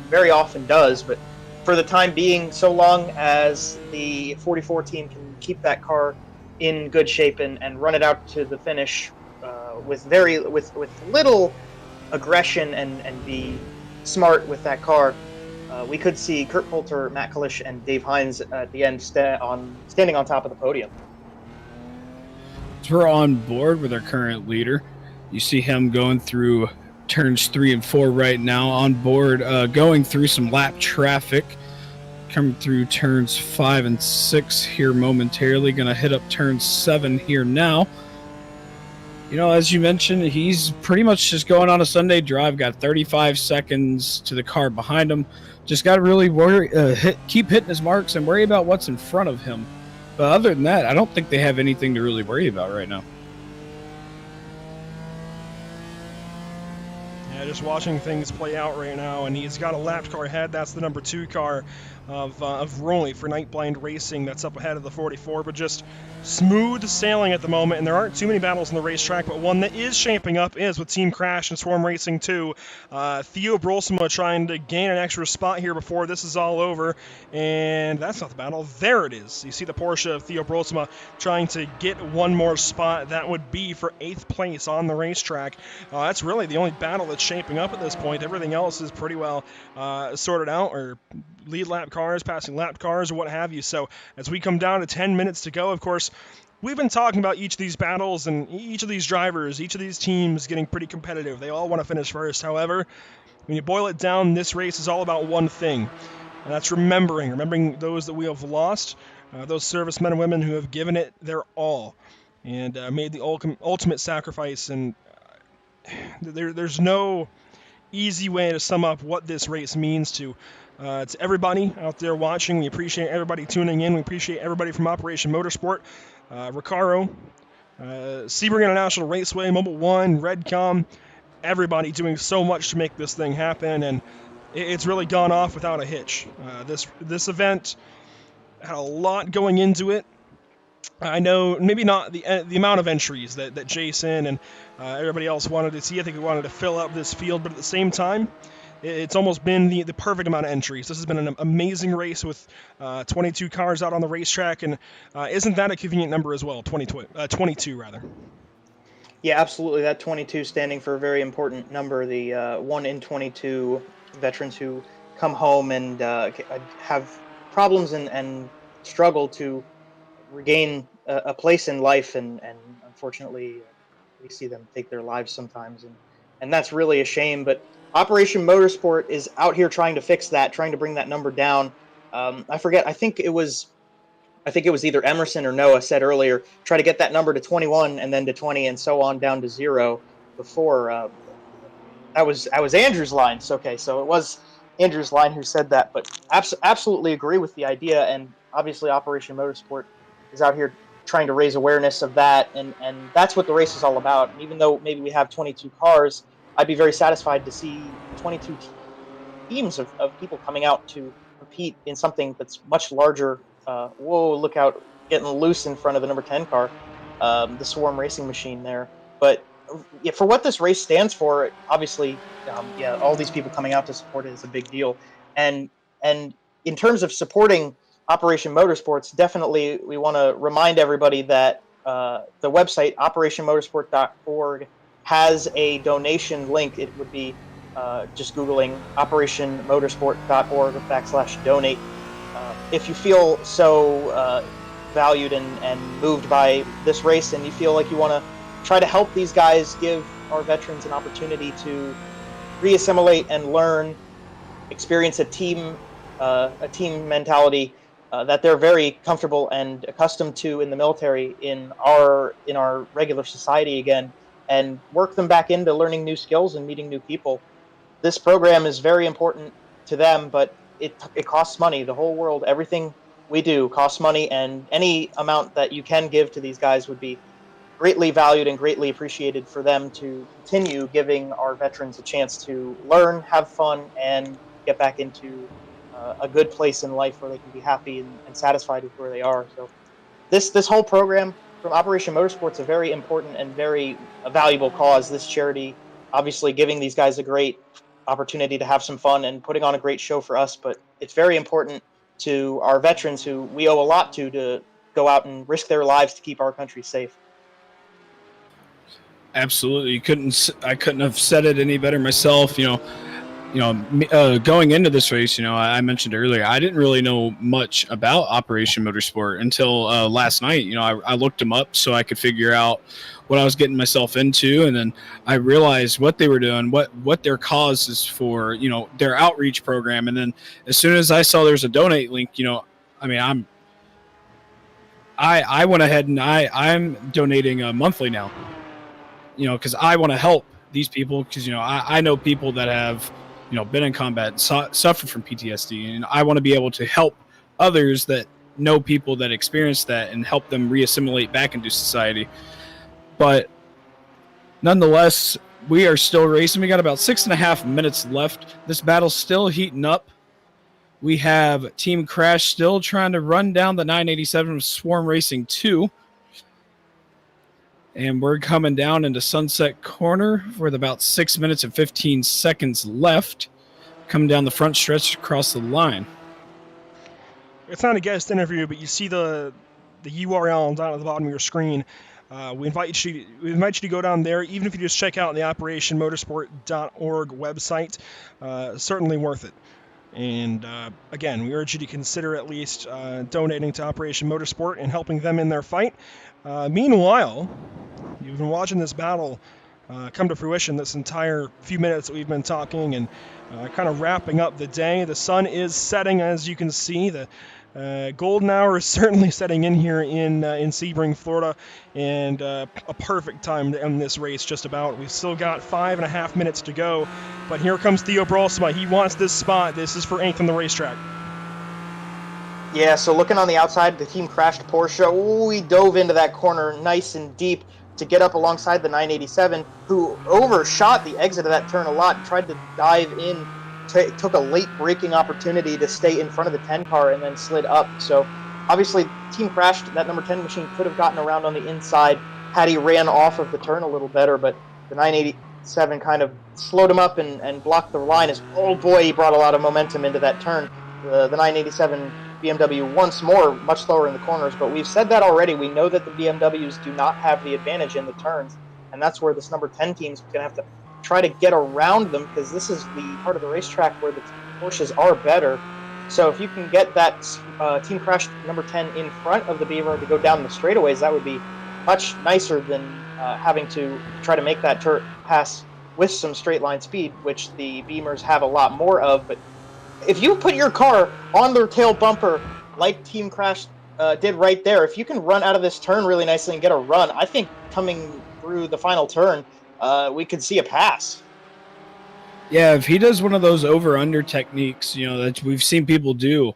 S10: very often does. But for the time being, so long as the 44 team can keep that car in good shape and run it out to the finish with little aggression and be smart with that car, we could see Kurt Poulter, Matt Kalish, and Dave Hines at the end standing on top of the podium.
S3: We're on board with our current leader. You see him going through turns 3 and 4 right now, on board, going through some lap traffic, coming through turns 5 and 6 here momentarily. Going to hit up turn 7 here now. You know, as you mentioned, he's pretty much just going on a Sunday drive. Got 35 seconds to the car behind him. Just got to really keep hitting his marks and worry about what's in front of him. But other than that, I don't think they have anything to really worry about right now.
S1: Yeah, just watching things play out right now, and he's got a lapped car ahead. That's the number 2 car of Roley for Night Blind Racing. That's up ahead of the 44, but just smooth sailing at the moment, and there aren't too many battles on the racetrack, but one that is shaping up is with Team Crash and Swarm Racing 2. Theo Brolsma trying to gain an extra spot here before this is all over, and that's not the battle. There it is. You see the Porsche of Theo Brolsma trying to get one more spot. That would be for 8th place on the racetrack. That's really the only battle that's shaping up at this point. Everything else is pretty well sorted out, or lead lap cars, passing lap cars, or what have you. So as we come down to 10 minutes to go, of course, we've been talking about each of these battles and each of these drivers, each of these teams getting pretty competitive. They all want to finish first. However, when you boil it down, this race is all about one thing, and that's remembering those that we have lost, those servicemen and women who have given it their all and made the ultimate sacrifice. And there's no easy way to sum up what this race means to everybody out there watching. We appreciate everybody tuning in. We appreciate everybody from Operation Motorsport, Recaro, Sebring International Raceway, Mobile One, Redcom, everybody doing so much to make this thing happen, and it's really gone off without a hitch. This event had a lot going into it. I know maybe not the amount of entries that Jason and everybody else wanted to see. I think we wanted to fill up this field, but at the same time, it's almost been the perfect amount of entries. This has been an amazing race with 22 cars out on the racetrack, and isn't that a convenient number as well? 22 rather.
S10: Yeah, absolutely. That 22 standing for a very important number. The 1 in 22 veterans who come home and have problems and struggle to regain a place in life, and unfortunately we see them take their lives sometimes, and that's really a shame. But Operation Motorsport is out here trying to fix that, trying to bring that number down. I forget, I think it was either Emerson or Noah said earlier, try to get that number to 21 and then to 20 and so on down to 0 before. That was Andrew's line. So it was Andrew's line who said that, but absolutely agree with the idea. And obviously Operation Motorsport is out here trying to raise awareness of that, and that's what the race is all about. And even though maybe we have 22 cars, I'd be very satisfied to see 22 teams of people coming out to compete in something that's much larger. Whoa, look out, getting loose in front of the number 10 car. the Swarm Racing machine there. But yeah, for what this race stands for, obviously, all these people coming out to support it is a big deal. And in terms of supporting Operation Motorsports, definitely we want to remind everybody that the website operationmotorsport.org has a donation link. It would be just Googling operationmotorsport.org/donate. If you feel so valued and moved by this race, and you feel like you want to try to help these guys, give our veterans an opportunity to reassimilate and learn, experience a team mentality that they're very comfortable and accustomed to in the military, in our regular society again, and work them back into learning new skills and meeting new people. This program is very important to them, but it costs money. The whole world, everything we do costs money, and any amount that you can give to these guys would be greatly valued and greatly appreciated for them to continue giving our veterans a chance to learn, have fun, and get back into a good place in life where they can be happy and satisfied with where they are. So this whole program from Operation Motorsport's a very important and very valuable cause. This charity, obviously, giving these guys a great opportunity to have some fun and putting on a great show for us, but it's very important to our veterans, who we owe a lot to go out and risk their lives to keep our country safe.
S3: Absolutely, I couldn't have said it any better myself. Going into this race, I mentioned earlier, I didn't really know much about Operation Motorsport until last night. I looked them up so I could figure out what I was getting myself into, and then I realized what they were doing, what their cause is for, their outreach program. And then as soon as I saw there's a donate link, I went ahead and I'm donating monthly now, because I want to help these people, because I know people that have been in combat and suffered from PTSD, and I want to be able to help others that know people that experience that and help them reassimilate back into society. But nonetheless, we are still racing. We got about 6.5 minutes left. This battle's still heating up. We have Team Crash still trying to run down the 987 of Swarm Racing 2. And we're coming down into Sunset Corner with about 6 minutes and 15 seconds left. Coming down the front stretch across the line.
S1: It's not a guest interview, but you see the URL down at the bottom of your screen. We invite you to go down there, even if you just check out the operationmotorsport.org website. Certainly worth it. And again, we urge you to consider at least donating to Operation Motorsport and helping them in their fight. Meanwhile, you've been watching this battle come to fruition this entire few minutes that we've been talking, and kind of wrapping up the day. The sun is setting, as you can see. The golden hour is certainly setting in here in Sebring, Florida, and a perfect time to end this race just about. We've still got 5.5 minutes to go, but here comes Theo Bralsma. He wants this spot. This is for 8th on the racetrack.
S10: Yeah, so looking on the outside, the team crashed Porsche. Ooh, he dove into that corner nice and deep to get up alongside the 987, who overshot the exit of that turn a lot, tried to dive in, took a late braking opportunity to stay in front of the 10 car and then slid up. So obviously, team crashed. That number 10 machine could have gotten around on the inside had he ran off of the turn a little better, but the 987 kind of slowed him up and blocked the line. Oh boy, he brought a lot of momentum into that turn. The 987 BMW once more much slower in the corners, but we've said that already. We know that the BMWs do not have the advantage in the turns, and that's where this number 10 team's going to have to try to get around them, because this is the part of the racetrack where the Porsches are better. So if you can get that team crash number 10 in front of the Beamer to go down the straightaways, that would be much nicer than having to try to make that pass with some straight line speed, which the Beamers have a lot more of. But if you put your car on their tail bumper like Team Crash did right there, if you can run out of this turn really nicely and get a run, I think coming through the final turn, we could see a pass.
S3: Yeah, if he does one of those over-under techniques, that we've seen people do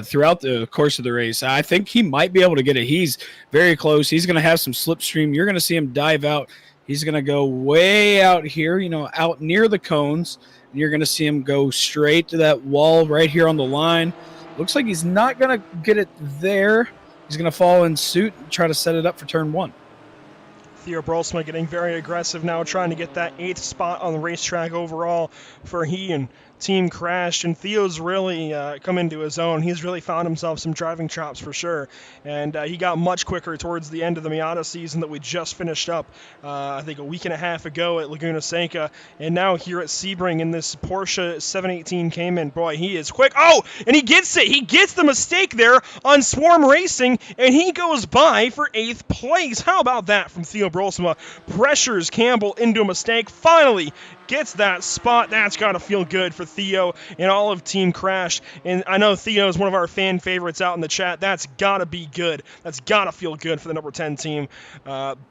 S3: throughout the course of the race, I think he might be able to get it. He's very close. He's going to have some slipstream. You're going to see him dive out. He's going to go way out here, out near the cones. And you're going to see him go straight to that wall right here on the line. Looks like he's not going to get it there. He's going to fall in suit and try to set it up for turn 1.
S1: Theo Brolsma getting very aggressive now, trying to get that 8th spot on the racetrack overall for he and Team Crash. And Theo's really come into his own. He's really found himself some driving chops for sure. And he got much quicker towards the end of the Miata season that we just finished up, I think a week and a half ago at Laguna Seca. And now here at Sebring in this Porsche 718 Cayman. Boy, he is quick. Oh, and he gets it. He gets the mistake there on Swarm Racing, and he goes by for 8th place. How about that from Theo Brolsma? Pressures Campbell into a mistake. Finally gets that spot. That's got to feel good for Theo and all of Team Crash. And I know Theo is one of our fan favorites out in the chat. That's got to be good. That's got to feel good for the number 10 team.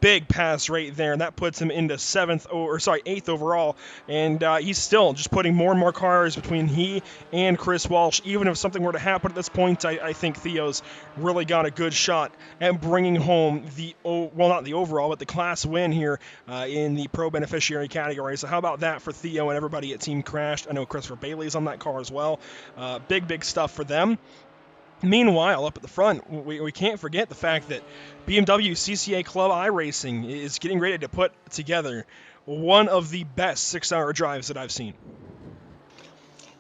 S1: Big pass right there, and that puts him into 8th overall. And he's still just putting more and more cars between he and Chris Walsh. Even if something were to happen at this point, I think Theo's really got a good shot at bringing home not the overall, but the class win here in the pro beneficiary category. So how about that for Theo and everybody at Team Crash? I know Christopher Bailey's on that car as well. Big stuff for them. Meanwhile, up at the front, we can't forget the fact that BMW CCA Club iRacing is getting ready to put together one of the best 6-hour drives that I've seen.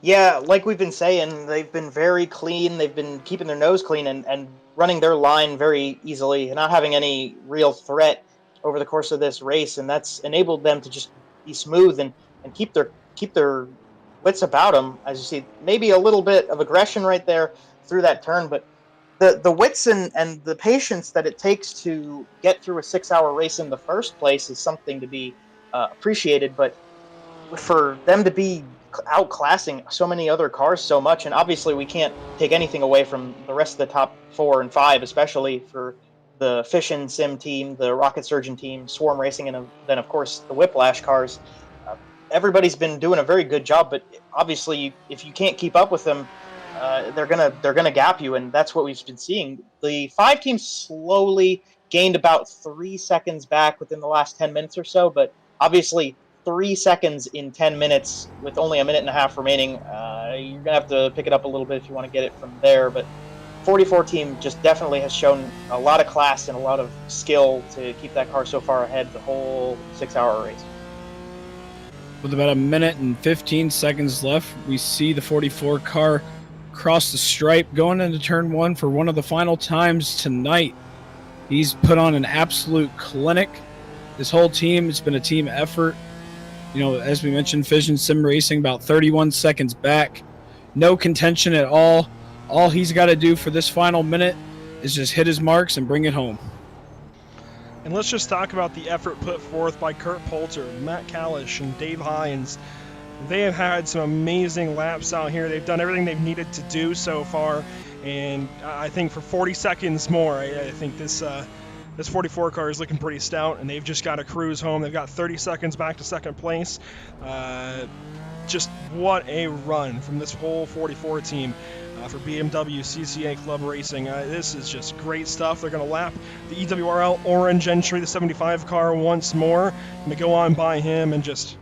S10: Yeah, like we've been saying, they've been very clean. They've been keeping their nose clean and running their line very easily and not having any real threat over the course of this race. And that's enabled them to just be smooth and keep their wits about them. As you see, maybe a little bit of aggression right there through that turn, but the wits and the patience that it takes to get through a 6-hour race in the first place is something to be appreciated. But for them to be outclassing so many other cars so much, and obviously we can't take anything away from the rest of the top 4 and 5, especially for the Fish and Sim team, the Rocket Surgeon team, Swarm Racing, and then of course the Whiplash cars. Everybody's been doing a very good job, but obviously if you can't keep up with them, they're gonna gap you, and that's what we've been seeing. The 5 teams slowly gained about 3 seconds back within the last 10 minutes or so, but obviously 3 seconds in 10 minutes with only a minute and a half remaining, you're gonna have to pick it up a little bit if you want to get it from there. But 44 team just definitely has shown a lot of class and a lot of skill to keep that car so far ahead the whole 6-hour race.
S3: With about a minute and 15 seconds left, we see the 44 car cross the stripe going into turn 1 for one of the final times tonight. He's put on an absolute clinic. This whole team, it's been a team effort. You know, as we mentioned, Fish and Sim Racing about 31 seconds back. No contention at all. All he's got to do for this final minute is just hit his marks and bring it home.
S1: And let's just talk about the effort put forth by Kurt Poulter, Matt Kalish, and Dave Hines. They have had some amazing laps out here. They've done everything they've needed to do so far. And I think for 40 seconds more, I think this 44 car is looking pretty stout, and they've just got to cruise home. They've got 30 seconds back to second place. Just what a run from this whole 44 team for BMW CCA Club Racing. This is just great stuff. They're going to lap the EWRL Orange entry, the 75 car, once more. Going to go on by him, and just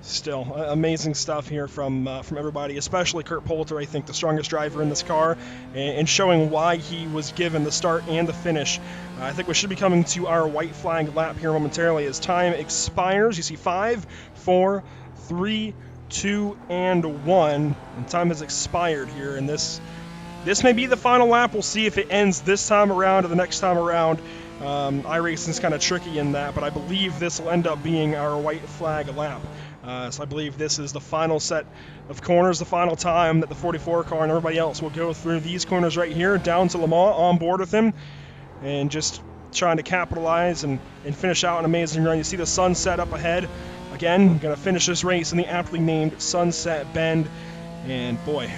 S1: still amazing stuff here from everybody, especially Kurt Poulter, I think the strongest driver in this car, and showing why he was given the start and the finish. I think we should be coming to our white flag lap here momentarily as time expires. You see 5, 4, 3, 2, and 1, and time has expired here, and this may be the final lap. We'll see if it ends this time around or the next time around. iRacing's kind of tricky in that, but I believe this will end up being our white flag lap. So I believe this is the final set of corners, the final time that the 44 car and everybody else will go through these corners right here, down to Le Mans, on board with him, and just trying to capitalize and finish out an amazing run. You see the sunset up ahead. Again, going to finish this race in the aptly named Sunset Bend, and boy,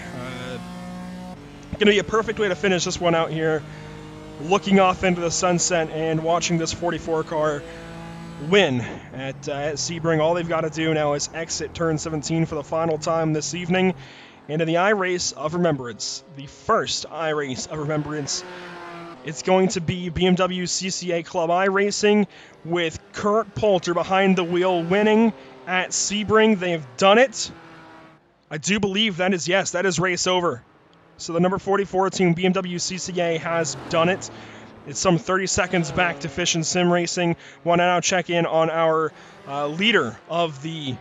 S1: going to be a perfect way to finish this one out here, looking off into the sunset and watching this 44 car win at Sebring. All they've got to do now is exit turn 17 for the final time this evening into the iRace of Remembrance, the first iRace of Remembrance. It's going to be BMW CCA Club iRacing with Kurt Poulter behind the wheel winning at Sebring. They have done it. I do believe that is race over. So the number 44 team, BMW CCA, has done it. It's some 30 seconds back to Fish and Sim Racing. Want to now check in on our leader of the.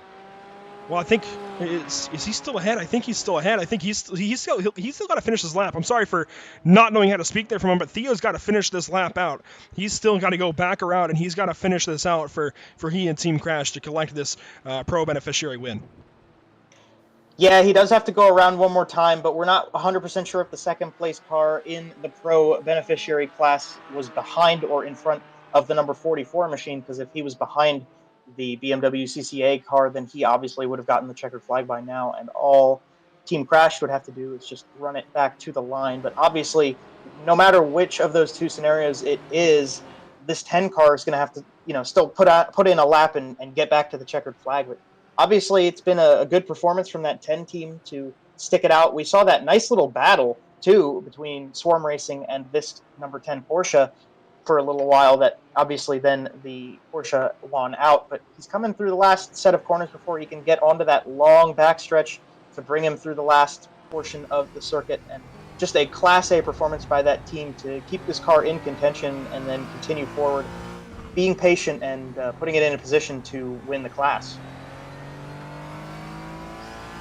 S1: Well, I think is he still ahead? I think he's still ahead. I think he's still got to finish his lap. I'm sorry for not knowing how to speak there from him, but Theo's got to finish this lap out. He's still got to go back around, and he's got to finish this out for he and Team Crash to collect this pro beneficiary win.
S10: Yeah, he does have to go around one more time, but we're not 100% sure if the second place car in the pro beneficiary class was behind or in front of the number 44 machine, because if he was behind the BMW CCA car, then he obviously would have gotten the checkered flag by now, and all Team Crash would have to do is just run it back to the line. But obviously, no matter which of those two scenarios it is, this 10 car is going to have to, still put in a lap and get back to the checkered flag. But obviously, it's been a good performance from that 10 team to stick it out. We saw that nice little battle, too, between Swarm Racing and this number 10 Porsche for a little while, that obviously then the Porsche won out. But he's coming through the last set of corners before he can get onto that long backstretch to bring him through the last portion of the circuit. And just a Class A performance by that team to keep this car in contention and then continue forward, being patient and putting it in a position to win the class.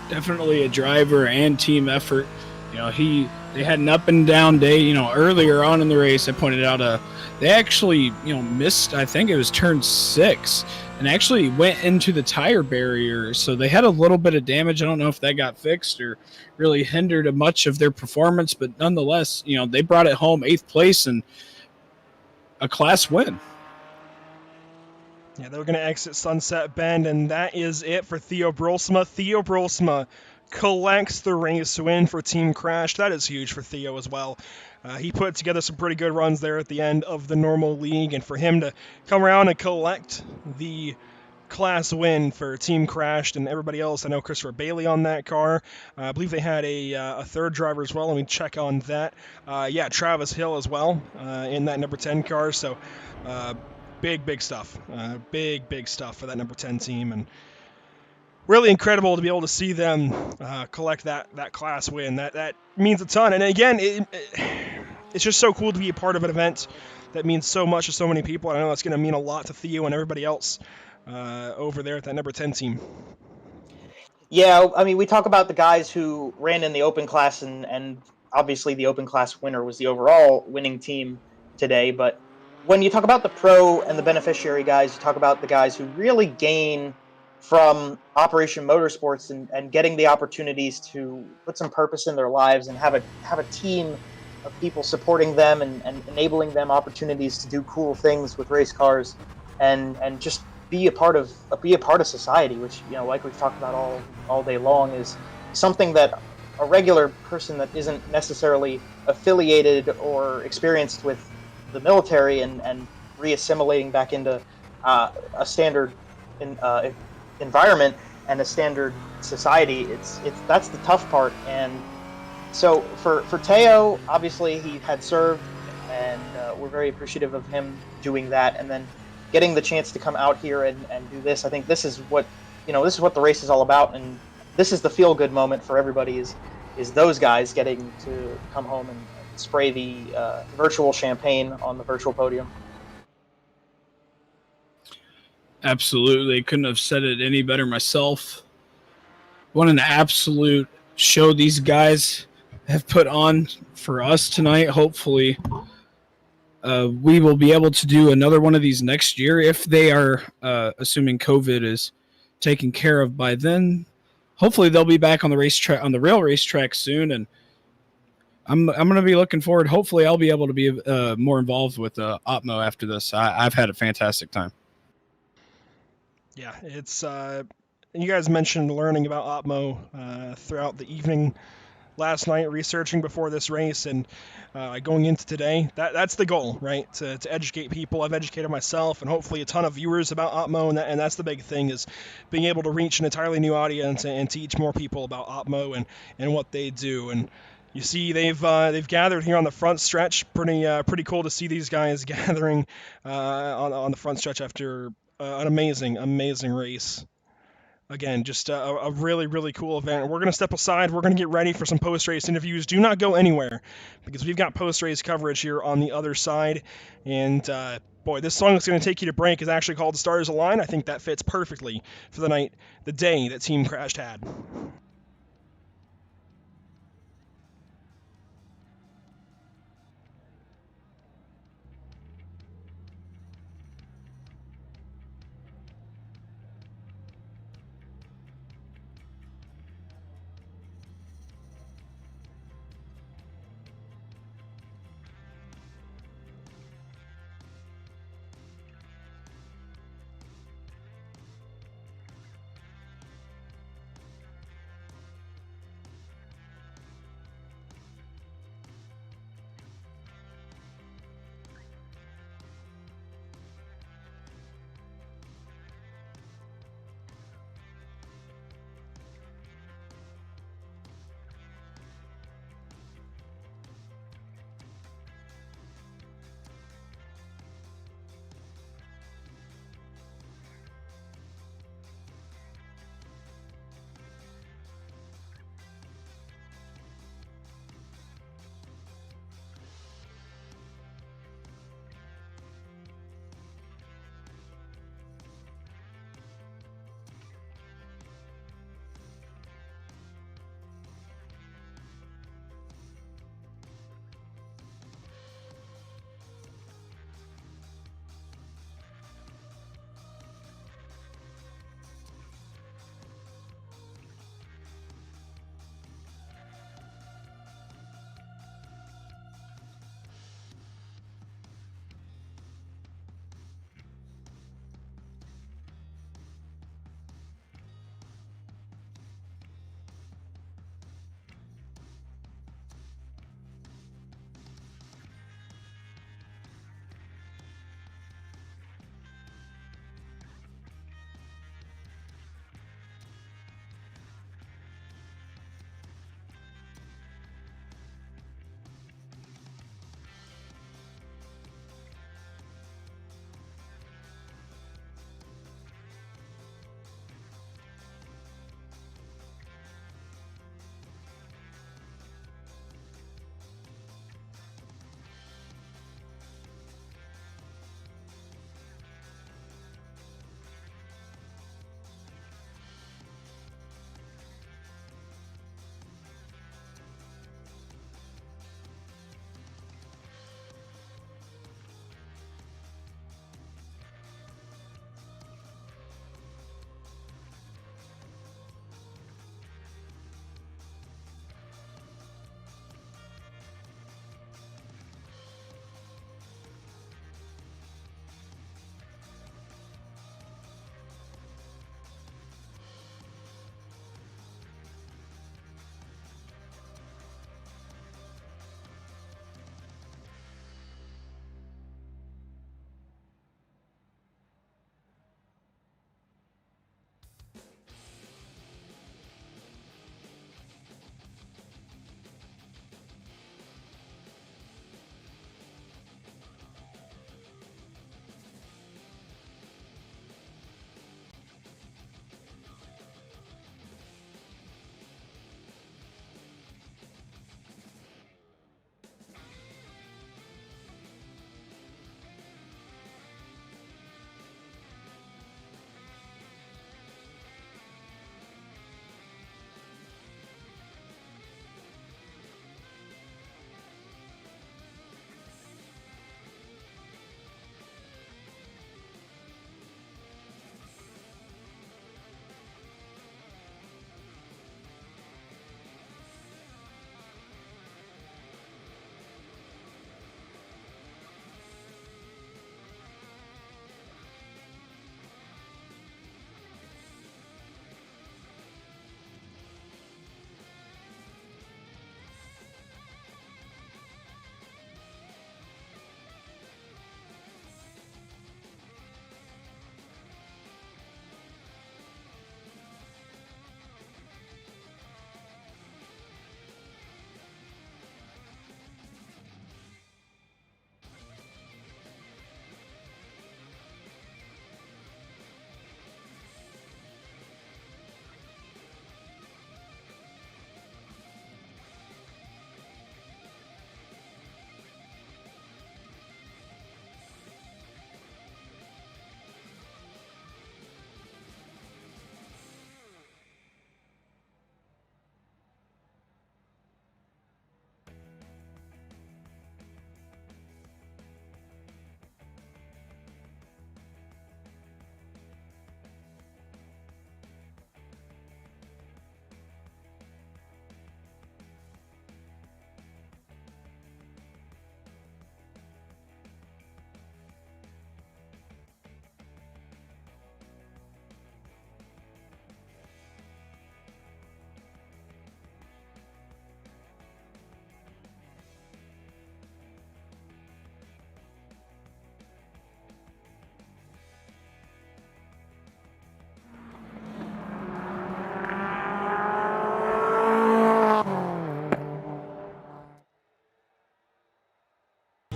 S3: Definitely a driver and team effort. They had an up and down day. Earlier on in the race, I pointed out they actually missed. I think it was turn 6, and actually went into the tire barrier. So they had a little bit of damage. I don't know if that got fixed or really hindered much of their performance, but nonetheless, they brought it home 8th place and a class win.
S1: Yeah, they were going to exit Sunset Bend, and that is it for Theo Brolsma. Theo Brolsma collects the race win for Team Crash. That is huge for Theo as well. He put together some pretty good runs there at the end of the normal league, and for him to come around and collect the class win for Team Crashed and everybody else. I know Christopher Bailey on that car. I believe they had a third driver as well. Let me check on that. Travis Hill as well in that number 10 car. So big stuff. Big stuff for that number 10 team. And really incredible to be able to see them collect that class win. That means a ton. And again, it's just so cool to be a part of an event that means so much to so many people. And I know that's going to mean a lot to Theo and everybody else over there at that number 10 team.
S10: Yeah, I mean, we talk about the guys who ran in the open class, and obviously the open class winner was the overall winning team today. But when you talk about the pro and the beneficiary guys, you talk about the guys who really gain from Operation Motorsports and getting the opportunities to put some purpose in their lives and have a team of people supporting them and enabling them opportunities to do cool things with race cars and just be a part of society, which, like we've talked about all day long, is something that a regular person that isn't necessarily affiliated or experienced with the military and reassimilating back into a standard environment and a standard society, that's the tough part. And so for Teo, obviously he had served, and we're very appreciative of him doing that, and then getting the chance to come out here and do this. I think this is what the race is all about, and this is the feel good moment for everybody is those guys getting to come home and spray the virtual champagne on the virtual podium.
S3: Absolutely. Couldn't have said it any better myself. What an absolute show these guys have put on for us tonight. Hopefully, we will be able to do another one of these next year if they are, assuming COVID is taken care of by then. Hopefully, they'll be back on the racetrack, on the real racetrack soon, and I'm going to be looking forward. Hopefully, I'll be able to be more involved with Opmo after this. I've had a fantastic time.
S1: Yeah, it's you guys mentioned learning about Opmo throughout the evening last night, researching before this race, and going into today. That's the goal, right? To educate people. I've educated myself, and hopefully a ton of viewers about Opmo, and that's the big thing, is being able to reach an entirely new audience and teach more people about Opmo and what they do. And you see, they've gathered here on the front stretch. Pretty cool to see these guys gathering on the front stretch after an amazing race Again, just a really, really cool event. We're going to step aside. We're going to get ready for some post-race interviews. Do not go anywhere because we've got post-race coverage here on the other side. And boy, this song that's going to take you to break is actually called "The Stars Align." I think that fits perfectly for the day that Team Crashed had.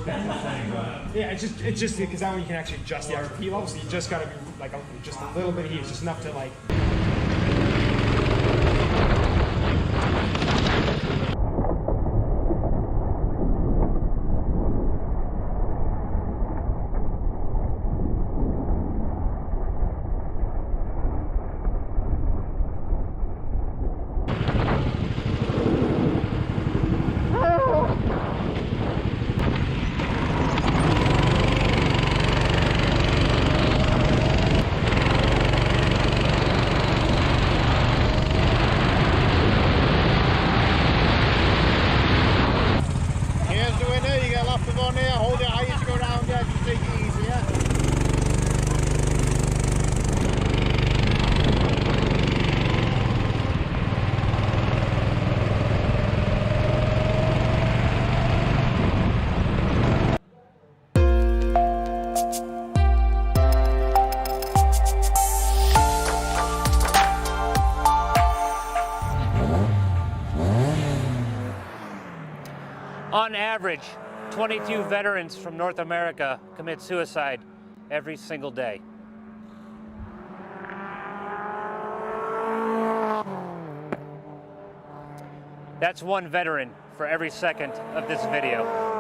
S12: Yeah, it's just because that one you can actually adjust the actual heat level, so you just gotta be like just a little bit of heat. It's just enough to like.
S8: On average, 22 veterans from North America commit suicide every single day. That's one veteran for every second of this video.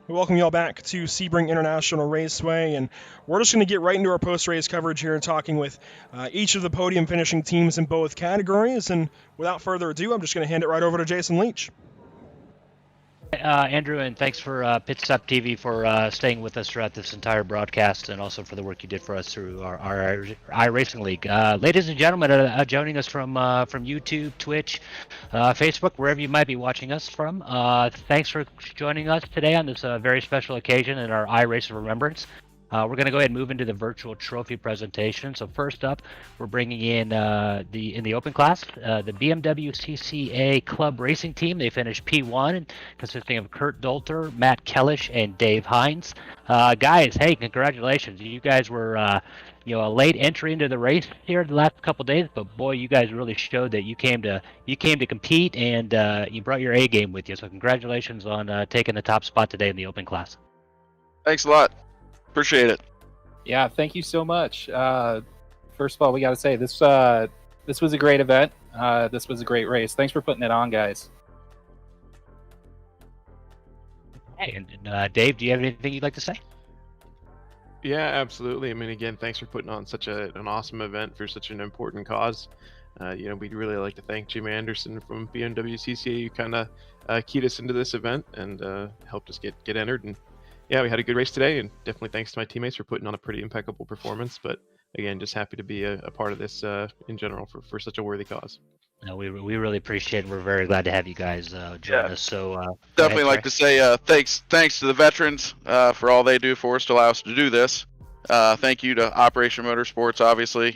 S1: We welcome you all back to Sebring International Raceway, and we're just going to get right into our post-race coverage here and talking with each of the podium finishing teams in both categories. And without further ado, I'm just going to hand it right over to Jason Leach.
S13: Andrew, and thanks for Pit Stop TV for staying with us throughout this entire broadcast, and also for the work you did for us through our iRacing League. Ladies and gentlemen, joining us from YouTube, Twitch, Facebook, wherever you might be watching us from, thanks for joining us today on this very special occasion in our iRace of Remembrance. We're going to go ahead and move into the virtual trophy presentation. So first up, we're bringing in in the open class, the BMW CCA Club Racing Team. They finished P1, consisting of Kurt Dolter, Matt Kellish, and Dave Hines. Guys, hey, congratulations! You guys were a late entry into the race here the last couple of days, but boy, you guys really showed that you came to compete, and you brought your A game with you. So congratulations on taking the top spot today in the open class.
S14: Thanks a lot. Appreciate it.
S15: Yeah, thank you so much. First of all, we got to say this was a great event. This was a great race. Thanks for putting it on, guys.
S13: Hey, and Dave, do you have anything you'd like to say?
S16: Yeah, absolutely. I mean, again, thanks for putting on such an awesome event for such an important cause. We'd really like to thank Jim Anderson from BMW CCA, who kind of keyed us into this event and helped us get entered. And yeah, we had a good race today, and definitely thanks to my teammates for putting on a pretty impeccable performance. But again, just happy to be a part of this in general for such a worthy cause.
S13: No, we really appreciate it. We're very glad to have you guys join us. So
S14: definitely like to say thanks to the veterans for all they do for us to allow us to do this. Thank you to Operation Motorsports. Obviously,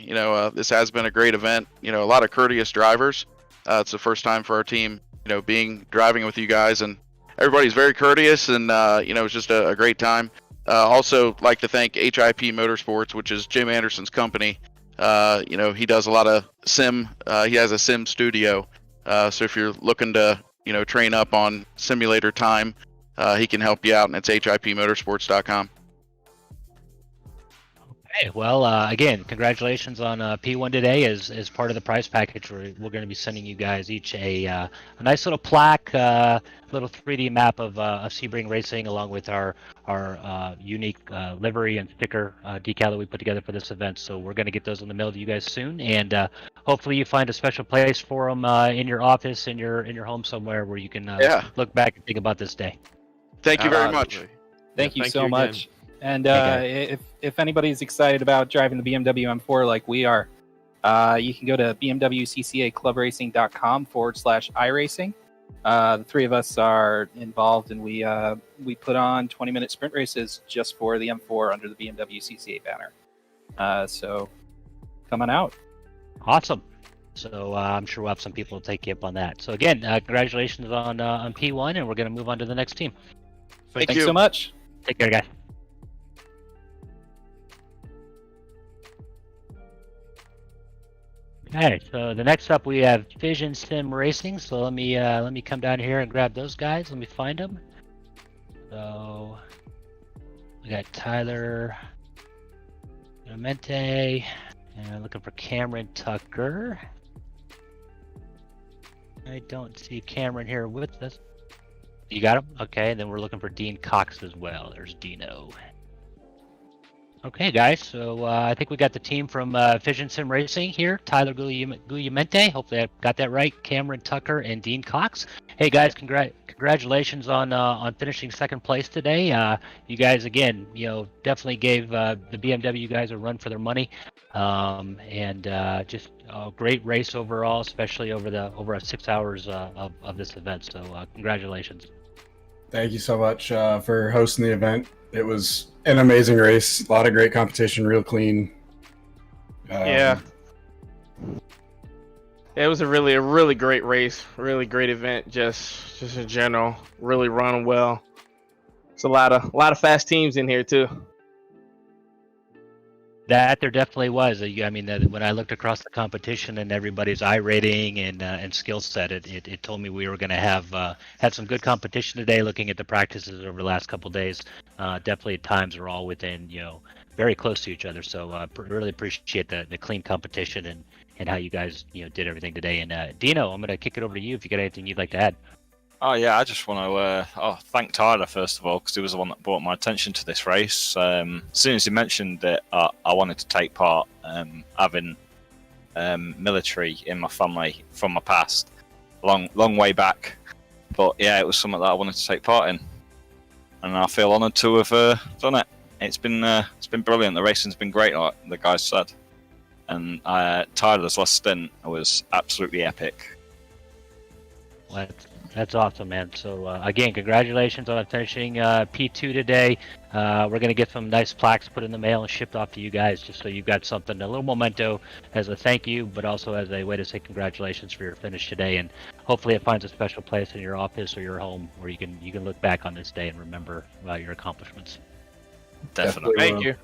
S14: this has been a great event. A lot of courteous drivers. It's the first time for our team, driving with you guys, and everybody's very courteous, and it's just a great time. Also like to thank HIP Motorsports, which is Jim Anderson's company. He does a lot of sim. He has a sim studio. So if you're looking to, train up on simulator time, he can help you out, and it's hipmotorsports.com.
S13: Hey, well, again, congratulations on P1 today. As part of the prize package, we're going to be sending you guys each a nice little plaque, little 3D map of Sebring Racing, along with our unique livery and sticker decal that we put together for this event. So we're going to get those in the mail to you guys soon, and hopefully you find a special place for them in your office, in your home somewhere, where you can look back and think about this day.
S14: Thank you very much.
S15: Thank you so much. And
S13: Okay.
S15: if anybody's excited about driving the BMW M4 like we are, you can go to bmwccaclubracing.com/iRacing. The three of us are involved, and we put on 20-minute sprint races just for the M4 under the BMW CCA banner. So come on out.
S13: Awesome. So I'm sure we'll have some people to take you up on that. So again, congratulations on P1, and we're going to move on to the next team.
S15: Thanks so much.
S13: Take care, guys. Okay, so the next up we have Vision Sim Racing. So let me come down here and grab those guys. Let me find them. So we got Tyler Mente, and looking for Cameron Tucker. I don't see Cameron here with us. You got him? Okay, and then we're looking for Dean Cox as well. There's Dino. Okay, guys, so I think we got the team from Vision Sim Racing here. Tyler Guglielmente, hopefully I got that right. Cameron Tucker and Dean Cox. Hey, guys, congratulations on finishing second place today. You guys, again, definitely gave the BMW guys a run for their money. And just a great race overall, especially over 6 hours of this event. So congratulations.
S17: Thank you so much for hosting the event. It was an amazing race. A lot of great competition, real clean.
S18: Yeah. It was a really great race, really great event. Just in general, really run well. It's a lot of fast teams in here too.
S13: That there definitely was. I mean, when I looked across the competition and everybody's iRating and skill set, it told me we were going to have had some good competition today. Looking at the practices over the last couple of days, definitely at times we're all within very close to each other. So really appreciate the clean competition and how you guys did everything today. And Dino, I'm going to kick it over to you if you got anything you'd like to add.
S19: Oh yeah, I just want to thank Tyler first of all, because he was the one that brought my attention to this race. As soon as he mentioned that I wanted to take part, having military in my family from my past, long way back. But yeah, it was something that I wanted to take part in, and I feel honoured to have done it. It's been brilliant. The racing's been great, like the guys said, and Tyler's last stint was absolutely epic.
S13: That's awesome, man. So again, congratulations on finishing P2 today. We're going to get some nice plaques put in the mail and shipped off to you guys, just so you've got something, a little memento as a thank you, but also as a way to say congratulations for your finish today. And hopefully it finds a special place in your office or your home where you can look back on this day and remember your accomplishments.
S19: Definitely.
S18: Thank you.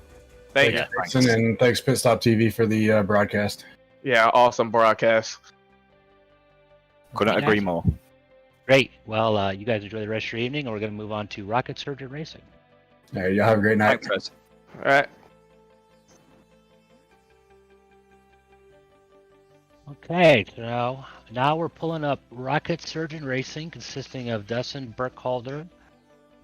S18: Thank you.
S17: Jason, and thanks Pit Stop TV for the broadcast.
S18: Yeah, awesome broadcast.
S19: Couldn't agree more.
S13: Great. Well, you guys enjoy the rest of your evening, and we're going to move on to Rocket Surgeon Racing.
S17: All right, y'all have a great night.
S19: Thanks,
S18: all right.
S13: Okay, so now we're pulling up Rocket Surgeon Racing, consisting of Dustin Burkhalter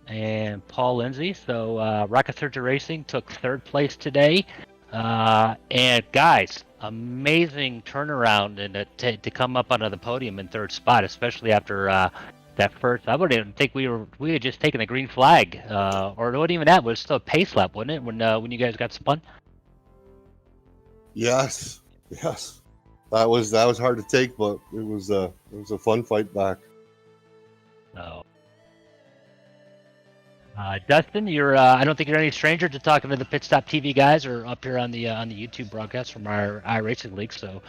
S13: and Paul Lindsay. So Rocket Surgeon Racing took third place today. And guys, amazing turnaround and to come up onto the podium in third spot, especially after that first. I wouldn't even think we had just taken the green flag, or it wasn't even that. It was still a pace lap, wasn't it? When you guys got spun.
S20: Yes. That was hard to take, but it was a fun fight back.
S13: Oh. Dustin, you're I don't think you're any stranger to talking to the Pit Stop TV guys or up here on the YouTube broadcast from our iRacing League. So,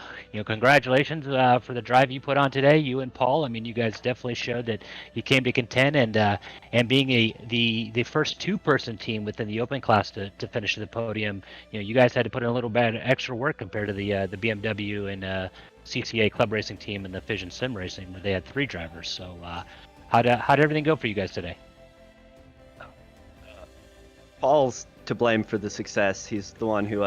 S13: congratulations for the drive you put on today, you and Paul. I mean, you guys definitely showed that you came to contend, and being the first two-person team within the open class to finish the podium, you guys had to put in a little bit of extra work compared to the BMW and CCA Club Racing team and the Vision Sim Racing, where they had 3 drivers. So, how'd everything go for you guys today?
S21: Paul's to blame for the success. He's the one who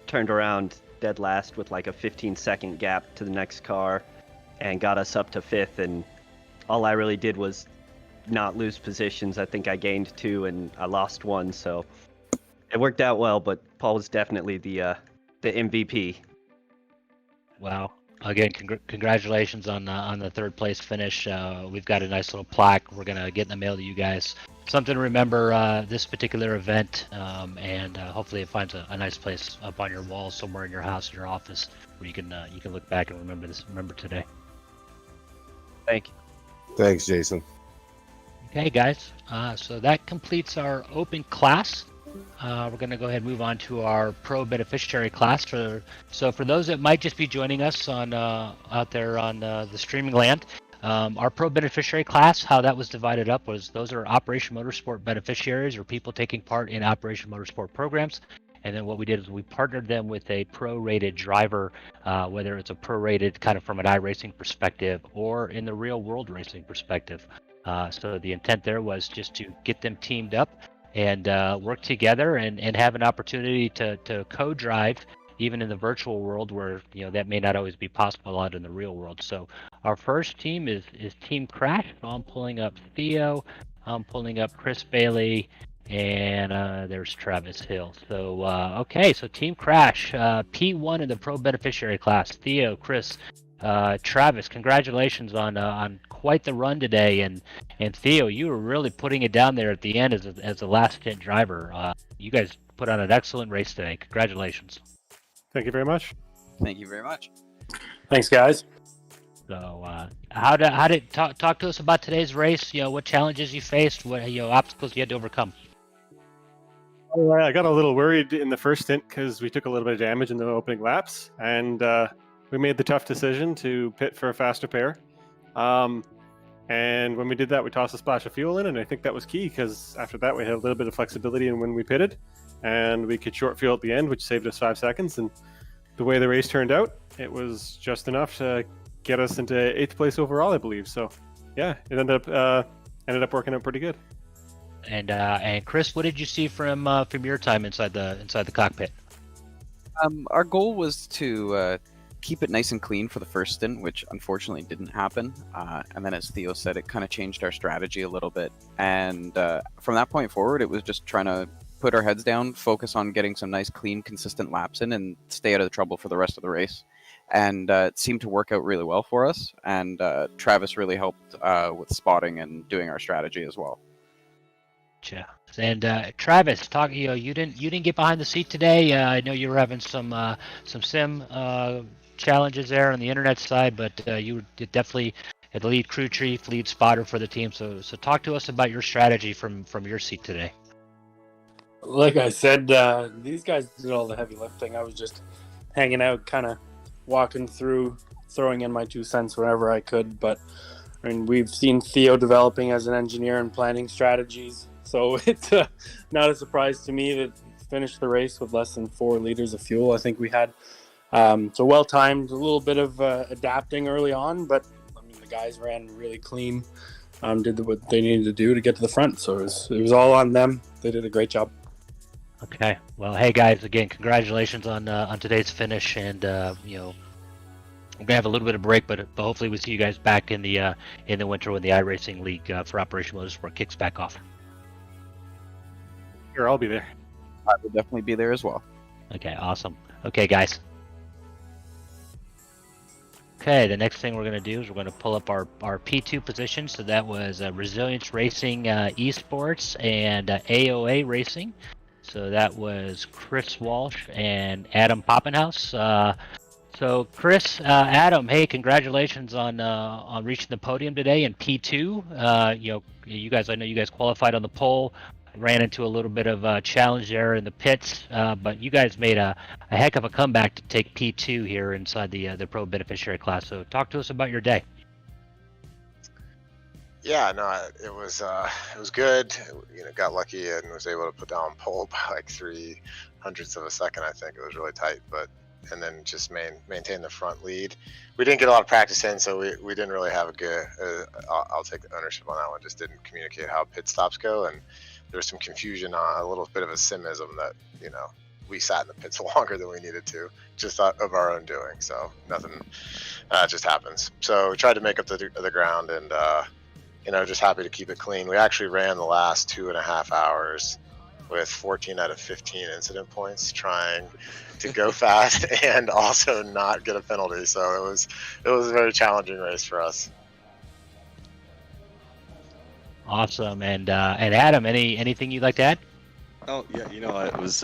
S21: turned around dead last with like a 15-second gap to the next car and got us up to 5th, and all I really did was not lose positions. I think I gained 2 and I lost 1, so it worked out well, but Paul was definitely the MVP.
S13: Wow. Again, congratulations on the third place finish. We've got a nice little plaque we're gonna get in the mail to you guys. Something to remember this particular event, and hopefully it finds a nice place up on your wall somewhere in your house, in your office, where you can look back and remember today.
S21: Thank you.
S20: Thanks, Jason.
S13: Okay, guys. So that completes our open class. We're going to go ahead and move on to our pro beneficiary class. So for those that might just be joining us on out there on the streaming land, our pro beneficiary class, how that was divided up was those are Operation Motorsport beneficiaries or people taking part in Operation Motorsport programs. And then what we did is we partnered them with a pro-rated driver, whether it's a pro-rated kind of from an iRacing perspective or in the real world racing perspective. So the intent there was just to get them teamed up and work together and have an opportunity to co-drive even in the virtual world where that may not always be possible out in the real world. So our first team is Team Crash. So I'm pulling up Theo, I'm pulling up Chris Bailey, and there's Travis Hill. So okay, so Team Crash, P1 in the pro beneficiary class. Theo, Chris, Travis, congratulations on quite the run today, and Theo, you were really putting it down there at the end as a last stint driver. You guys put on an excellent race today. Congratulations.
S9: Thank you very much.
S4: Thank you very much.
S9: Thanks, guys.
S13: So how did talk to us about today's race? What challenges you faced, what obstacles you had to overcome.
S9: I got a little worried in the first stint because we took a little bit of damage in the opening laps, and we made the tough decision to pit for a faster pair. And when we did that, we tossed a splash of fuel in, and I think that was key because after that, we had a little bit of flexibility in when we pitted, and we could short fuel at the end, which saved us 5 seconds. And the way the race turned out, it was just enough to get us into 8th place overall, I believe. So, yeah, it ended up working out pretty good.
S13: And Chris, what did you see from your time inside the cockpit?
S4: Our goal was to keep it nice and clean for the first stint, which unfortunately didn't happen. And then, as Theo said, it kind of changed our strategy a little bit. And from that point forward, it was just trying to put our heads down, focus on getting some nice, clean, consistent laps in, and stay out of the trouble for the rest of the race. And it seemed to work out really well for us. And Travis really helped with spotting and doing our strategy as well.
S13: Gotcha. And Travis, you didn't get behind the seat today. I know you were having some sim challenges there on the internet side, but you were definitely the lead crew chief, lead spotter for the team. So talk to us about your strategy from your seat today.
S22: Like I said, these guys did all the heavy lifting. I was just hanging out, kind of walking through, throwing in my 2 cents whenever I could. But I mean, we've seen Theo developing as an engineer and planning strategies. So it's not a surprise to me that he finished the race with less than 4 liters of fuel. I think we had so well timed, a little bit of adapting early on, but I mean the guys ran really clean, did what they needed to do to get to the front. So it was all on them. They did a great job.
S13: Okay. Well, hey guys, again, congratulations on today's finish, and we're gonna have a little bit of break, but hopefully we see you guys back in the winter when the iRacing League for Operation Motorsport kicks back off.
S9: Sure, I'll be there.
S4: I will definitely be there as well.
S13: Okay, awesome. Okay, guys. Okay, the next thing we're going to do is we're going to pull up our P2 positions. So that was Resilience Racing Esports and AOA Racing. So that was Chris Walsh and Adam Poppenhaus. So Chris, Adam, hey, congratulations on reaching the podium today in P2. You guys, I know you guys qualified on the pole. Ran into a little bit of a challenge there in the pits, but you guys made a heck of a comeback to take P2 here inside the pro beneficiary class. So talk to us about your day.
S5: Yeah, no, it was good. Got lucky and was able to put down pole by like 0.03 of a second. I think it was really tight, and then just maintain the front lead. We didn't get a lot of practice in, so we didn't really have a good. I'll take the ownership on that one. Just didn't communicate how pit stops go, and there was some confusion on a little bit of a simism that we sat in the pits longer than we needed to, just of our own doing. So nothing just happens. So we tried to make up the ground, and just happy to keep it clean. We actually ran the last 2.5 hours with 14 out of 15 incident points, trying to go fast and also not get a penalty. So it was a very challenging race for us.
S13: Awesome. And Adam, anything you'd like to add?
S2: Oh yeah, it was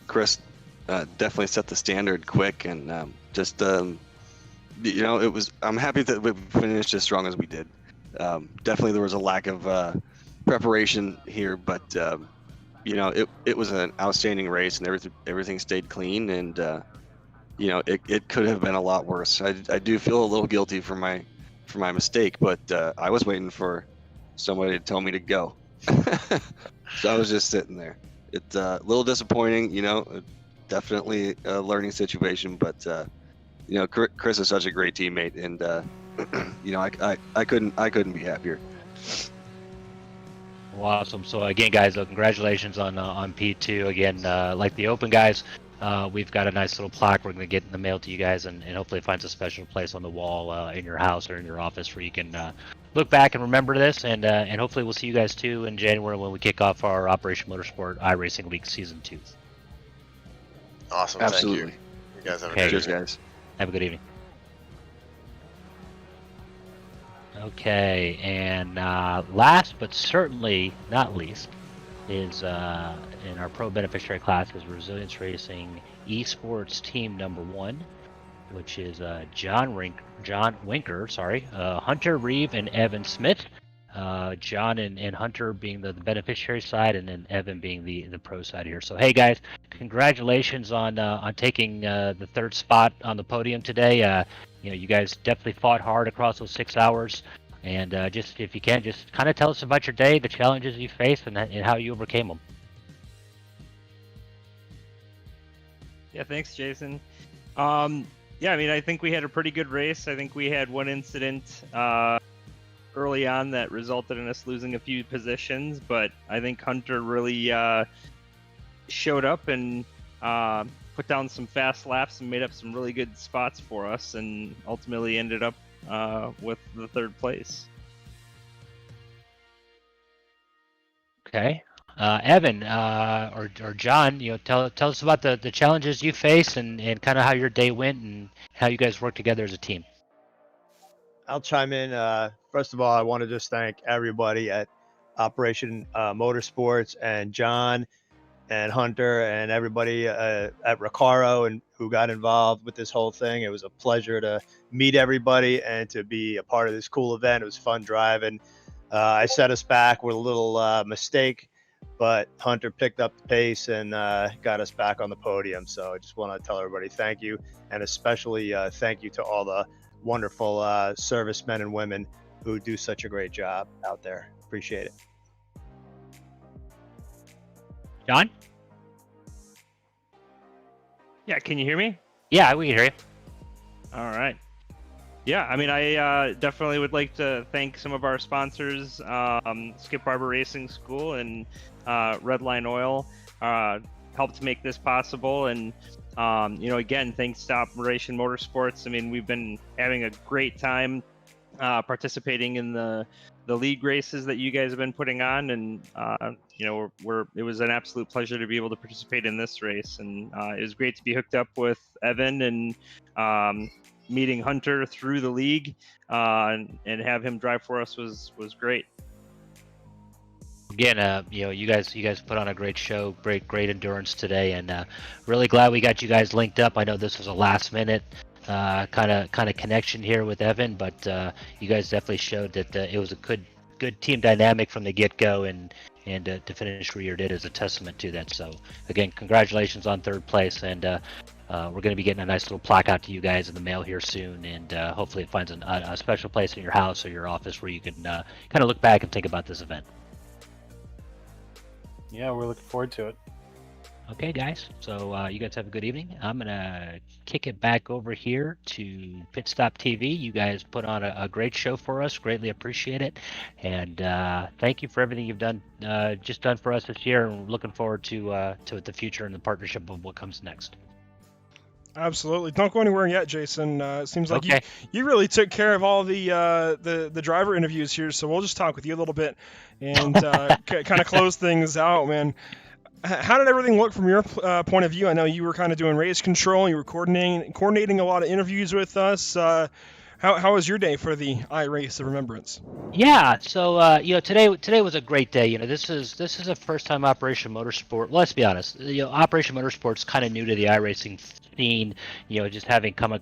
S2: Chris definitely set the standard quick, and it was. I'm happy that we finished as strong as we did. Definitely there was a lack of preparation here, but it was an outstanding race, and everything stayed clean, and it could have been a lot worse. I do feel a little guilty for my mistake, but I was waiting for somebody to tell me to go. So I was just sitting there. It's a little disappointing, definitely a learning situation, but Chris is such a great teammate, and I couldn't be happier.
S13: Well, awesome. So again, guys, congratulations on P2. Again, like the Open guys, we've got a nice little plaque we're going to get in the mail to you guys, and hopefully it finds a special place on the wall in your house or in your office where you can look back and remember this, and hopefully we'll see you guys too in January when we kick off our Operation Motorsport iRacing League Season 2.
S5: Awesome.
S2: Absolutely.
S5: Thank you. You guys have a
S13: Okay.
S5: good
S2: Cheers,
S5: evening.
S2: guys.
S13: Have a good evening. Okay, and last but certainly not least is in our pro beneficiary class is Resilience Racing eSports Team Number 1, which is John Winker, Hunter Reeve and Evan Smith. John and Hunter being the beneficiary side, and then Evan being the pro side here. So hey guys, congratulations on taking the third spot on the podium today. You guys definitely fought hard across those 6 hours, and just if you can, just kind of tell us about your day, the challenges you faced, and how you overcame them.
S7: Yeah, thanks, Jason. Yeah, I mean, I think we had a pretty good race. I think we had one incident early on that resulted in us losing a few positions, but I think Hunter really showed up and put down some fast laps and made up some really good spots for us, and ultimately ended up with the third place.
S13: Okay. Evan or John, tell us about the challenges you faced and kind of how your day went and how you guys work together as a team.
S23: I'll chime in. First of all, I want to just thank everybody at Operation Motorsports and John and Hunter and everybody at Recaro and who got involved with this whole thing. It was a pleasure to meet everybody and to be a part of this cool event. It was fun driving. I set us back with a little mistake, but Hunter picked up the pace and got us back on the podium. So I just want to tell everybody thank you, and especially thank you to all the wonderful servicemen and women who do such a great job out there. Appreciate it.
S13: John?
S7: Yeah, can you hear me?
S13: Yeah, we can hear you.
S7: All right. Yeah, I mean, I definitely would like to thank some of our sponsors, Skip Barber Racing School and Redline Oil, helped make this possible. And, again, thanks to Operation Motorsports. I mean, we've been having a great time participating in the league races that you guys have been putting on. And, it was an absolute pleasure to be able to participate in this race. And it was great to be hooked up with Evan and meeting Hunter through the league and have him drive for us was great.
S13: Again, you guys put on a great show, great endurance today, and really glad we got you guys linked up. I know this was a last minute kind of connection here with Evan, but you guys definitely showed that it was a good team dynamic from the get-go, and to finish where you did is a testament to that. So again, congratulations on third place, and we're going to be getting a nice little plaque out to you guys in the mail here soon, and hopefully it finds a special place in your house or your office where you can kind of look back and think about this event.
S22: Yeah, we're looking forward to it.
S13: Okay, guys. So you guys have a good evening. I'm going to kick it back over here to Pit Stop TV. You guys put on a great show for us. Greatly appreciate it. And thank you for everything you've done for us this year. And we're looking forward to the future and the partnership of what comes next.
S1: Absolutely. Don't go anywhere yet, Jason. It seems like
S13: Okay.
S1: you really took care of all the driver interviews here, so we'll just talk with you a little bit and kind of close things out, man. How did everything look from your point of view? I know you were kind of doing race control. You were coordinating a lot of interviews with us. How was your day for the iRace of Remembrance?
S13: Yeah, so today was a great day. This is the first time Operation Motorsport. Well, let's be honest. Operation Motorsport's kind of new to the iRacing scene. Just having come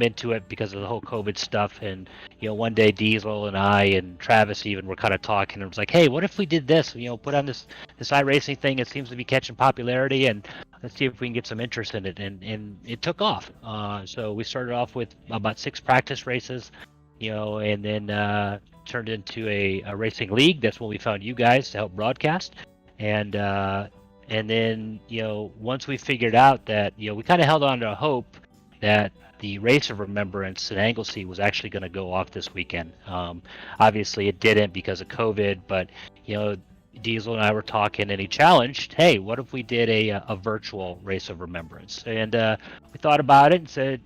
S13: into it because of the whole COVID stuff. And one day Diesel and I and Travis even were kind of talking. And it was like, hey, what if we did this? Put on this iRacing thing. It seems to be catching popularity, and let's see if we can get some interest in it. And it took off. So we started off with about 6 practice races. And then turned into a racing league. That's when we found you guys to help broadcast. And then once we figured out that we kind of held on to hope that the Race of Remembrance at Anglesey was actually going to go off this weekend. Obviously it didn't because of COVID, but Diesel and I were talking, and he challenged, hey, what if we did a virtual Race of Remembrance? And we thought about it and said,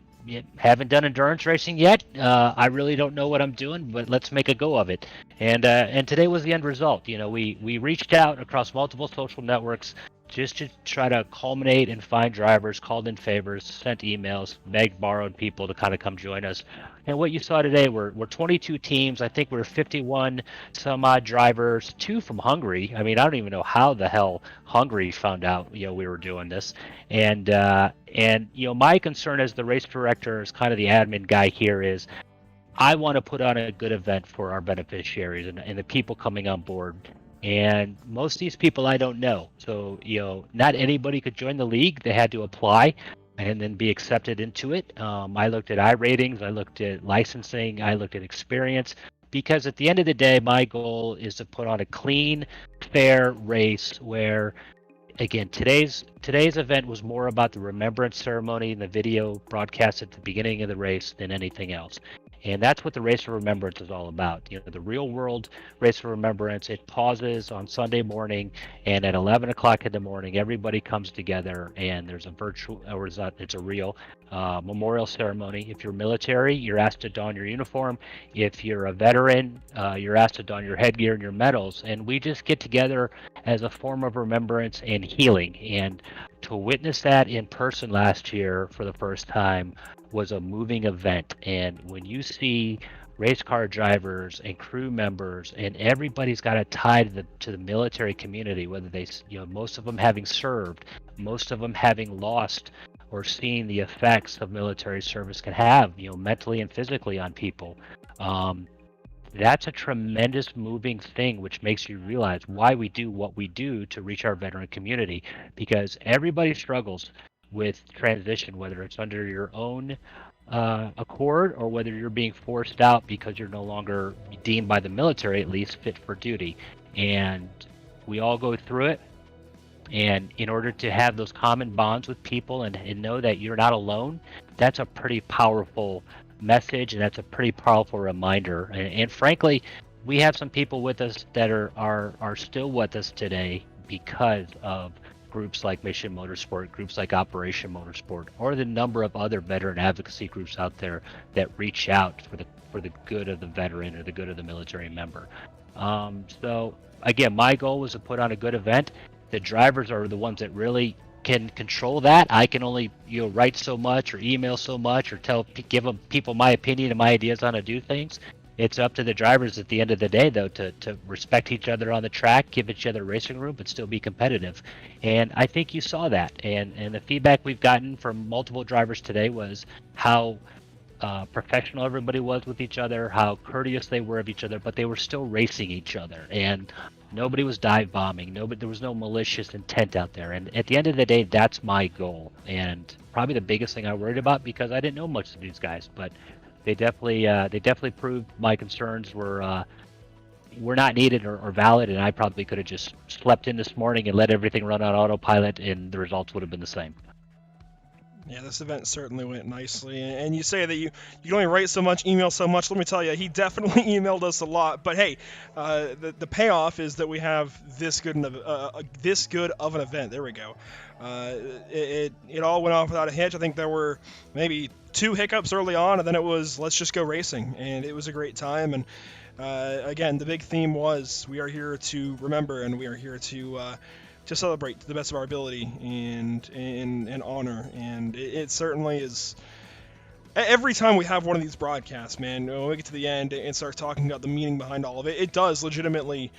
S13: haven't done endurance racing yet. I really don't know what I'm doing, but let's make a go of it. And today was the end result. We reached out across multiple social networks just to try to culminate and find drivers, called in favors, sent emails, begged, borrowed people to kind of come join us. And what you saw today were 22 teams. I think we're 51 some odd drivers, 2 from Hungary. I mean, I don't even know how the hell Hungary found out we were doing this. And my concern as the race director, as kind of the admin guy here, is I want to put on a good event for our beneficiaries and the people coming on board. And most of these people I don't know. So, not anybody could join the league. They had to apply and then be accepted into it. I looked at iRatings, I looked at licensing, I looked at experience, because at the end of the day, my goal is to put on a clean, fair race where, again, today's event was more about the remembrance ceremony and the video broadcast at the beginning of the race than anything else. And that's what the Race of Remembrance is all about. The real world Race of Remembrance, it pauses on Sunday morning, and at 11 o'clock in the morning, everybody comes together, and there's a virtual, or it's a real memorial ceremony. If you're military, you're asked to don your uniform. If you're a veteran, you're asked to don your headgear and your medals. And we just get together as a form of remembrance and healing. And to witness that in person last year for the first time was a moving event. And when you see race car drivers and crew members, and everybody's got a tie to the military community, whether they, most of them having served, most of them having lost or seen the effects of military service can have, mentally and physically on people. That's a tremendous moving thing, which makes you realize why we do what we do to reach our veteran community, because everybody struggles with transition, whether it's under your own accord or whether you're being forced out because you're no longer deemed by the military, at least, fit for duty. And we all go through it. And in order to have those common bonds with people and know that you're not alone, that's a pretty powerful message, and that's a pretty powerful reminder. And frankly, we have some people with us that are still with us today because of groups like Mission Motorsport, groups like Operation Motorsport, or the number of other veteran advocacy groups out there that reach out for the good of the veteran or the good of the military member. So again, my goal was to put on a good event. The drivers are the ones that really can control that. I can only write so much or email so much or give people my opinion and my ideas on how to do things. It's up to the drivers at the end of the day, though, to respect each other on the track, give each other racing room, but still be competitive. And I think you saw that. And the feedback we've gotten from multiple drivers today was how professional everybody was with each other, how courteous they were of each other, but they were still racing each other. And nobody was dive bombing. There was no malicious intent out there. And at the end of the day, that's my goal. And probably the biggest thing I worried about, because I didn't know much of these guys, but they definitely proved my concerns were not needed or valid, and I probably could have just slept in this morning and let everything run on autopilot, and the results would have been the same.
S1: Yeah, this event certainly went nicely. And you say that you can only write so much, email so much. Let me tell you, he definitely emailed us a lot. But hey, the payoff is that we have this good of an event. There we go. It all went off without a hitch. I think there were maybe 2 hiccups early on, and then it was let's just go racing, and it was a great time. And again, the big theme was we are here to remember, and we are here to celebrate to the best of our ability and honor. And it certainly is. Every time we have one of these broadcasts, man, when we get to the end and start talking about the meaning behind all of it, it does legitimately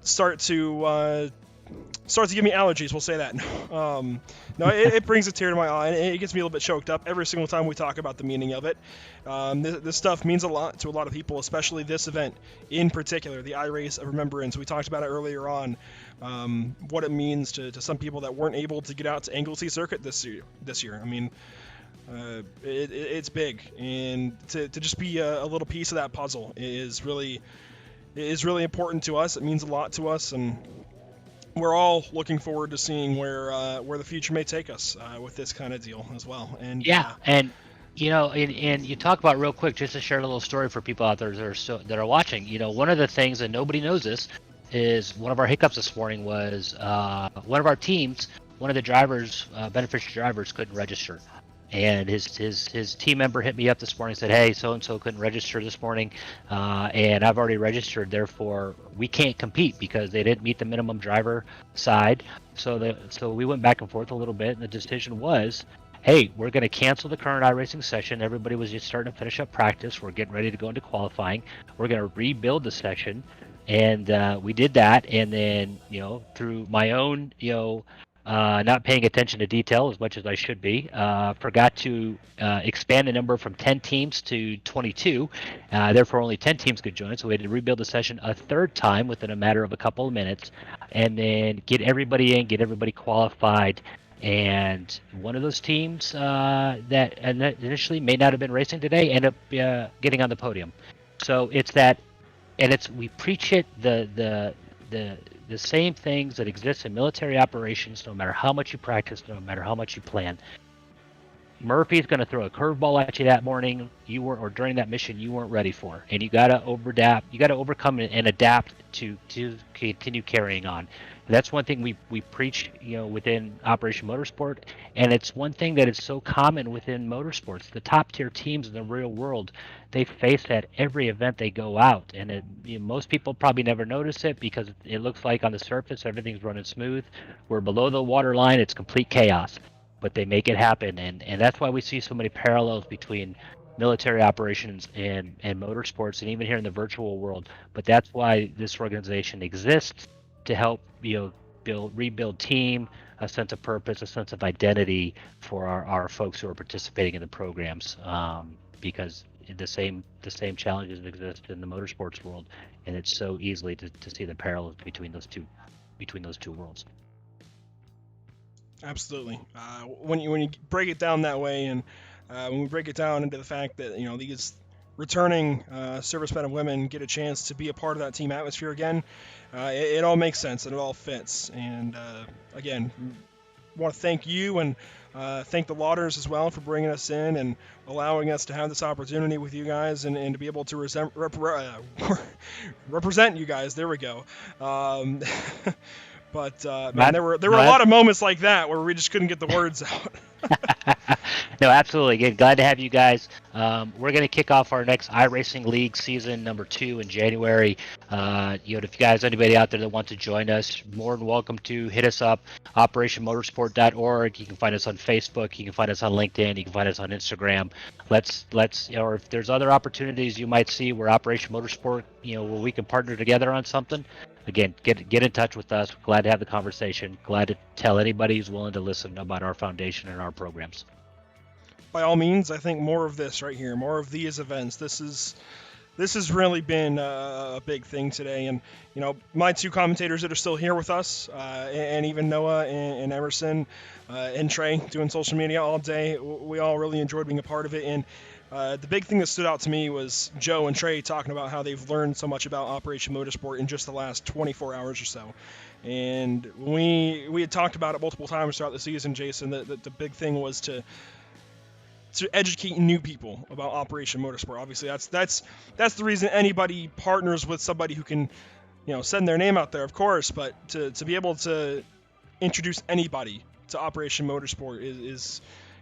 S1: start to give me allergies. We'll say that. No, it brings a tear to my eye, and it gets me a little bit choked up every single time we talk about the meaning of it. This stuff means a lot to a lot of people, especially this event in particular, the iRace of Remembrance. We talked about it earlier on, what it means to some people that weren't able to get out to Anglesey Circuit this year. I mean, it's big, and to just be a little piece of that puzzle is really important to us. It means a lot to us, and we're all looking forward to seeing where the future may take us with this kind of deal as well. And
S13: yeah, and you know, and you talk about real quick, just to share a little story for people out there that are watching. You know, one of the things, and nobody knows this, is one of our hiccups this morning was one of our teams, one of the drivers, beneficiary drivers, couldn't register. And his team member hit me up this morning and said, hey, so-and-so couldn't register this morning, and I've already registered, therefore we can't compete because they didn't meet the minimum driver side. So we went back and forth a little bit, and the decision was, hey, we're going to cancel the current iRacing session. Everybody was just starting to finish up practice. We're getting ready to go into qualifying. We're going to rebuild the session. And we did that, and then, you know, through my own, not paying attention to detail as much as I should be, forgot to expand the number from 10 teams to 22. Therefore, only 10 teams could join, so we had to rebuild the session a third time within a matter of a couple of minutes, and then get everybody in, get everybody qualified. And one of those teams that initially may not have been racing today ended up getting on the podium. So it's that. And we preach it, the same things that exist in military operations, no matter how much you practice, no matter how much you plan. Murphy's going to throw a curveball at you that morning or during that mission you weren't ready for, and you got to overcome and adapt to continue carrying on. And that's one thing we preach, within Operation Motorsport, and it's one thing that is so common within motorsports. The top tier teams in the real world, they face that every event they go out, and most people probably never notice it because it looks like on the surface everything's running smooth. We're below the waterline, it's complete chaos, but they make it happen, and that's why we see so many parallels between military operations and motorsports, and even here in the virtual world. But that's why this organization exists, to help rebuild team, a sense of purpose, a sense of identity for our folks who are participating in the programs, because the same challenges exist in the motorsports world, and it's so easily to see the parallels between those two worlds.
S1: Absolutely. When you break it down that way, and when we break it down into the fact that these returning servicemen and women get a chance to be a part of that team atmosphere again, it all makes sense and it all fits. And again, want to thank you and thank the Lauders as well for bringing us in and allowing us to have this opportunity with you guys and to be able to represent you guys. There we go. But man, there were a lot of moments like that where we just couldn't get the words out.
S13: No, absolutely. Again, glad to have you guys. We're going to kick off our next iRacing League season number 2 in January. If you guys, anybody out there that wants to join us, more than welcome to hit us up. OperationMotorsport.org. You can find us on Facebook. You can find us on LinkedIn. You can find us on Instagram. Let's or if there's other opportunities you might see where Operation Motorsport, where we can partner together on something. Again, get in touch with us. Glad to have the conversation. Glad to tell anybody who's willing to listen about our foundation and our programs.
S1: By all means, I think more of this right here, more of these events. This has really been a big thing today. And, my 2 commentators that are still here with us, and even Noah and Emerson and Trey doing social media all day, we all really enjoyed being a part of it. And the big thing that stood out to me was Joe and Trey talking about how they've learned so much about Operation Motorsport in just the last 24 hours or so. And we had talked about it multiple times throughout the season, Jason, that the big thing was to educate new people about Operation Motorsport. Obviously, that's the reason anybody partners with somebody who can, send their name out there, of course. But to be able to introduce anybody to Operation Motorsport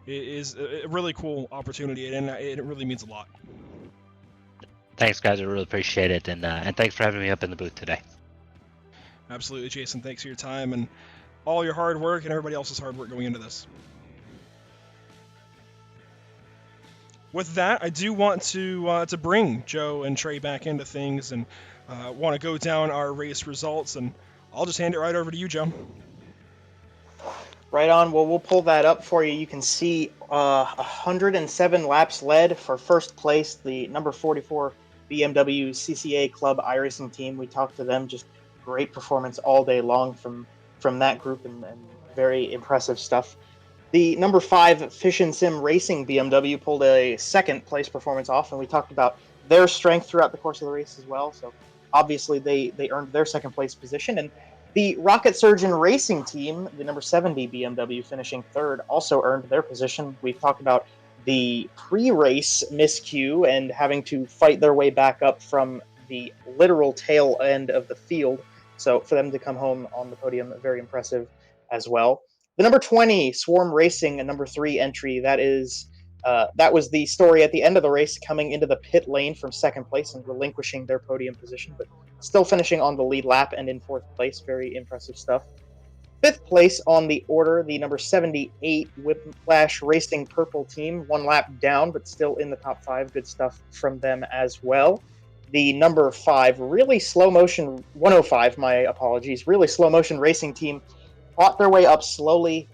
S1: is a really cool opportunity, and it really means a lot.
S13: Thanks, guys. I really appreciate it, and thanks for having me up in the booth today.
S1: Absolutely, Jason. Thanks for your time and all your hard work and everybody else's hard work going into this. With that, I do want to bring Joe and Trey back into things and want to go down our race results, and I'll just hand it right over to you, Joe.
S6: Right on. Well, we'll pull that up for you. You can see 107 laps led for first place, the number 44 BMW CCA Club iRacing team. We talked to them, just great performance all day long from that group, and very impressive stuff. The number 5 Fish and Sim Racing BMW pulled a second place performance off, and we talked about their strength throughout the course of the race as well. So obviously they earned their second place position. And the Rocket Surgeon Racing team, the number 70 BMW finishing third, also earned their position. We've talked about the pre-race miscue and having to fight their way back up from the literal tail end of the field. So for them to come home on the podium, very impressive as well. The number 20 Swarm Racing, a number 3 entry, that was the story at the end of the race, coming into the pit lane from second place and relinquishing their podium position, but still finishing on the lead lap and in fourth place. Very impressive stuff. Fifth place on the order, the number 78 Whiplash Racing Purple team, 1 lap down, but still in the top 5. Good stuff from them as well. The number 5, really slow motion, 105, my apologies, really slow motion racing team, fought their way up slowly,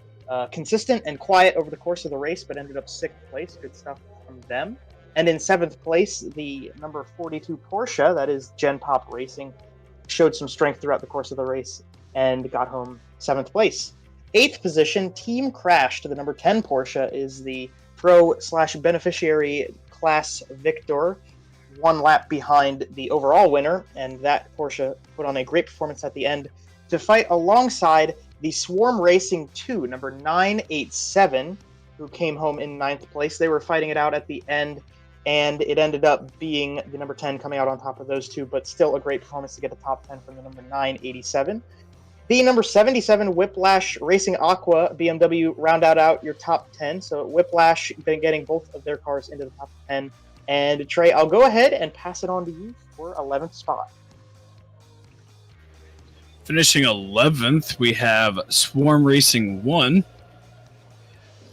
S6: consistent and quiet over the course of the race, but ended up 6th place. Good stuff from them. And in 7th place, the number 42 Porsche, that is Gen Pop Racing, showed some strength throughout the course of the race and got home 7th place. 8th position, Team Crash to the number 10 Porsche, is the pro/beneficiary class victor, 1 lap behind the overall winner, and that Porsche put on a great performance at the end to fight alongside the Swarm Racing 2, number 987, who came home in 9th place. They were fighting it out at the end, and it ended up being the number 10 coming out on top of those two, but still a great performance to get the top 10 from the number 987. The number 77 Whiplash Racing Aqua BMW rounded out your top 10, so Whiplash been getting both of their cars into the top 10. And Trey, I'll go ahead and pass it on to you for 11th spot.
S3: Finishing 11th, we have Swarm Racing 1.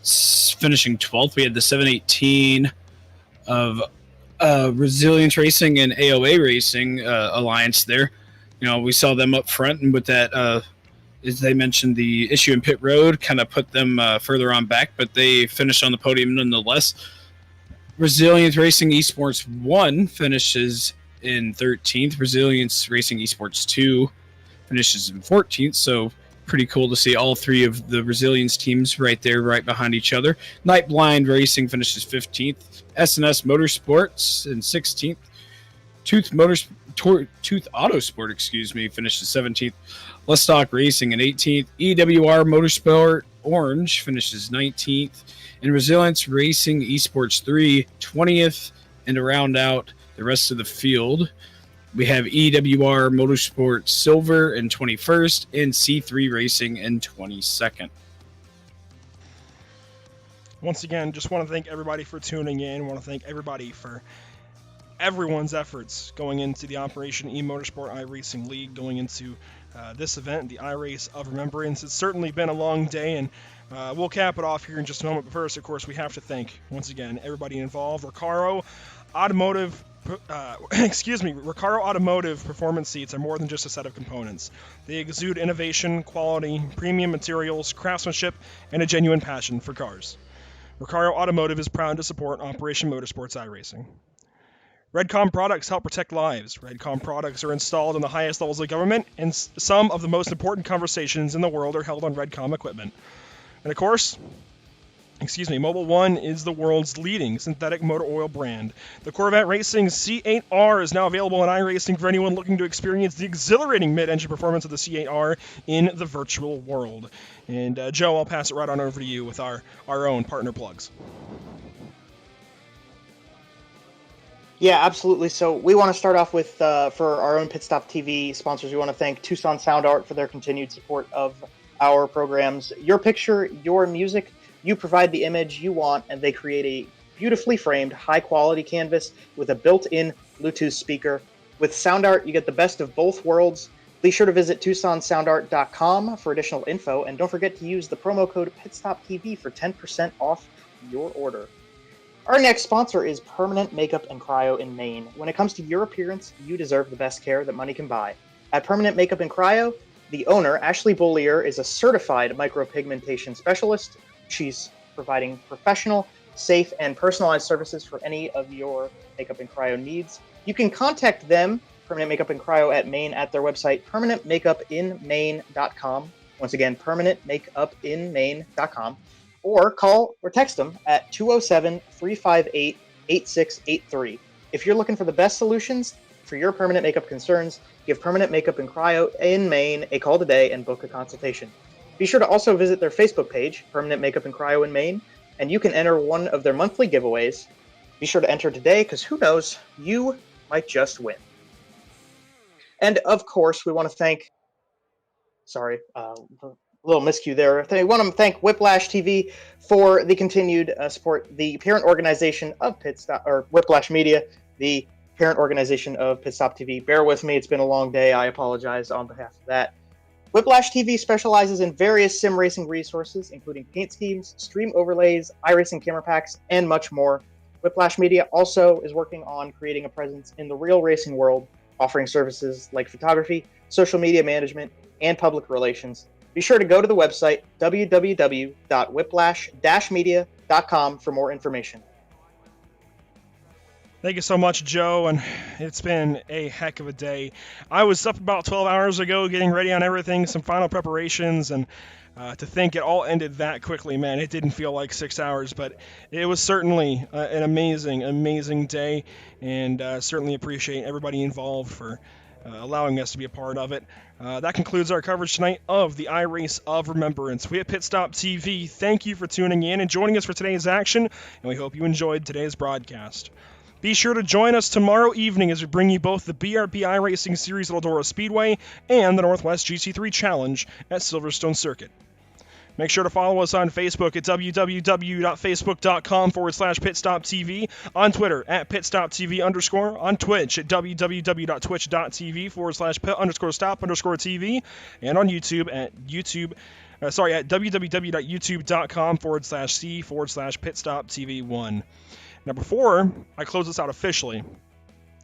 S3: Finishing 12th, we had the 718 of Resilience Racing and AOA Racing alliance there. We saw them up front, and with that, as they mentioned, the issue in pit road kind of put them further on back, but they finished on the podium nonetheless. Resilience Racing Esports 1 finishes in 13th. Resilience Racing Esports 2 finishes in 14th, so pretty cool to see all 3 of the Resilience teams right there, right behind each other. Night Blind Racing finishes 15th. S&S Motorsports in 16th. Tooth Autosport, finishes 17th. Lestock Racing in 18th. EWR Motorsport Orange finishes 19th. And Resilience Racing Esports 3, 20th. And to round out the rest of the field, we have EWR Motorsport Silver in 21st and C3 Racing in 22nd.
S1: Once again, just want to thank everybody for tuning in. Want to thank everybody for everyone's efforts going into the Operation eMotorsport iRacing League, going into this event, the iRace of Remembrance. It's certainly been a long day, and we'll cap it off here in just a moment. But first, of course, we have to thank, once again, everybody involved. Recaro Automotive performance seats are more than just a set of components. They exude innovation, quality, premium materials, craftsmanship, and a genuine passion for cars. Recaro Automotive is proud to support Operation Motorsport's iRacing. Redcom products help protect lives. Redcom products are installed in the highest levels of government, and some of the most important conversations in the world are held on Redcom equipment. And of course, Mobil 1 is the world's leading synthetic motor oil brand. The Corvette Racing C8R is now available in iRacing for anyone looking to experience the exhilarating mid-engine performance of the C8R in the virtual world. And Joe, I'll pass it right on over to you with our own partner plugs.
S6: Yeah, absolutely. So we want to start off with, for our own Pit Stop TV sponsors, we want to thank Tucson Sound Art for their continued support of our programs. Your picture, your music, you provide the image you want, and they create a beautifully framed, high-quality canvas with a built-in Bluetooth speaker. With Sound Art, you get the best of both worlds. Be sure to visit TucsonSoundArt.com for additional info, and don't forget to use the promo code PitStopTV for 10% off your order. Our next sponsor is Permanent Makeup and Cryo in Maine. When it comes to your appearance, you deserve the best care that money can buy. At Permanent Makeup and Cryo, the owner, Ashley Bollier, is a certified micropigmentation specialist. She's providing professional, safe, and personalized services for any of your makeup and cryo needs. You can contact them, Permanent Makeup and Cryo at Maine, at their website, permanentmakeupinmaine.com. Once again, permanentmakeupinmaine.com. Or call or text them at 207-358-8683. If you're looking for the best solutions for your permanent makeup concerns, give Permanent Makeup and Cryo in Maine a call today and book a consultation. Be sure to also visit their Facebook page, Permanent Makeup and Cryo in Maine, and you can enter one of their monthly giveaways. Be sure to enter today, because who knows, you might just win. And of course, we want to thank, a little miscue there. I want to thank Whiplash TV for the continued support, the parent organization of Whiplash Media, the parent organization of Pit Stop TV. Bear with me, it's been a long day. I apologize on behalf of that. Whiplash TV specializes in various sim racing resources, including paint schemes, stream overlays, iRacing camera packs, and much more. Whiplash Media also is working on creating a presence in the real racing world, offering services like photography, social media management, and public relations. Be sure to go to the website, www.whiplash-media.com, for more information.
S1: Thank you so much, Joe, and it's been a heck of a day. I was up about 12 hours ago getting ready on everything, some final preparations, and to think it all ended that quickly, man, it didn't feel like 6 hours, but it was certainly an amazing day, and certainly appreciate everybody involved for allowing us to be a part of it. That concludes our coverage tonight of the iRace of Remembrance. We at Pit Stop TV thank you for tuning in and joining us for today's action, and we hope you enjoyed today's broadcast. Be sure to join us tomorrow evening as we bring you both the BRP iRacing Series at Eldora Speedway and the Northwest GC3 Challenge at Silverstone Circuit. Make sure to follow us on Facebook at www.facebook.com/pitstoptv, on Twitter at pitstoptv_, on Twitch at www.twitch.tv/pit_stop_TV, and on YouTube at www.youtube.com/c/pitstoptv1. Now, before I close this out officially,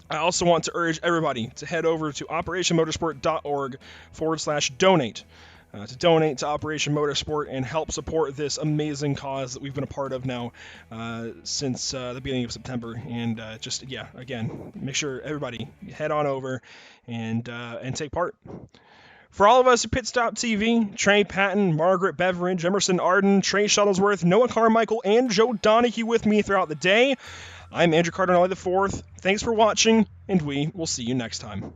S1: I also want to urge everybody to head over to operationmotorsport.org/donate to donate to Operation Motorsport and help support this amazing cause that we've been a part of now since the beginning of September. And again, make sure everybody head on over and take part. For all of us at Pit Stop TV, Trey Patton, Margaret Beveridge, Emerson Arden, Trey Shuttlesworth, Noah Carmichael, and Joe Donahue with me throughout the day, I'm Andrew Cardinale IV. Thanks for watching, and we will see you next time.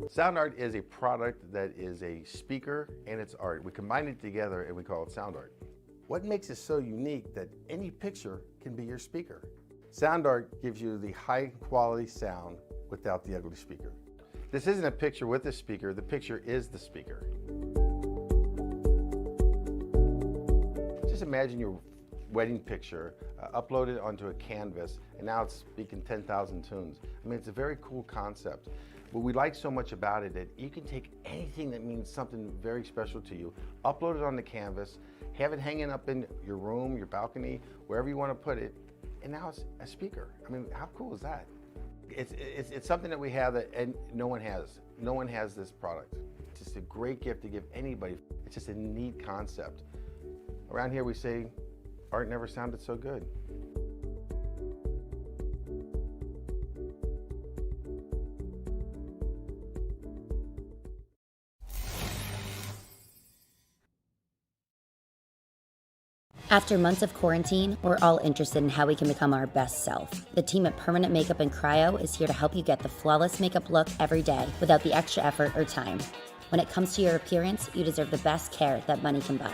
S10: Sound art is a product that is a speaker and it's art. We combine it together and we call it sound art. What makes it so unique that any picture can be your speaker? Sound art gives you the high quality sound without the ugly speaker. This isn't a picture with a speaker, the picture is the speaker. Just imagine your wedding picture uploaded onto a canvas and now it's speaking 10,000 tunes. I mean, it's a very cool concept. What we like so much about it that you can take anything that means something very special to you, upload it on the canvas, have it hanging up in your room, your balcony, wherever you want to put it, and now it's a speaker. I mean, how cool is that? It's something that we have that and no one has. No one has this product. It's just a great gift to give anybody. It's just a neat concept. Around here we say, art never sounded so good.
S11: After months of quarantine, we're all interested in how we can become our best self. The team at Permanent Makeup and Cryo is here to help you get the flawless makeup look every day without the extra effort or time. When it comes to your appearance, you deserve the best care that money can buy.